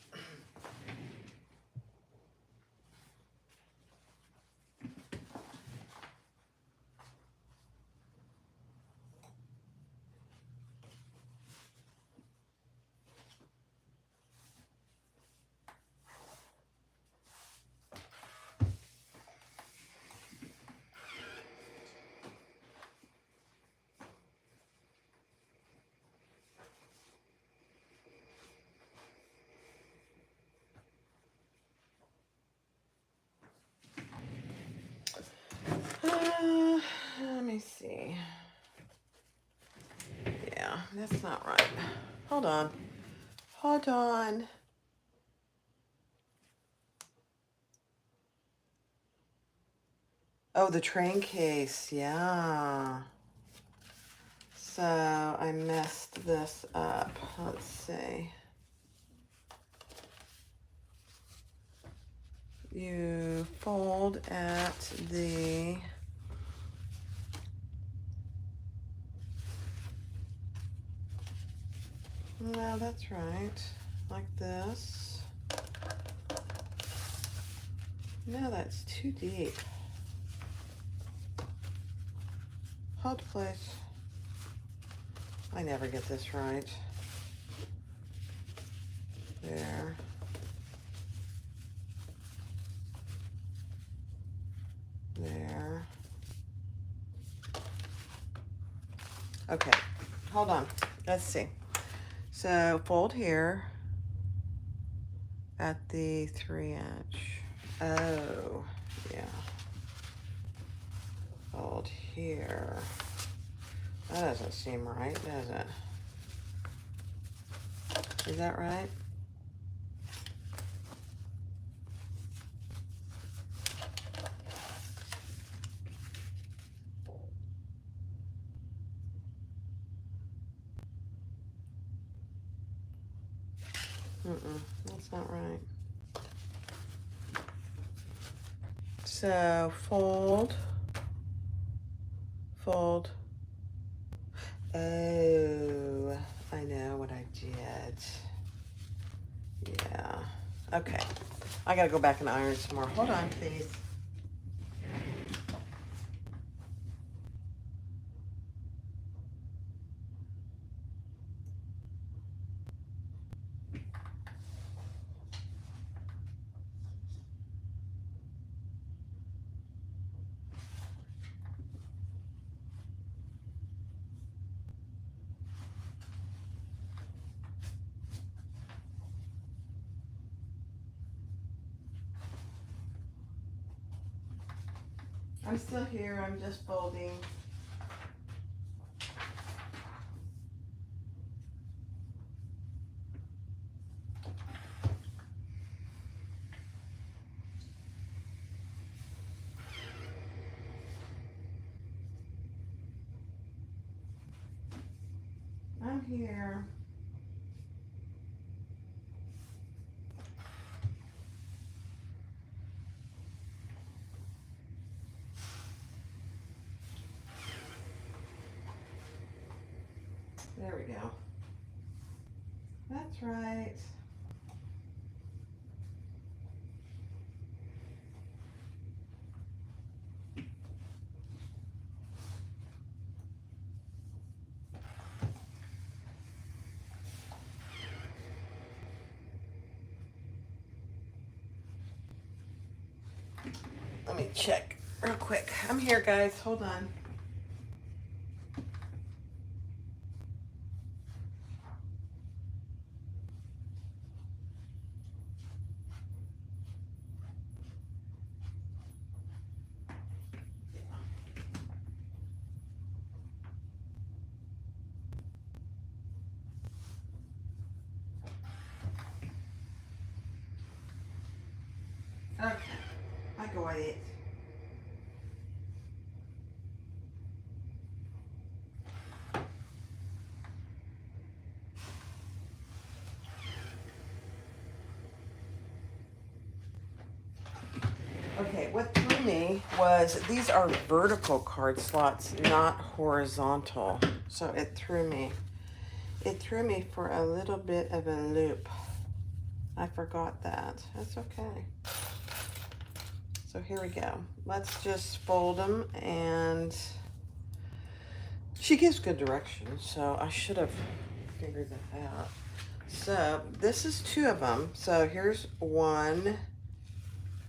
Let me see. Yeah, that's not right. Hold on. Hold on. Oh, the train case. Yeah. So I messed this up. Let's see. You fold at the no, that's right. Like this. No, that's too deep. Hold, please. I never get this right. There. There. Okay, hold on. Let's see. So fold here at the 3-inch. Oh, yeah. Fold here. That doesn't seem right, does it? Is that right? That's not right. So fold, fold. Oh, I know what I did. Yeah. Okay. I gotta go back and iron some more. Hold on, please. I'm still here. I'm just folding. I'm here. There we go. That's right. Let me check real quick. I'm here, guys. Hold on. Okay, I got it. Okay, what threw me was these are vertical card slots, not horizontal. So it threw me. It threw me for a little bit of a loop. I forgot that. That's okay. So here we go. Let's just fold them, and she gives good directions, so I should have figured that out. So this is 2 of them. So here's 1,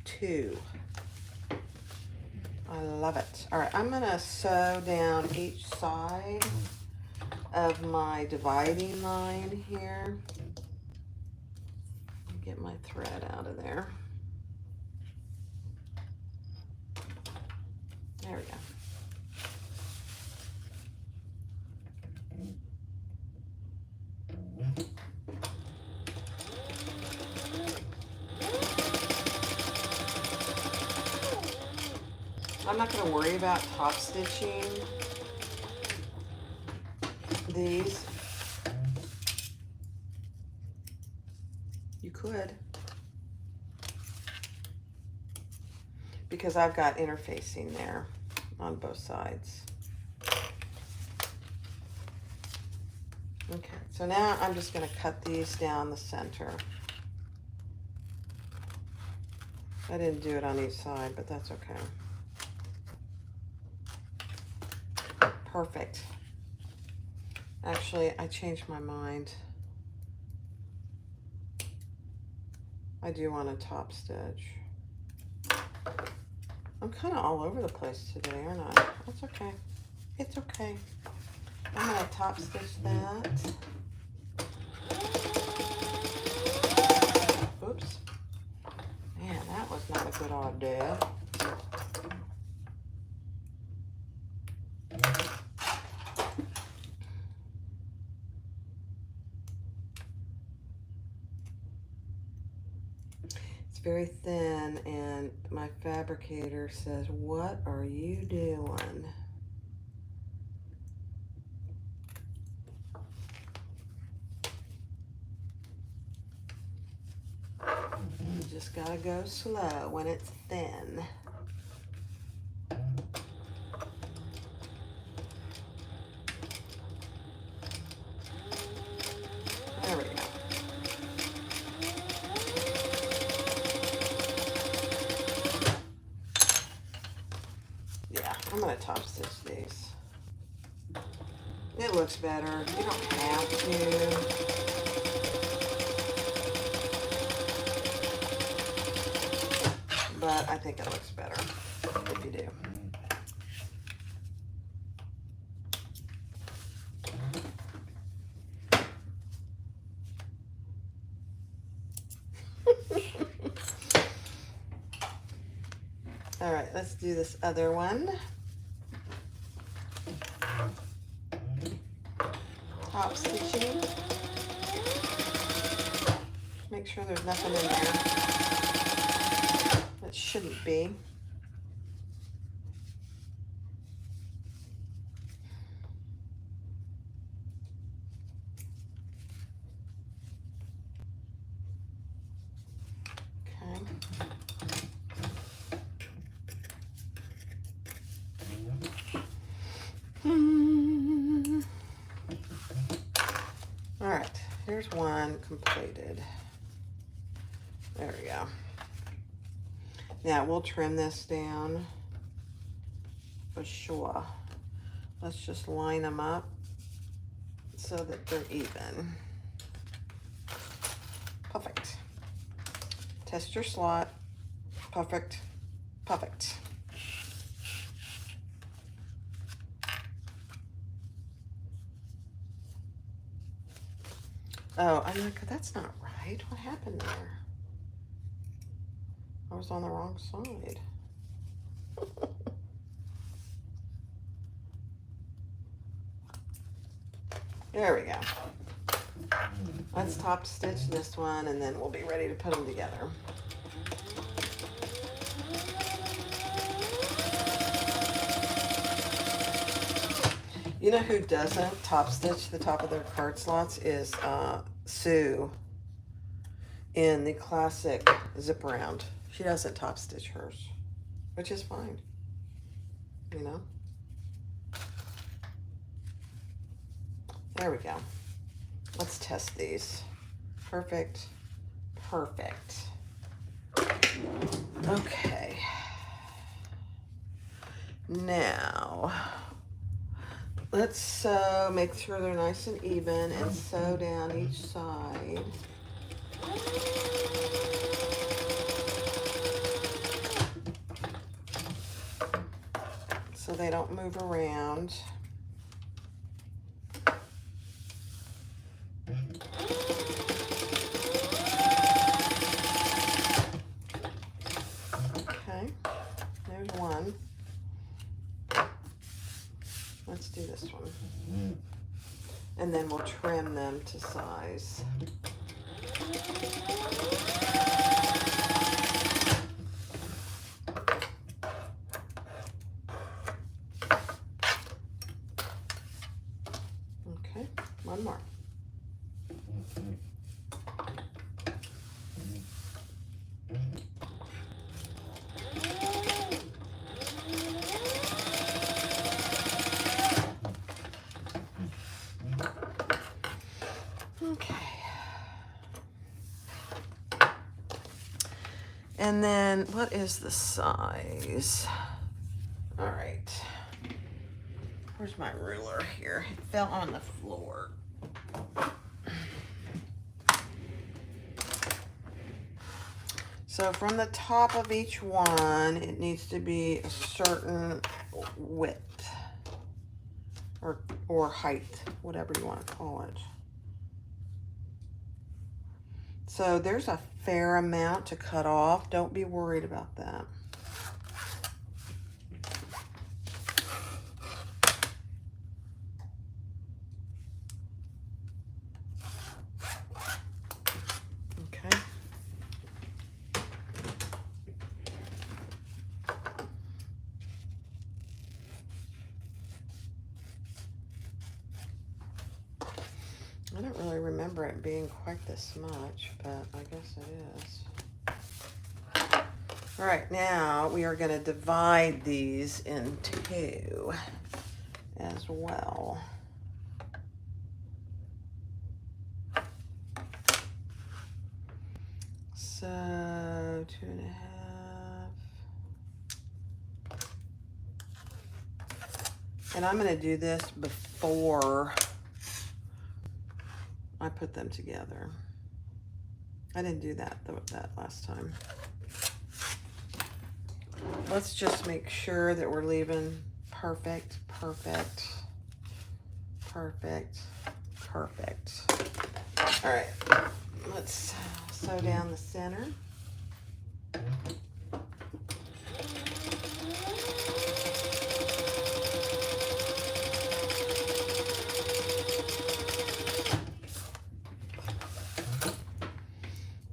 2. I love it. All right, I'm gonna sew down each side of my dividing line here. Get my thread out of there. There we go. I'm not going to worry about top stitching these. You could, because I've got interfacing there on both sides. Okay, so now I'm just going to cut these down the center. I didn't do it on each side, but that's okay. Perfect. Actually, I changed my mind. I do want a top stitch. I'm kind of all over the place today, aren't I? That's okay. It's okay. I'm going to top stitch that. Oops. Man, that was not a good idea. It's very thin, and my fabricator says, "What are you doing?" You just gotta go slow when it's thin. There we go. Yeah, I'm gonna top stitch these. It looks better. You don't have to. But I think it looks better if you do. All right, let's do this other one. Top stitching. Make sure there's nothing in there that shouldn't be. All right, here's one completed. There we go. Now we'll trim this down for sure. Let's just line them up so that they're even. Perfect. Test your slot. Perfect. Perfect. Oh, I'm like, that's not right. What happened there? I was on the wrong side. There we go. Let's top stitch this one, and then we'll be ready to put them together. You know who doesn't top stitch the top of their card slots is Sue in the classic zip around. She doesn't top stitch hers, which is fine, you know. There we go. Let's test these. Perfect. Perfect. Okay. Now, let's sew, make sure they're nice and even, and sew down each side. So they don't move around. Okay, there's one. Let's do this one. And then we'll trim them to size. Okay, one more. Okay. And then what is the size? All right. Where's my ruler here? It fell on the floor. So from the top of each one, it needs to be a certain width. or height, whatever you want to call it. So there's a fair amount to cut off. Don't be worried about that. Okay. I don't really remember it being quite this much, but I guess it is. All right, now we are going to divide these in two as well. So 2.5. And I'm going to do this before I put them together. I didn't do that last time. Let's just make sure that we're leaving perfect, perfect, perfect, perfect. All right, let's sew down the center.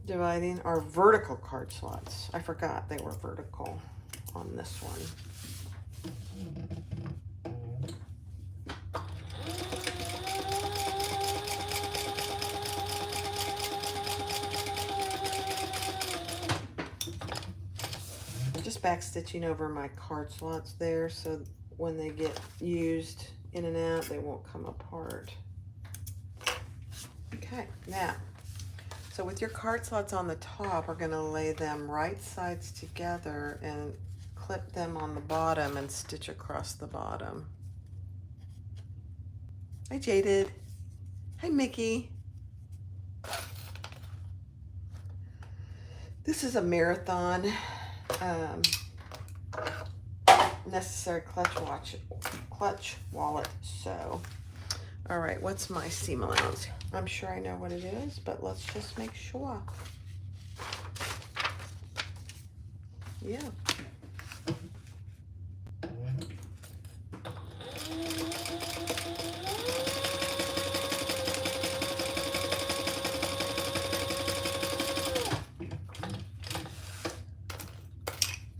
Dividing our vertical card slots. I forgot they were vertical on this one. Just back stitching over my card slots there so when they get used in and out, they won't come apart. Okay, now, so with your card slots on the top, we're going to lay them right sides together and clip them on the bottom and stitch across the bottom. Hi, Jaded. Hi, Mickey. This is a marathon necessary clutch wallet sew. All right, what's my seam allowance? I'm sure I know what it is, but let's just make sure. Yeah.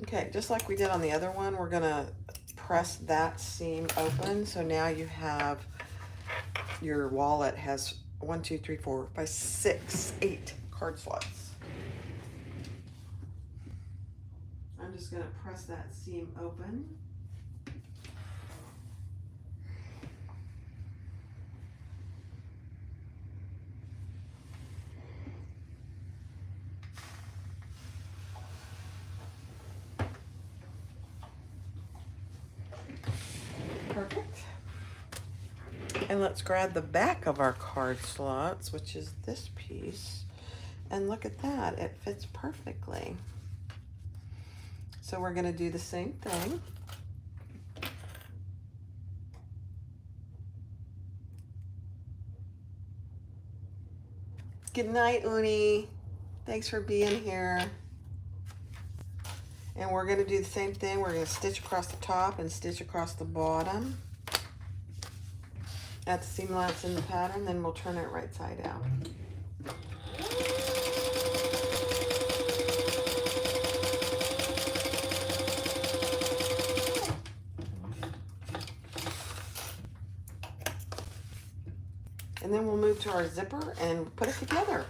Okay, just like we did on the other one, we're gonna press that seam open. So now you have, your wallet has 1, 2, 3, 4, 5, 6, 8 card slots. I'm just gonna press that seam open. Perfect. And let's grab the back of our card slots, which is this piece. And look at that, it fits perfectly. So we're gonna do the same thing. Good night, Uni. Thanks for being here. And we're gonna do the same thing. We're gonna stitch across the top and stitch across the bottom at the seam allowance in the pattern, then we'll turn it right side out. And then we'll move to our zipper and put it together.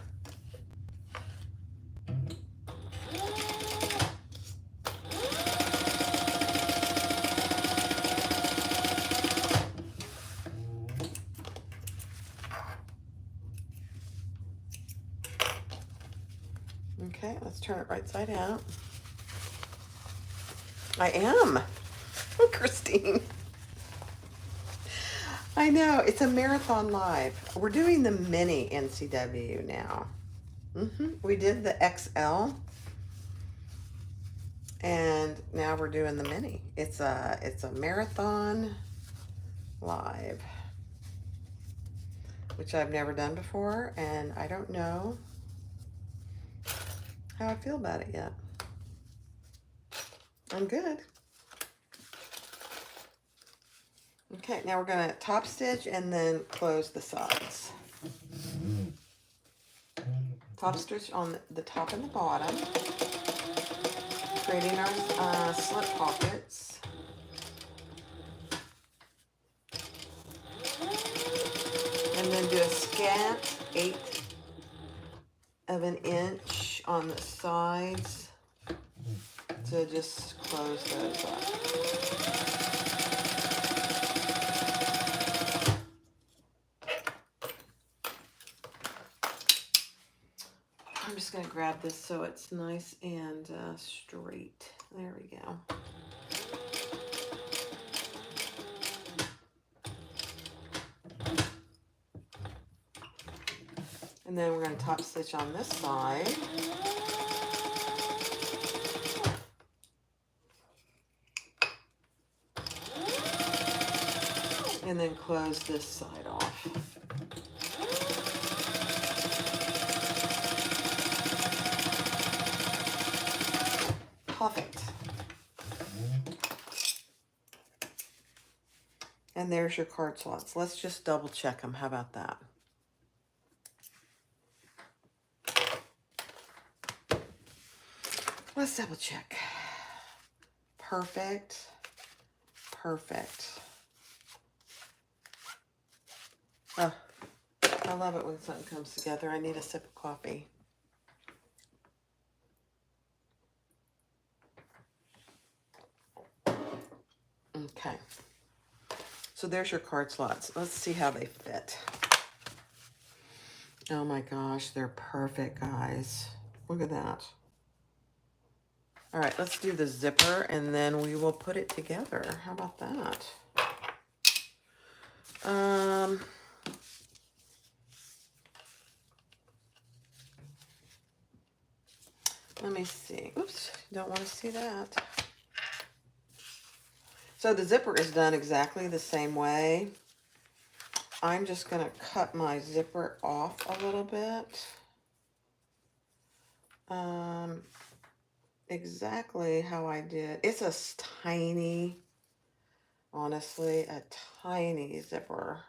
Okay, let's turn it right side out. I am. Christine. I know, it's a marathon live. We're doing the mini NCW now. We did the XL. And now we're doing the mini. It's a marathon live, which I've never done before, and I don't know how I feel about it yet. I'm good. Okay, now we're gonna top stitch and then close the sides. Top stitch on the top and the bottom, creating our slip pockets. And then do a scant 1/8 of an inch on the sides to just close those up. I'm just going to grab this so it's nice and straight. There we go. And then we're going to top stitch on this side. And then close this side off. Perfect. And there's your card slots. Let's just double check them. How about that? Let's double check. Perfect. Perfect. Oh, I love it when something comes together. I need a sip of coffee. Okay. So there's your card slots. Let's see how they fit. Oh my gosh, they're perfect, guys. Look at that. All right, let's do the zipper and then we will put it together. How about that? Let me see. Oops, don't want to see that. So the zipper is done exactly the same way. I'm just going to cut my zipper off a little bit. Exactly how I did. It's a tiny, honestly, a tiny zipper.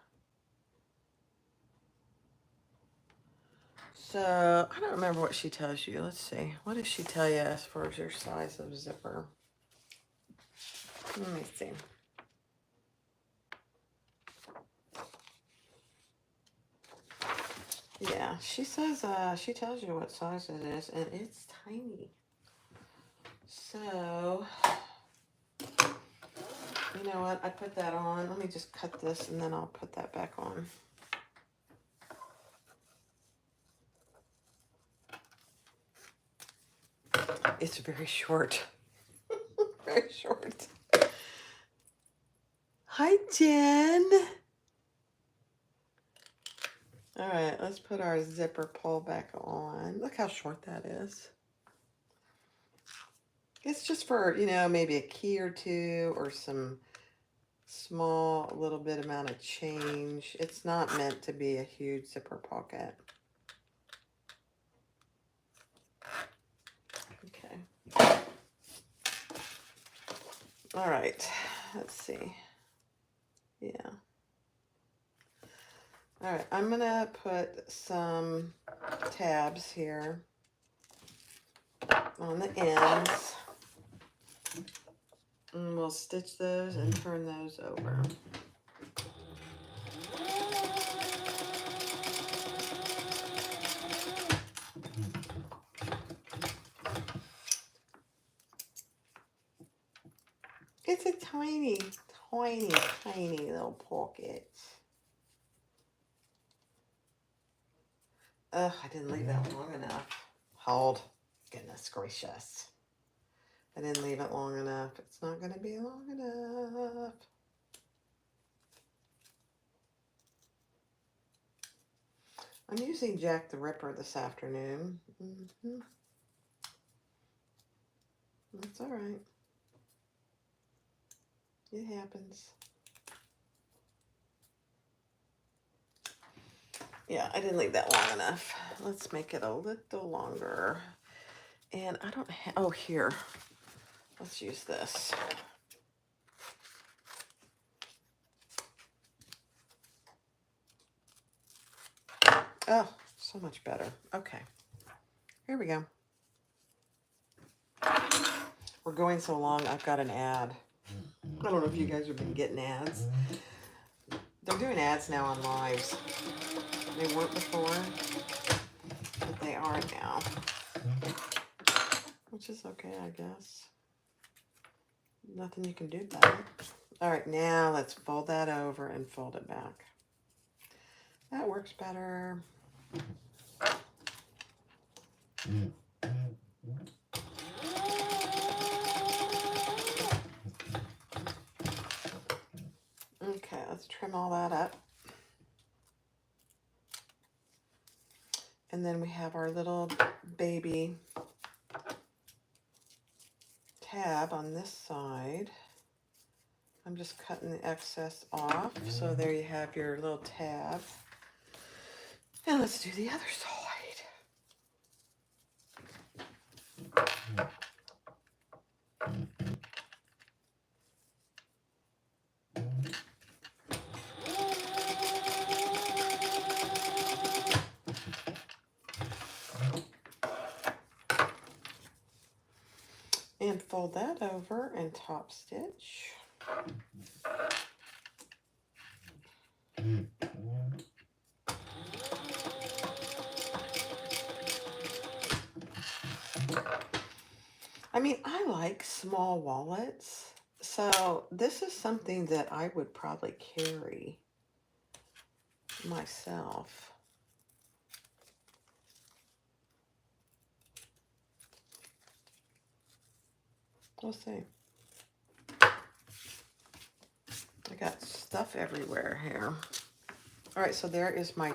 So I don't remember what she tells you. Let's see. What does she tell you as far as your size of zipper? Let me see. Yeah, she says, she tells you what size it is, and it's tiny. So, you know what? I put that on. Let me just cut this, and then I'll put that back on. It's very short. Very short. Hi, Jen. All right, let's put our zipper pull back on. Look how short that is. It's just for, you know, maybe a key or two or some small little bit amount of change. It's not meant to be a huge zipper pocket. Okay. All right, let's see. Yeah. All right, I'm gonna put some tabs here on the ends. And we'll stitch those and turn those over. It's a tiny, tiny, tiny little pocket. Ugh, I didn't leave that long enough. Hold. Goodness gracious. I didn't leave it long enough. It's not going to be long enough. I'm using Jack the Ripper this afternoon. That's all right. It happens. Yeah, I didn't leave that long enough. Let's make it a little longer. And I don't have, oh, here. Let's use this. Oh, so much better. Okay, here we go. We're going so long, I've got an ad. I don't know if you guys have been getting ads. They're doing ads now on lives. They weren't before, but they are now. Which is okay, I guess. Nothing you can do about it. All right, now let's fold that over and fold it back. That works better. Okay, let's trim all that up. And then we have our little baby tab on this side. I'm just cutting the excess off. So there you have your little tab. And let's do the other side. And fold that over and top stitch. I mean, I like small wallets, so this is something that I would probably carry myself. We'll see. I got stuff everywhere here. All right, so there is my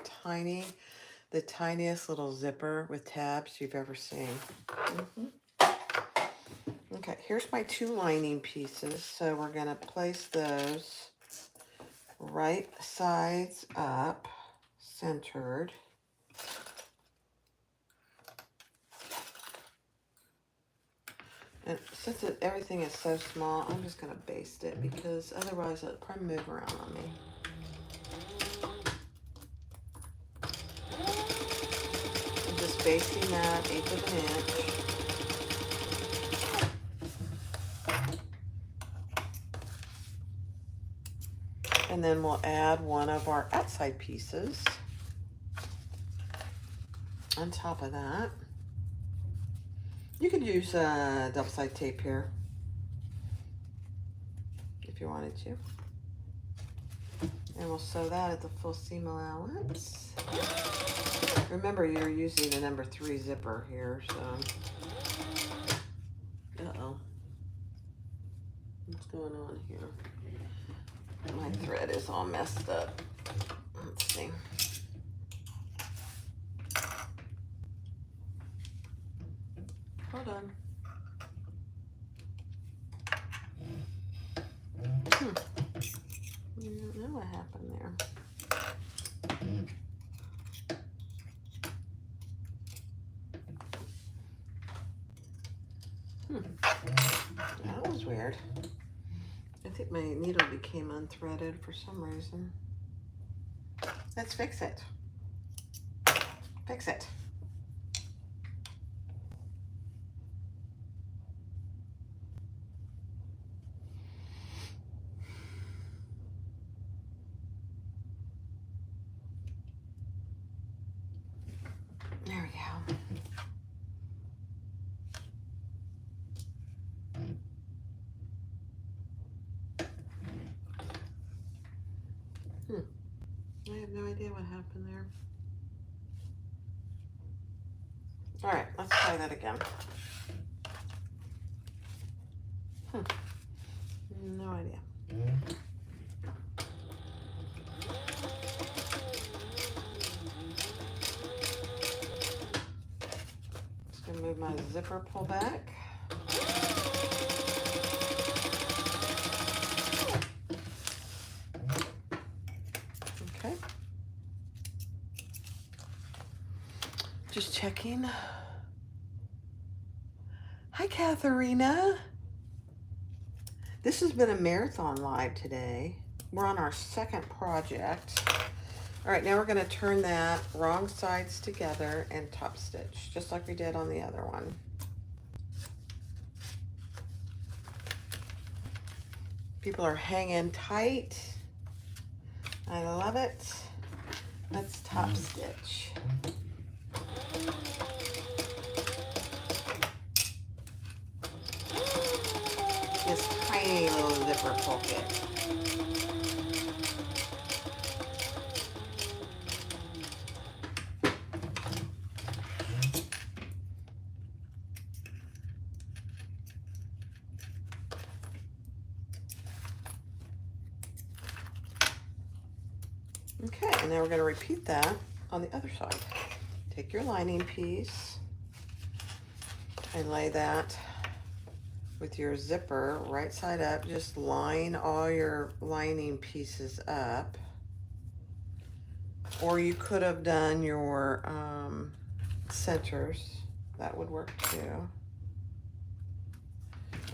the tiniest little zipper with tabs you've ever seen. Okay, here's my 2 lining pieces. So we're gonna place those right sides up, centered. And since everything is so small, I'm just gonna baste it because otherwise it'll probably move around on me. I'm just basting that 1/8 of an inch. And then we'll add one of our outside pieces on top of that. You could use double-sided tape here if you wanted to. And we'll sew that at the full seam allowance. Remember, you're using the number 3 zipper here, so. Uh-oh. What's going on here? My thread is all messed up. Let's see. Hold on. I don't know what happened there. That was weird. I think my needle became unthreaded for some reason. Let's fix it. Fix it. There we go. I have no idea what happened there. All right, let's try that again. No idea. Just gonna move my zipper pull back. Okay. Just checking. Hi, Katharina. This has been a marathon live today. We're on our second project. All right, now we're going to turn that wrong sides together and top stitch, just like we did on the other one. People are hanging tight. I love it. Let's top stitch. This tiny little zipper pocket. Okay, and then we're going to repeat that on the other side. Take your lining piece and lay that with your zipper right side up. Just line all your lining pieces up. Or you could have done your centers. That would work too.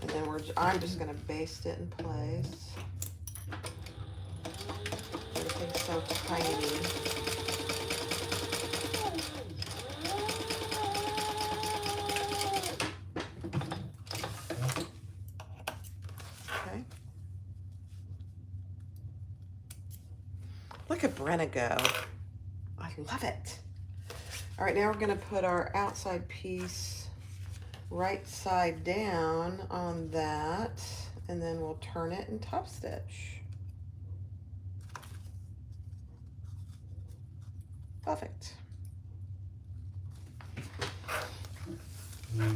And then I'm just going to baste it in place. Everything's so tiny. Okay. Look at Brenna go. I love it. All right, now we're going to put our outside piece right side down on that, and then we'll turn it and top stitch. Perfect.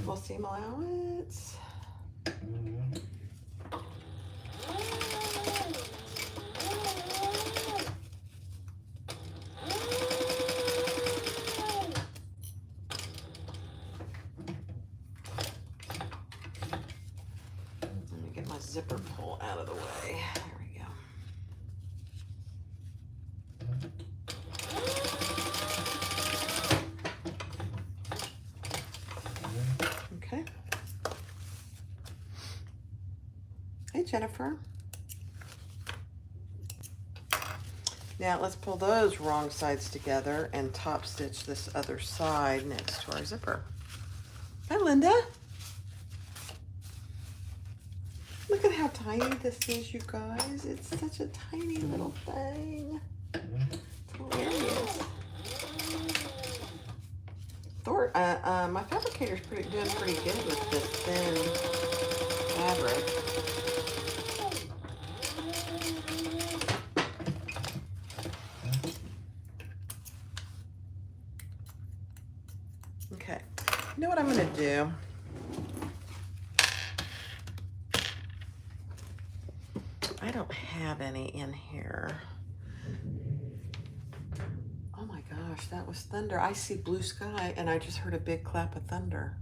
Full seam allowance. Let me get my zipper pull out of the way. There we go. Okay. Hey, Jennifer. Now let's pull those wrong sides together and top stitch this other side next to our zipper. Hi, Linda. Look at how tiny this is, you guys. It's such a tiny little thing. It's hilarious. My fabricator's doing pretty good with this thin fabric. Okay, you know what I'm going to do? I don't have any in here. Oh my gosh, that was thunder. I see blue sky and I just heard a big clap of thunder.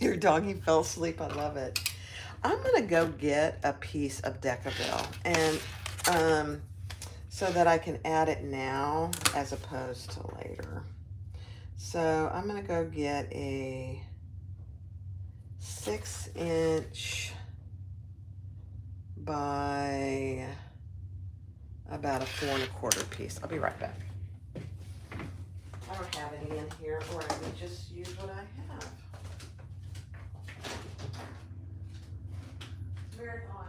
Your doggy fell asleep. I love it. I'm going to go get a piece of Decaville and so that I can add it now as opposed to later. So I'm going to go get a 6-inch by about a 4 1/4 piece. I'll be right back. I don't have any in here, or I would just use what I have. Marathon.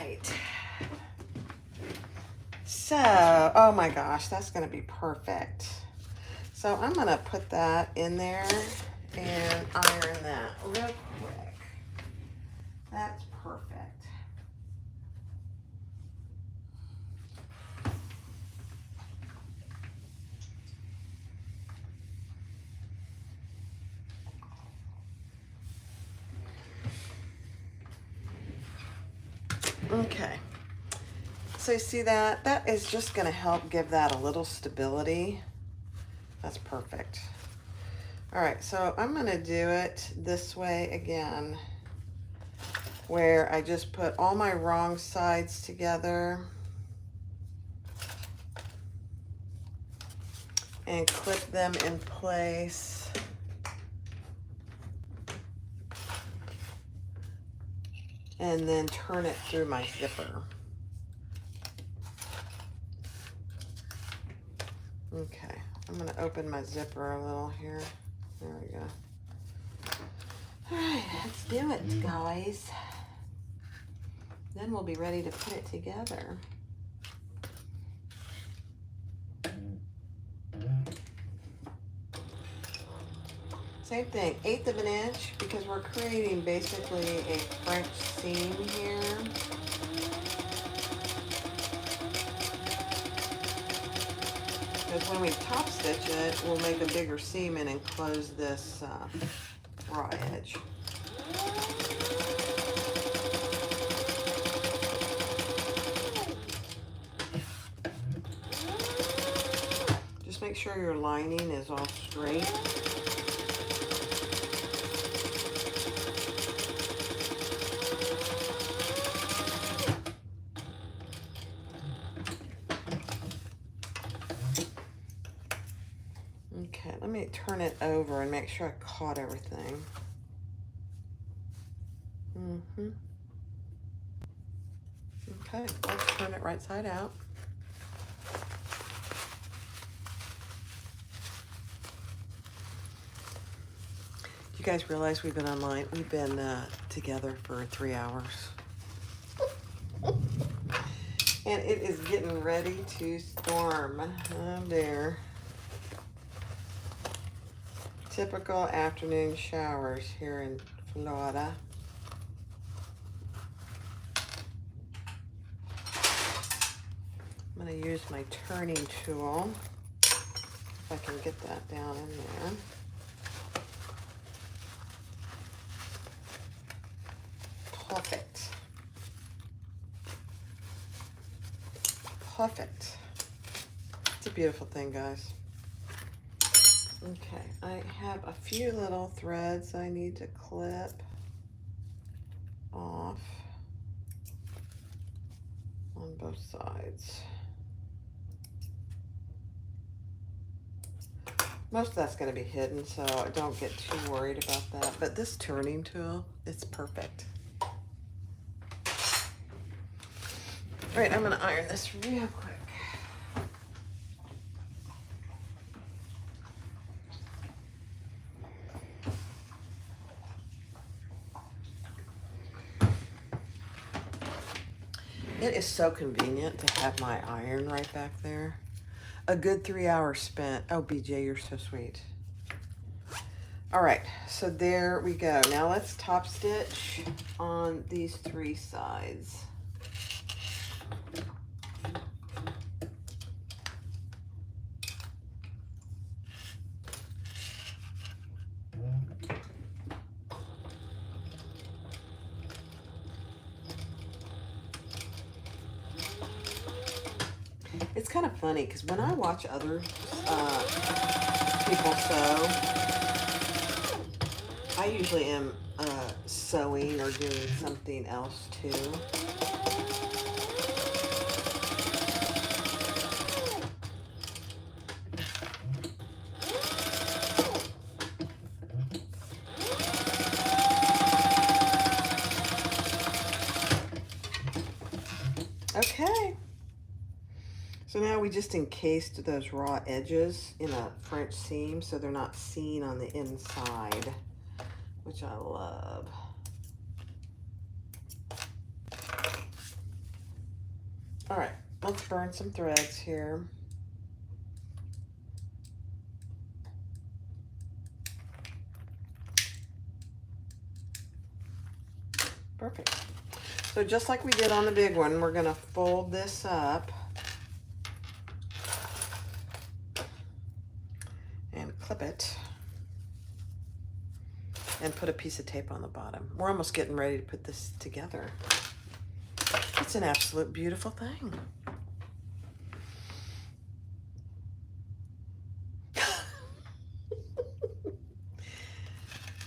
right. So, oh my gosh, that's gonna be perfect. So I'm gonna put that in there and iron that real quick. That's perfect. Okay. So you see that? That is just gonna help give that a little stability. That's perfect. All right, so I'm gonna do it this way again, where I just put all my wrong sides together and clip them in place. And then turn it through my zipper. Okay, I'm gonna open my zipper a little here. There we go. All right, let's do it, guys. Then we'll be ready to put it together. Same thing, 1/8 of an inch, because we're creating basically a French seam here. Because when we top stitch it, we'll make a bigger seam and enclose this raw edge. Just make sure your lining is all straight. Okay, let me turn it over and make sure I caught everything. Okay, let's turn it right side out. You guys realize we've been online? We've been together for 3 hours. And it is getting ready to storm. Oh dear. Typical afternoon showers here in Florida. I'm going to use my turning tool, if I can get that down in there. Perfect. Perfect. It's a beautiful thing, guys. Okay, I have a few little threads I need to clip off on both sides. Most of that's going to be hidden, so I don't get too worried about that. But this turning tool, it's perfect. All right, I'm going to iron this real quick. It is so convenient to have my iron right back there. A good 3 hours spent. Oh, BJ, you're so sweet. All right, so there we go. Now let's top stitch on these 3 sides. It's kind of funny because when I watch other people sew, I usually am sewing or doing something else too. Okay. So now we just encased those raw edges in a French seam so they're not seen on the inside, which I love. All right, let's burn some threads here. Perfect. So just like we did on the big one, we're gonna fold this up and clip it and put a piece of tape on the bottom. We're almost getting ready to put this together. It's an absolute beautiful thing.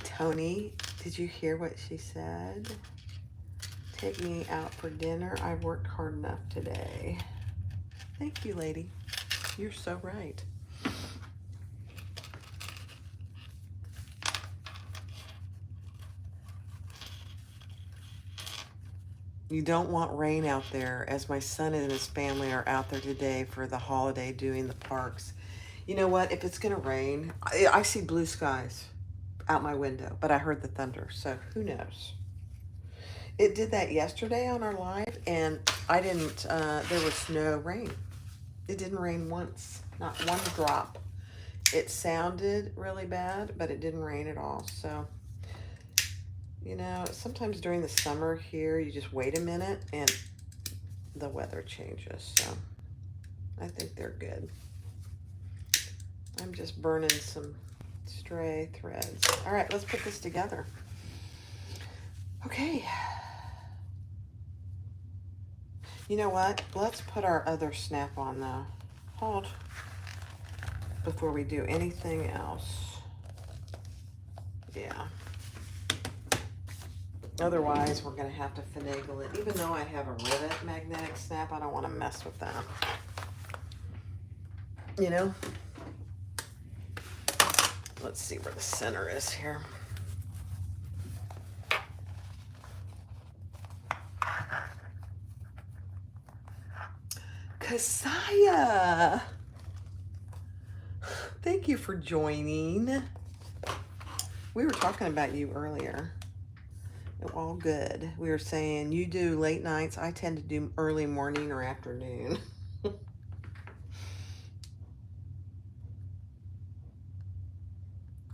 Tony, did you hear what she said? Take me out for dinner. I've worked hard enough today. Thank you, lady. You're so right. You don't want rain out there, as my son and his family are out there today for the holiday doing the parks. You know what? If it's going to rain, I see blue skies out my window, but I heard the thunder, so who knows? It did that yesterday on our live, and I didn't, there was no rain. It didn't rain once, not one drop. It sounded really bad, but it didn't rain at all, so... You know, sometimes during the summer here, you just wait a minute and the weather changes. So I think they're good. I'm just burning some stray threads. All right, let's put this together. Okay. You know what? Let's put our other snap on though. Hold. Before we do anything else. Yeah. Otherwise, we're going to have to finagle it. Even though I have a rivet magnetic snap, I don't want to mess with that. You know? Let's see where the center is here. Kasaya! Thank you for joining. We were talking about you earlier. All good. We were saying you do late nights. I tend to do early morning or afternoon.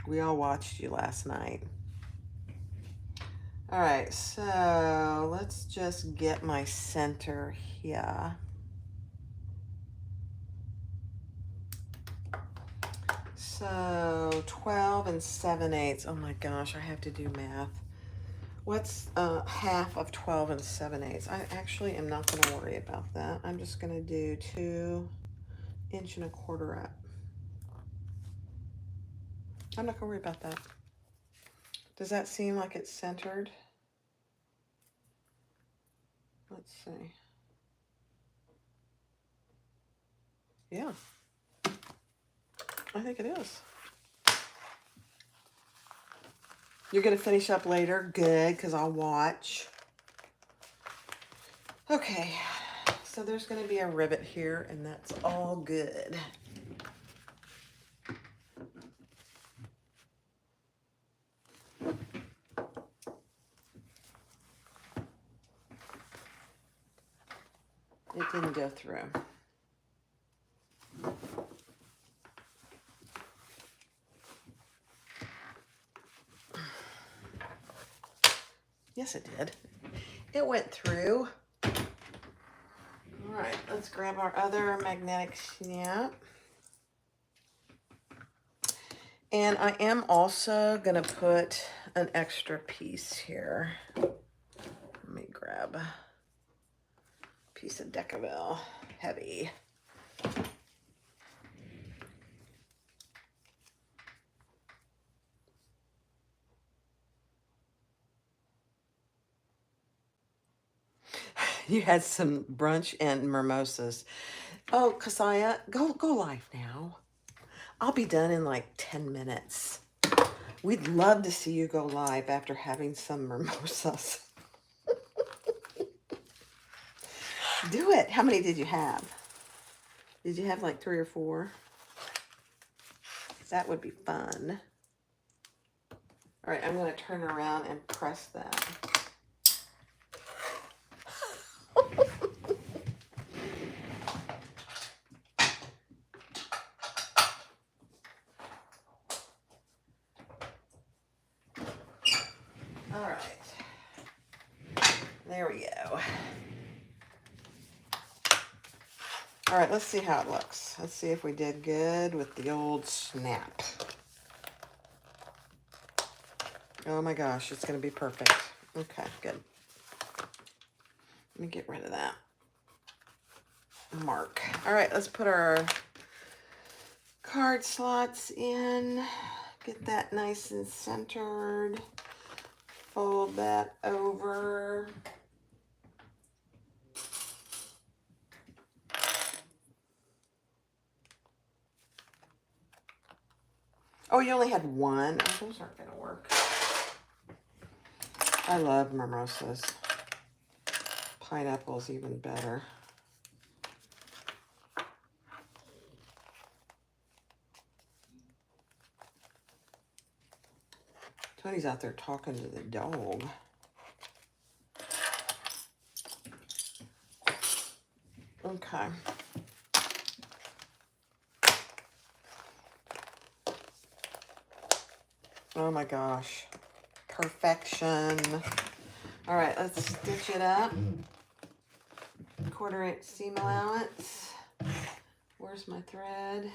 We all watched you last night. All right, so let's just get my center here. So 12 and 7/8. Oh my gosh, I have to do math. What's half of 12 and 7/8? I actually am not going to worry about that. I'm just going to do 2 1/4 up. I'm not going to worry about that. Does that seem like it's centered? Let's see. Yeah. I think it is. You're going to finish up later? Good, because I'll watch. Okay, so there's going to be a rivet here, and that's all good. It didn't go through. Yes, it did. It went through. All right, let's grab our other magnetic snap. And I am also going to put an extra piece here. Let me grab a piece of Decaville, heavy. You had some brunch and mimosas. Oh, Kasaya, go live now. I'll be done in like 10 minutes. We'd love to see you go live after having some mimosas. Do it. How many did you have? Did you have like 3 or 4? That would be fun. All right, I'm going to turn around and press that. right. There we go. All right, let's see how it looks. Let's see if we did good with the old snap. Oh my gosh, it's going to be perfect. Okay, good. Let me get rid of that mark. All right, let's put our card slots in. Get that nice and centered. Fold that over. Oh, you only had one? Oh, those aren't going to work. I love mimosas. Pineapple's even better. Tony's out there talking to the dog. Okay. Oh my gosh. Perfection. All right, let's stitch it up. 1/4 inch seam allowance. Where's my thread?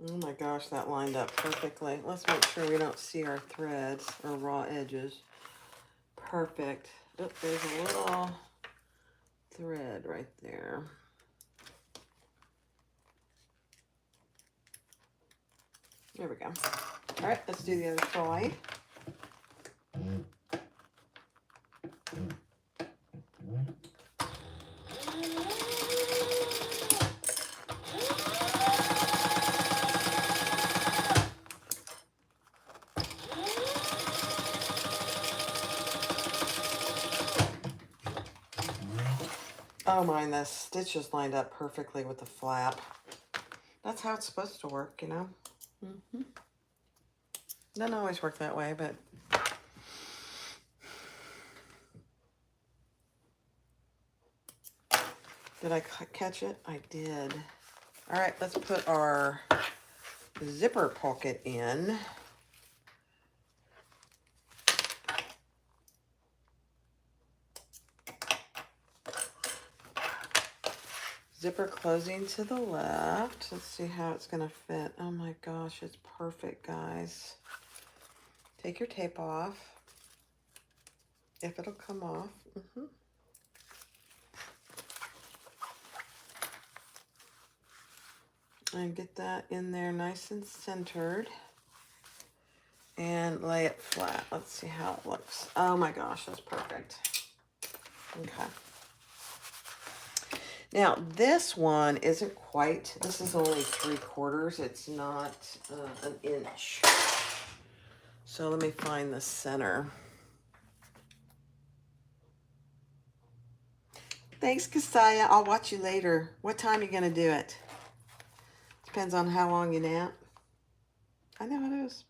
Oh my gosh, that lined up perfectly. Let's make sure we don't see our threads or raw edges. Perfect. Oh, there's a little thread right there. There we go. All right, let's do the other side. Oh my, the stitches lined up perfectly with the flap. That's how it's supposed to work, you know? Doesn't always work that way, but did I catch it? I did. All right, let's put our zipper pocket in. Zipper closing to the left. Let's see how it's gonna fit. Oh my gosh, it's perfect, guys. Take your tape off, if it'll come off. And get that in there nice and centered. And lay it flat. Let's see how it looks. Oh my gosh, that's perfect. Okay. Now, this one isn't quite, this is only 3/4. It's not an inch. So let me find the center. Thanks, Kasaya. I'll watch you later. What time are you going to do it? Depends on how long you nap. I know it is.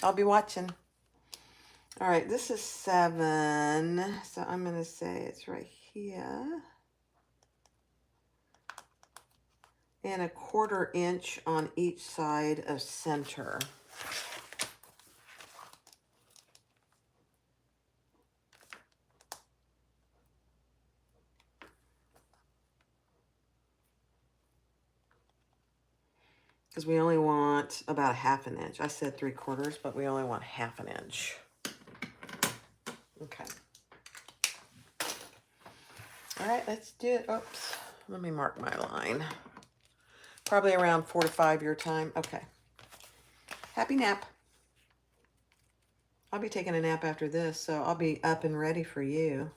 I'll be watching. All right, this is 7. So I'm going to say it's right here. And 1/4 inch on each side of center. Because we only want about 1/2 inch. I said 3/4, but we only want 1/2 inch. Okay. All right, let's do it. Oops, let me mark my line. Probably around 4 to 5 your time. Okay. Happy nap. I'll be taking a nap after this, so I'll be up and ready for you.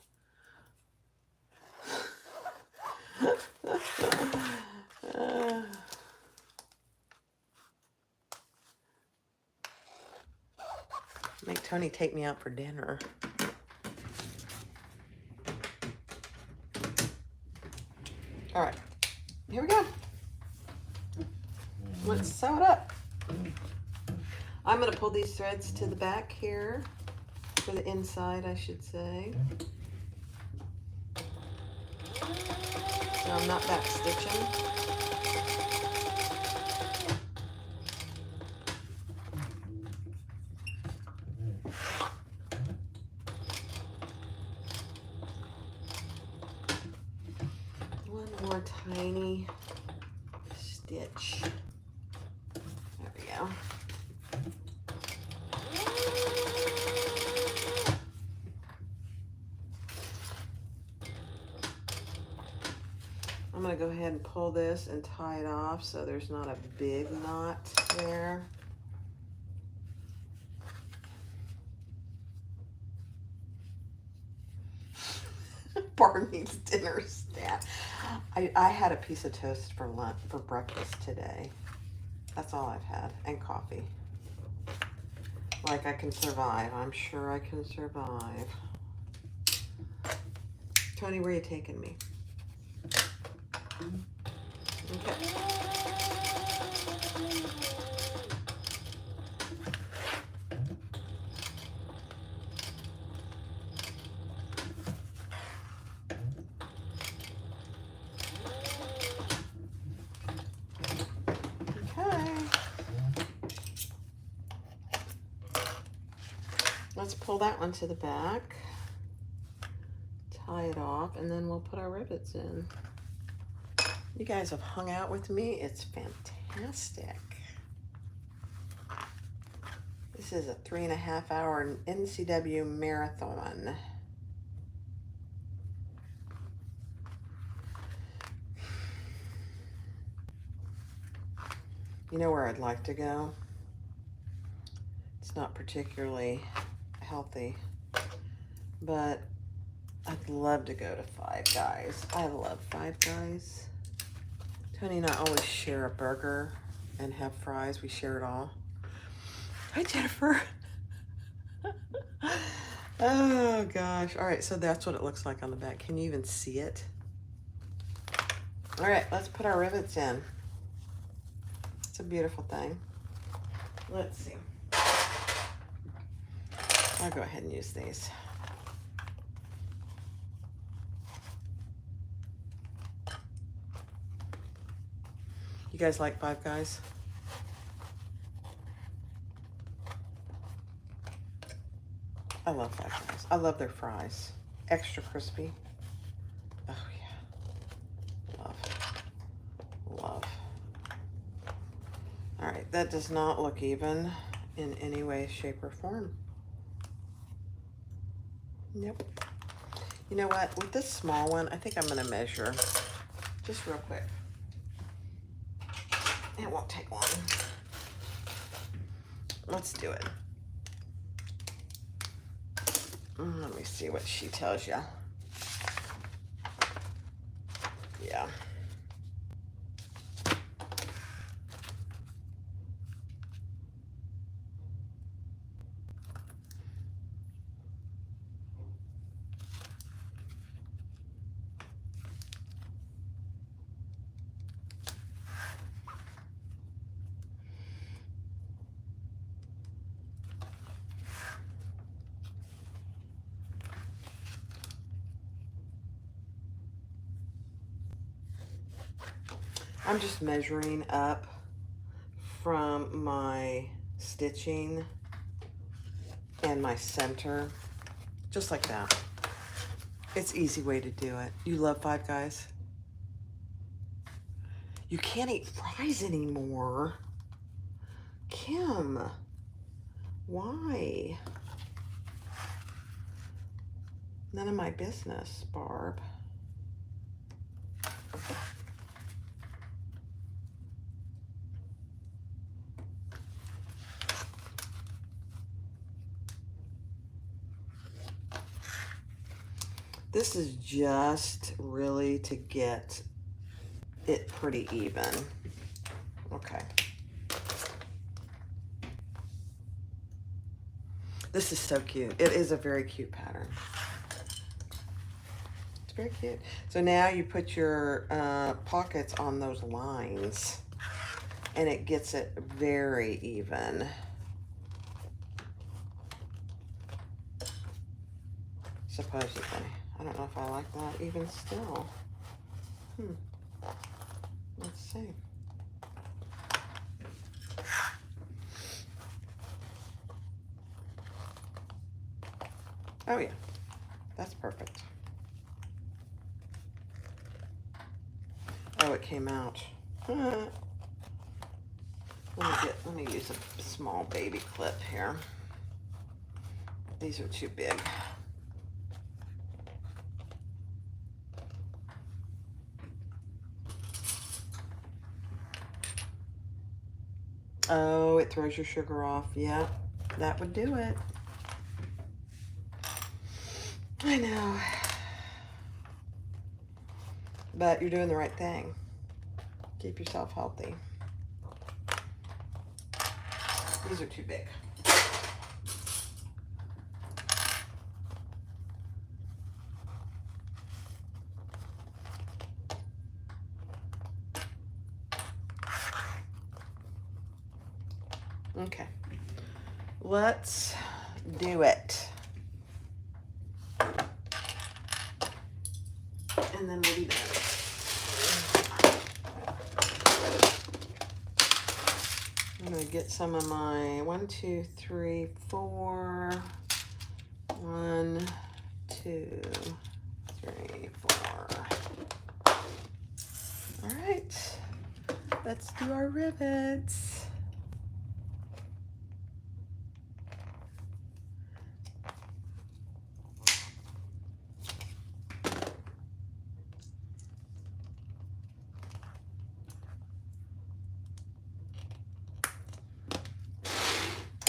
Make Tony take me out for dinner. All right, here we go. Let's sew it up. I'm going to pull these threads to the back here, for the inside, I should say. So I'm not back stitching. One more tiny stitch. There we go. I'm going to go ahead and pull this and tie it off so there's not a big knot there. Bar means dinner snack. I had a piece of toast for lunch, for breakfast today. That's all I've had, and coffee. Like, I can survive. I'm sure I can survive. Tony, where are you taking me? Okay. Let's pull that one to the back, tie it off, and then we'll put our rivets in. You guys have hung out with me. It's fantastic. This is a 3.5 hour NCW marathon. You know where I'd like to go? It's not particularly healthy, but I'd love to go to Five Guys. I love Five Guys. Tony and I always share a burger and have fries. We share it all. Hi, Jennifer. Oh, gosh. All right, so that's what it looks like on the back. Can you even see it? All right, let's put our rivets in. It's a beautiful thing. Let's see. I'll go ahead and use these. You guys like Five Guys? I love Five Guys. I love their fries. Extra crispy. Oh, yeah. Love. Love. All right, that does not look even in any way, shape, or form. Nope. You know what? With this small one, I think I'm going to measure just real quick. It won't take long. Let's do it. Let me see what she tells you. Yeah. I'm just measuring up from my stitching and my center, just like that. It's an easy way to do it. You love Five Guys? You can't eat fries anymore. Kim, why? None of my business, Barb. This is just really to get it pretty even. Okay. This is so cute. It is a very cute pattern. It's very cute. So now you put your pockets on those lines and it gets it very even. Supposedly. I don't know if I like that even still. Let's see. Oh yeah, that's perfect. Oh, it came out. Let me use a small baby clip here. These are too big. Oh, it throws your sugar off. Yeah, that would do it. I know. But you're doing the right thing. Keep yourself healthy. These are too big. Okay. Let's do it. And then we'll be done. I'm going to get some of my 1, 2, 3, 4. 1, 2, 3, 4. All right. Let's do our rivets.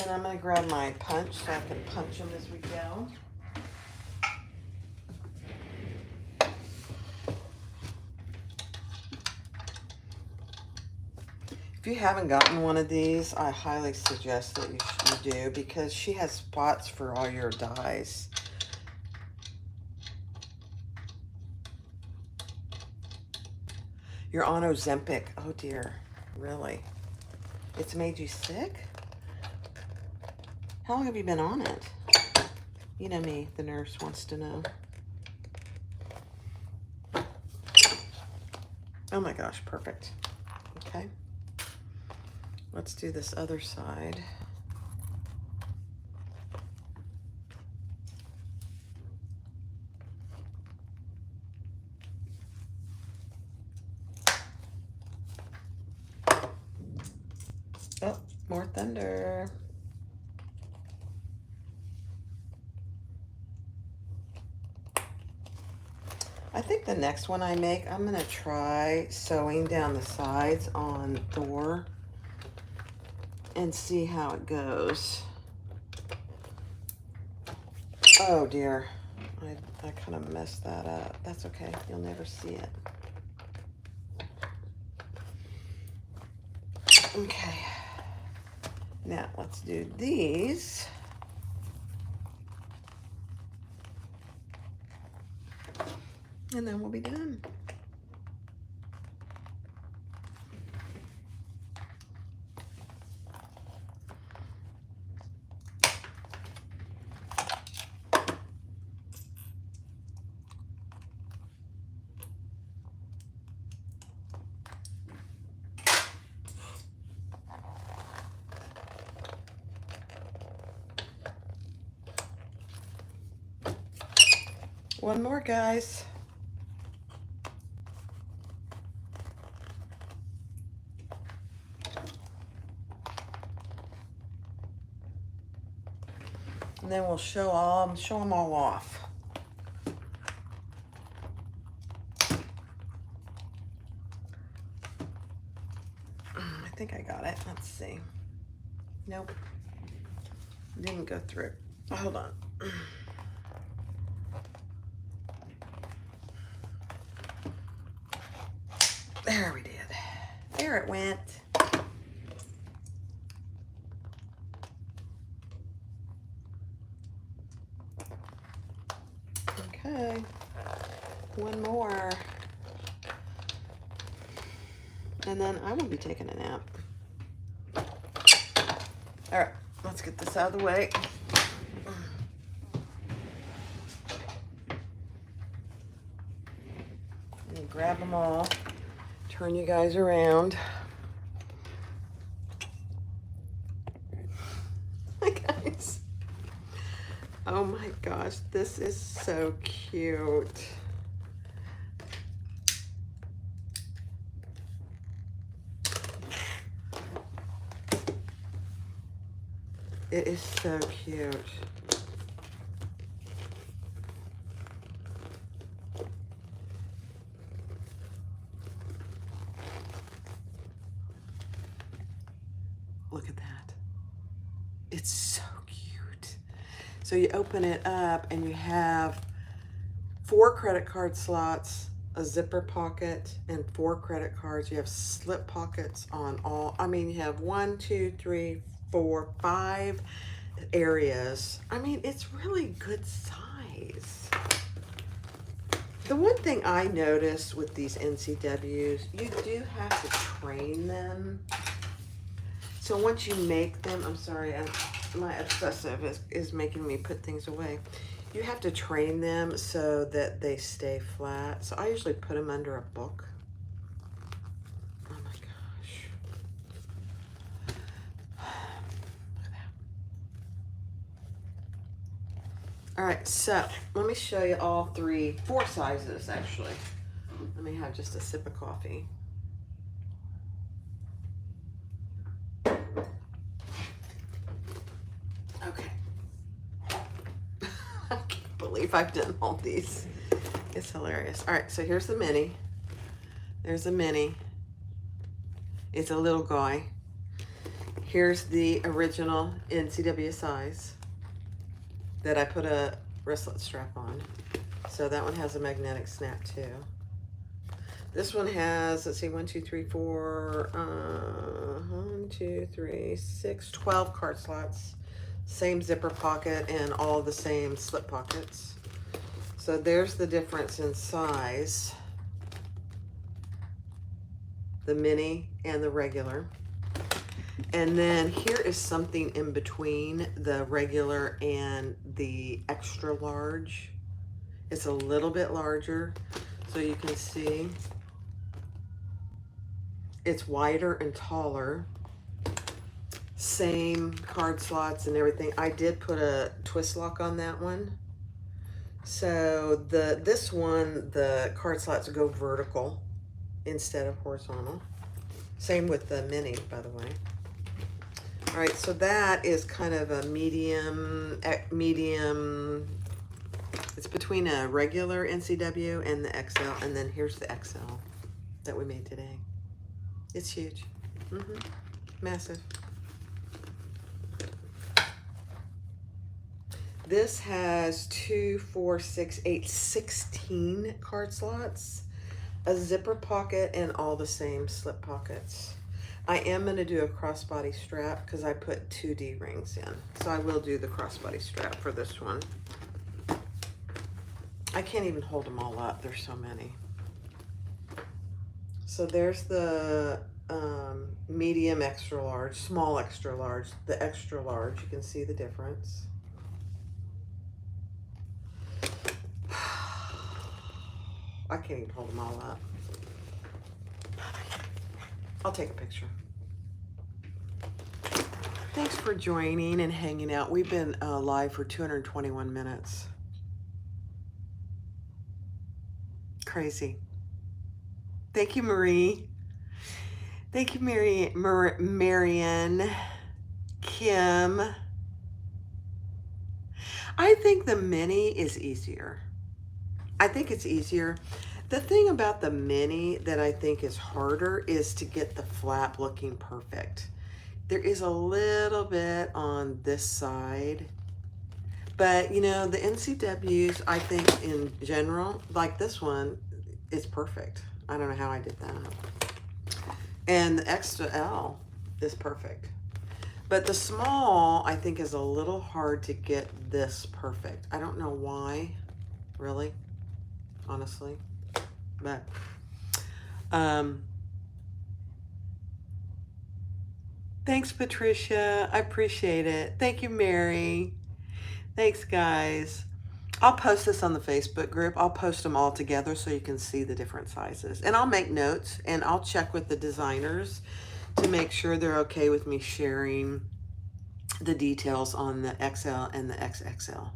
And I'm going to grab my punch so I can punch them as we go. If you haven't gotten one of these, I highly suggest that you do, because she has spots for all your dies. You're on Ozempic. Oh dear, really? It's made you sick? How long have you been on it? You know me, the nurse wants to know. Oh my gosh, perfect. Okay. Let's do this other side. Oh, more thunder. I think the next one I make, I'm going to try sewing down the sides on Thor and see how it goes. Oh dear, I kind of messed that up. That's okay, you'll never see it. Okay, now let's do these. And then we'll be done. One more, guys. And then we'll show them all off. I think I got it. Let's see. Nope. Didn't go through. Hold on. There we did. There it went. Okay, one more. And then I will be taking a nap. All right, let's get this out of the way. And grab them all. Turn you guys around. Hi guys. Oh my gosh, this is so cute. It is so cute. Look at that. It's so cute. So you open it up and you have 4 credit card slots, a zipper pocket, and 4 credit cards. You have slip pockets on all. I mean, you have 1, 2, 3, 4, 5 areas. I mean, it's really good size. The one thing I noticed with these NCWs, you do have to train them. So once you make them, I'm sorry, my obsessive is making me put things away. You have to train them so that they stay flat. So I usually put them under a book. Oh my gosh. Look at that. All right, so let me show you all 4 sizes actually. Let me have just a sip of coffee. Okay. I can't believe I've done all these. It's hilarious. All right, so here's the mini. There's a mini. It's a little guy. Here's the original NCW size that I put a wristlet strap on. So that one has a magnetic snap too. This one has, let's see, 1, 2, 3, 4, 1, 2, 3, 6, 12 card slots. Same zipper pocket and all the same slip pockets. So there's the difference in size. The mini and the regular. And then here is something in between the regular and the extra large. It's a little bit larger, so you can see it's wider and taller. Same card slots and everything. I did put a twist lock on that one. So this one, the card slots go vertical instead of horizontal. Same with the mini, by the way. All right, so that is kind of a medium. It's between a regular NCW and the XL, and then here's the XL that we made today. It's huge, massive. This has 2, 4, 6, 8, 16 card slots, a zipper pocket, and all the same slip pockets. I am going to do a crossbody strap because I put 2 D-rings in. So I will do the crossbody strap for this one. I can't even hold them all up. There's so many. So there's the medium extra large, small extra large, the extra large. You can see the difference. I can't even hold them all up. I'll take a picture. Thanks for joining and hanging out. We've been live for 221 minutes. Crazy. Thank you, Marie. Thank you, Marianne, Kim. I think the mini is easier. I think it's easier. The thing about the mini that I think is harder is to get the flap looking perfect. There is a little bit on this side, but you know, the NCWs, I think in general, like this one, is perfect. I don't know how I did that. And the XL is perfect. But the small, I think, is a little hard to get this perfect. I don't know why, really, honestly. But, thanks, Patricia. I appreciate it. Thank you, Mary. Thanks, guys. I'll post this on the Facebook group. I'll post them all together so you can see the different sizes. And I'll make notes, and I'll check with the designers to make sure they're okay with me sharing the details on the XL and the XXL.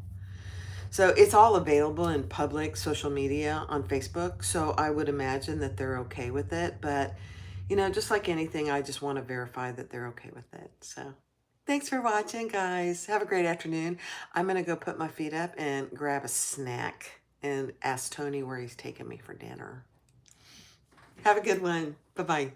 So it's all available in public social media on Facebook. So I would imagine that they're okay with it. But, you know, just like anything, I just want to verify that they're okay with it. So thanks for watching, guys. Have a great afternoon. I'm going to go put my feet up and grab a snack and ask Tony where he's taking me for dinner. Have a good one. Bye-bye.